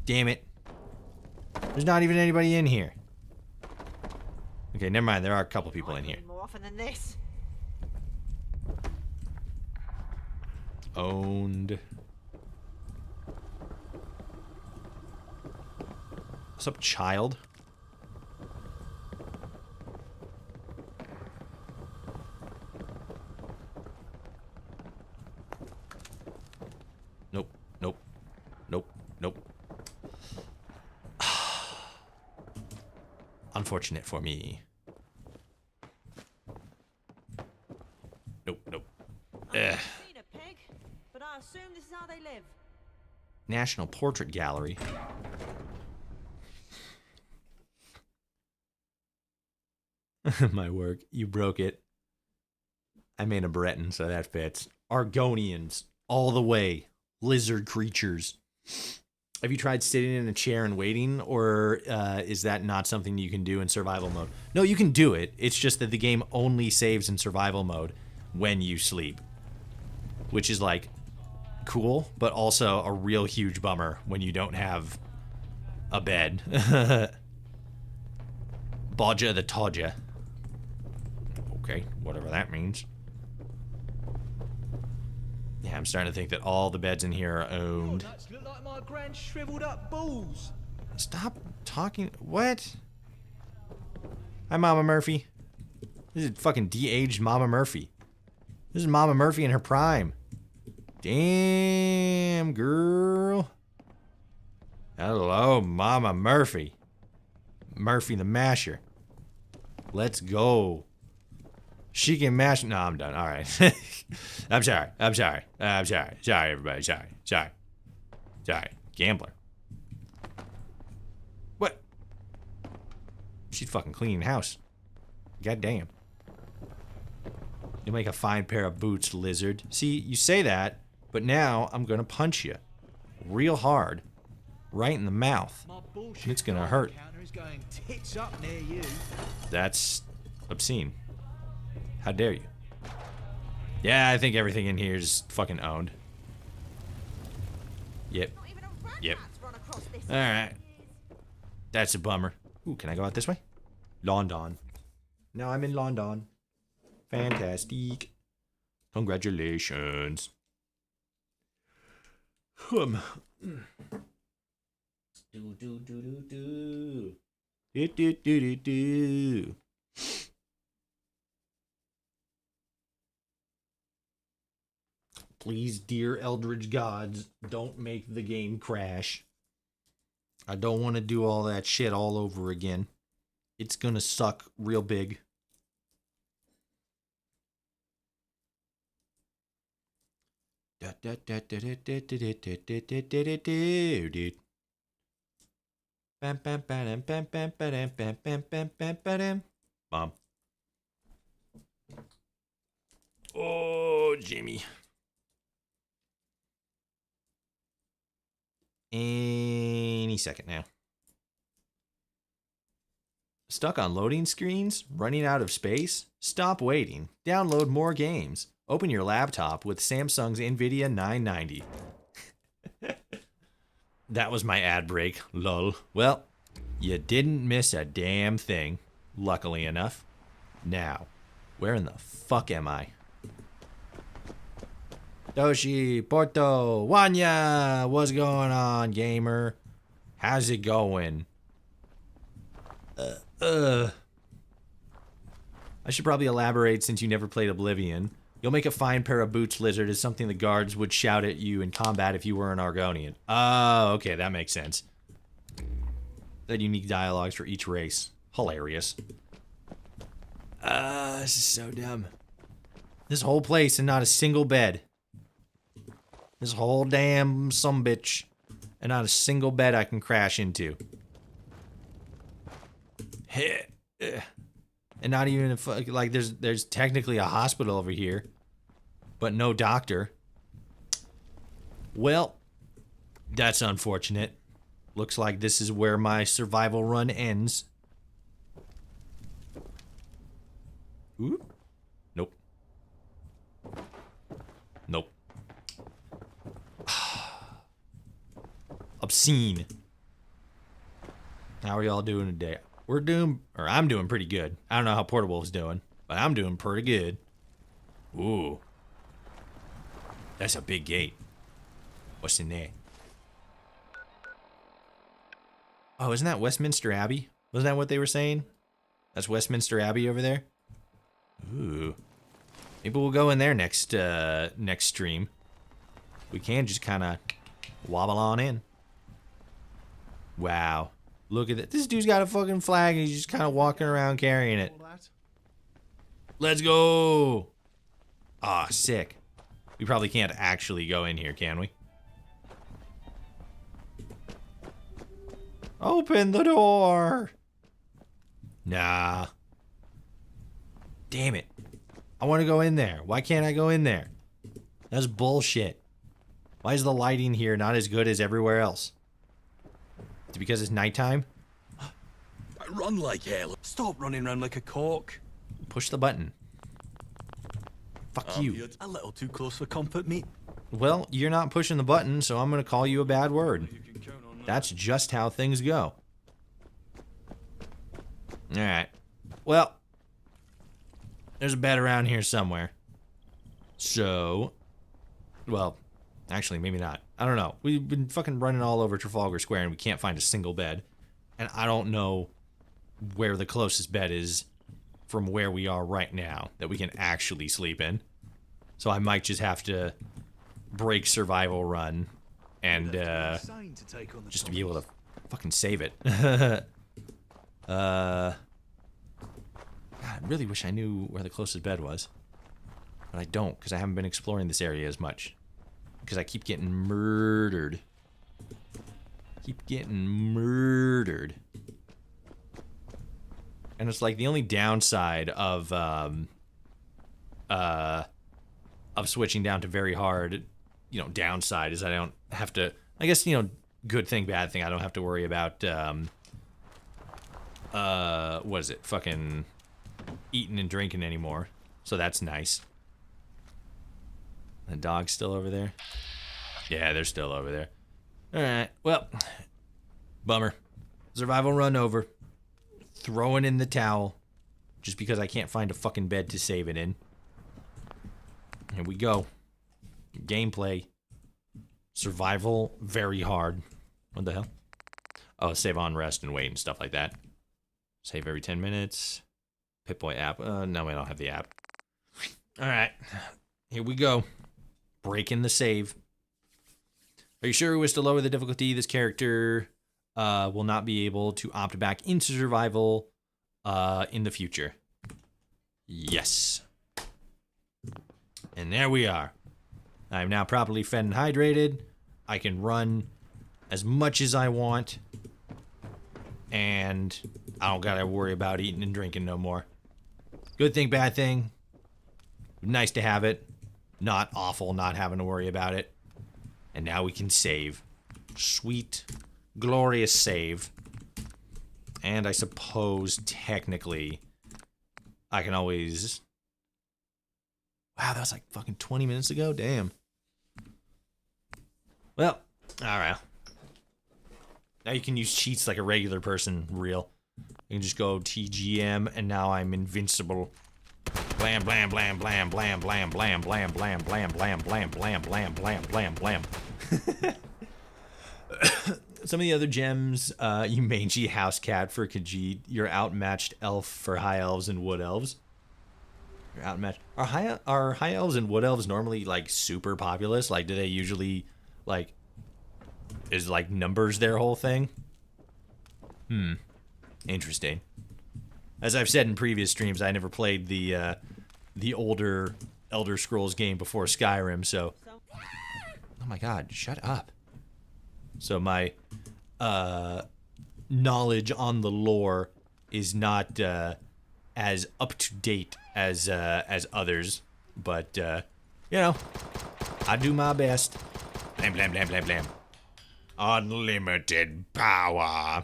Speaker 1: Damn it. There's not even anybody in here. Okay, never mind. There are a couple people in here.
Speaker 3: More often than this.
Speaker 1: Owned. What's up, child? Nope. Nope. Nope. Nope. Unfortunate for me. Nope. Nope. Ugh.
Speaker 3: Seen a pig, but I assume this is how they live.
Speaker 1: National Portrait Gallery. My work. You broke it. I made a Breton, so that fits. Argonians. All the way. Lizard creatures. Have you tried sitting in a chair and waiting, or is that not something you can do in survival mode? No, you can do it. It's just that the game only saves in survival mode when you sleep. Which is, like, cool, but also a real huge bummer when you don't have a bed. Bodja the Todja. Okay, whatever that means. Yeah, I'm starting to think that all the beds in here are owned.
Speaker 18: Look like my grand shriveled up balls.
Speaker 1: Stop talking. What? Hi, Mama Murphy. This is fucking de-aged Mama Murphy. This is Mama Murphy in her prime. Damn, girl. Hello, Mama Murphy. Murphy the Masher. Let's go. She can mash. No, I'm done. All right. I'm sorry. I'm sorry. I'm sorry. Sorry, everybody. Sorry. Sorry. Sorry. Gambler. What? She's fucking cleaning house. God damn. You make a fine pair of boots, lizard. See, you say that, but now I'm gonna punch you. Real hard. Right in the mouth. And it's gonna hurt.
Speaker 18: Going tits up near you.
Speaker 1: That's obscene. How dare you? Yeah, I think everything in here is fucking owned. Yep. Yep. Alright. That's a bummer. Ooh, can I go out this way? London. Now I'm in London. Fantastic. Congratulations. Do do do do do. Do do do do do. Please, dear Eldritch gods, don't make the game crash. I don't want to do all that shit all over again. It's gonna suck real big. Bomb. Oh, Jimmy. Any second now. Stuck on loading screens? Running out of space? Stop waiting. Download more games. Open your laptop with Samsung's NVIDIA 990. That was my ad break, lol. Well, you didn't miss a damn thing, luckily enough. Now, where in the fuck am I? Toshi, Porto, Wanya, what's going on, gamer? How's it going? I should probably elaborate since you never played Oblivion. You'll make a fine pair of boots, lizard, is something the guards would shout at you in combat if you were an Argonian. Oh, okay, that makes sense. That unique dialogues for each race. Hilarious. This is so dumb. This whole place and not a single bed. This whole damn sumbitch and not a single bed I can crash into. And not even like there's technically a hospital over here, but no doctor. Well, that's unfortunate. Looks like this is where my survival run ends. Ooh. Nope. Nope. Obscene. How are y'all doing today? I'm doing pretty good. I don't know how Porter Wolf's doing, but I'm doing pretty good. Ooh. That's a big gate. What's in there? Oh, isn't that Westminster Abbey? Wasn't that what they were saying? That's Westminster Abbey over there? Ooh. Maybe we'll go in there next stream. We can just kind of wobble on in. Wow. Look at that. This dude's got a fucking flag and he's just kind of walking around carrying it. Let's go. Ah, sick. We probably can't actually go in here, can we? Open the door. Nah. Damn it. I want to go in there. Why can't I go in there? That's bullshit. Why is the lighting here not as good as everywhere else? Is it because it's nighttime?
Speaker 18: I run like hell. Stop running around like a cock.
Speaker 1: Push the button. Fuck you.
Speaker 18: A little too close for comfort, mate.
Speaker 1: Well, you're not pushing the button, so I'm going to call you a bad word. That's just how things go. Alright. Well, there's a bed around here somewhere. So, well, actually, maybe not. I don't know. We've been fucking running all over Trafalgar Square and we can't find a single bed. And I don't know where the closest bed is from where we are right now that we can actually sleep in. So I might just have to break survival run and just to be able to fucking save it. God, I really wish I knew where the closest bed was. But I don't, because I haven't been exploring this area as much. Because I keep getting murdered. Keep getting murdered. And it's like the only downside of switching down to very hard, you know, downside is I don't have to, I guess, you know, good thing, bad thing, I don't have to worry about, what is it, fucking eating and drinking anymore. So that's nice. The dog's still over there? Yeah, they're still over there. Alright, well, bummer. Survival run over. Throwing in the towel. Just because I can't find a fucking bed to save it in. Here we go. Gameplay. Survival, very hard. What the hell? Oh, save on rest and wait and stuff like that. Save every 10 minutes. Pip-Boy app. No, we don't have the app. Alright. Here we go. Breaking the save. Are you sure we wish to lower the difficulty? This character will not be able to opt back into survival in the future. Yes. And there we are. I'm now properly fed and hydrated. I can run as much as I want. And I don't gotta worry about eating and drinking no more. Good thing, bad thing. Nice to have it. Not awful not having to worry about it. And now we can save. Sweet, glorious save. And I suppose, technically, I can always... Wow, that was like fucking 20 minutes ago? Damn. Well, alright. Now you can use cheats like a regular person, real. You can just go TGM, and now I'm invincible. Blam, blam, blam, blam, blam, blam, blam, blam, blam, blam, blam, blam, blam, blam, blam, blam, blam. Some of the other gems, you mangy house cat for Khajiit. You're outmatched elf for high elves and wood elves. You're outmatched. Are high elves and wood elves normally like super populous? Like, do they usually like is like numbers their whole thing? Interesting. As I've said in previous streams, I never played the older Elder Scrolls game before Skyrim, so... Oh my god, shut up. So my knowledge on the lore is not as up to date as others, but you know, I do my best. Blam, blam, blam, blam, blam. Unlimited power.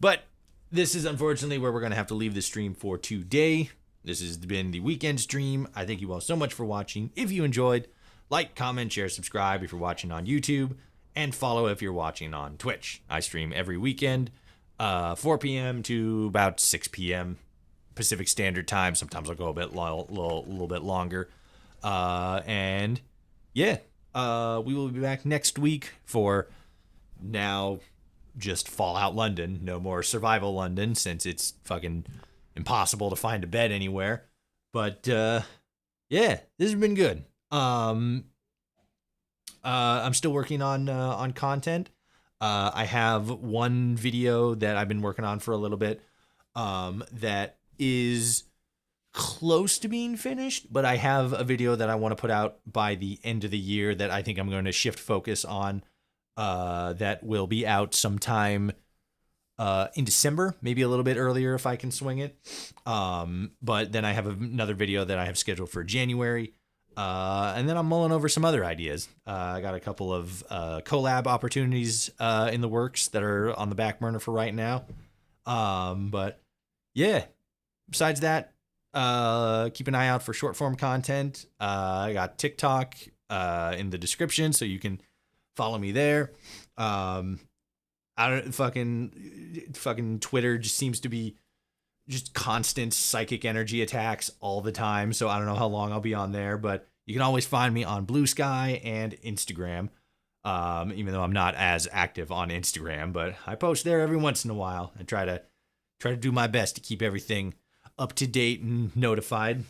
Speaker 1: But this is unfortunately where we're going to have to leave the stream for today. This has been the weekend stream. I thank you all so much for watching. If you enjoyed, like, comment, share, subscribe if you're watching on YouTube, and follow if you're watching on Twitch. I stream every weekend, 4 p.m. to about 6 p.m. Pacific Standard Time. Sometimes I'll go a bit little bit longer. And yeah, we will be back next week for now just Fallout London. No more Survival London since it's fucking impossible to find a bed anywhere. But yeah, this has been good. I'm still working on content. I have one video that I've been working on for a little bit that is close to being finished, but I have a video that I want to put out by the end of the year that I think I'm going to shift focus on, that will be out sometime in December, maybe a little bit earlier if I can swing it. But then I have another video that I have scheduled for January. And then I'm mulling over some other ideas. I got a couple of collab opportunities in the works that are on the back burner for right now. But yeah, besides that, keep an eye out for short form content. I got TikTok in the description, so you can follow me there. I don't fucking Twitter just seems to be just constant psychic energy attacks all the time. So I don't know how long I'll be on there, but you can always find me on Bluesky and Instagram. Even though I'm not as active on Instagram, but I post there every once in a while. I try to do my best to keep everything up to date and notified.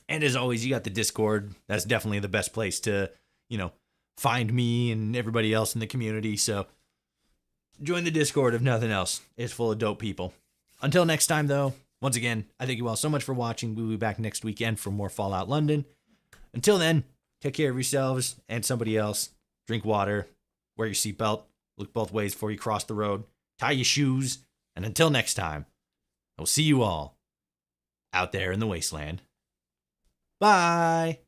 Speaker 1: And as always, you got the Discord. That's definitely the best place to, find me and everybody else in the community. So join the Discord if nothing else. It's full of dope people. Until next time, though, once again, I thank you all so much for watching. We'll be back next weekend for more Fallout London. Until then, take care of yourselves and somebody else. Drink water, wear your seatbelt, look both ways before you cross the road, tie your shoes, and until next time, I will see you all out there in the wasteland. Bye!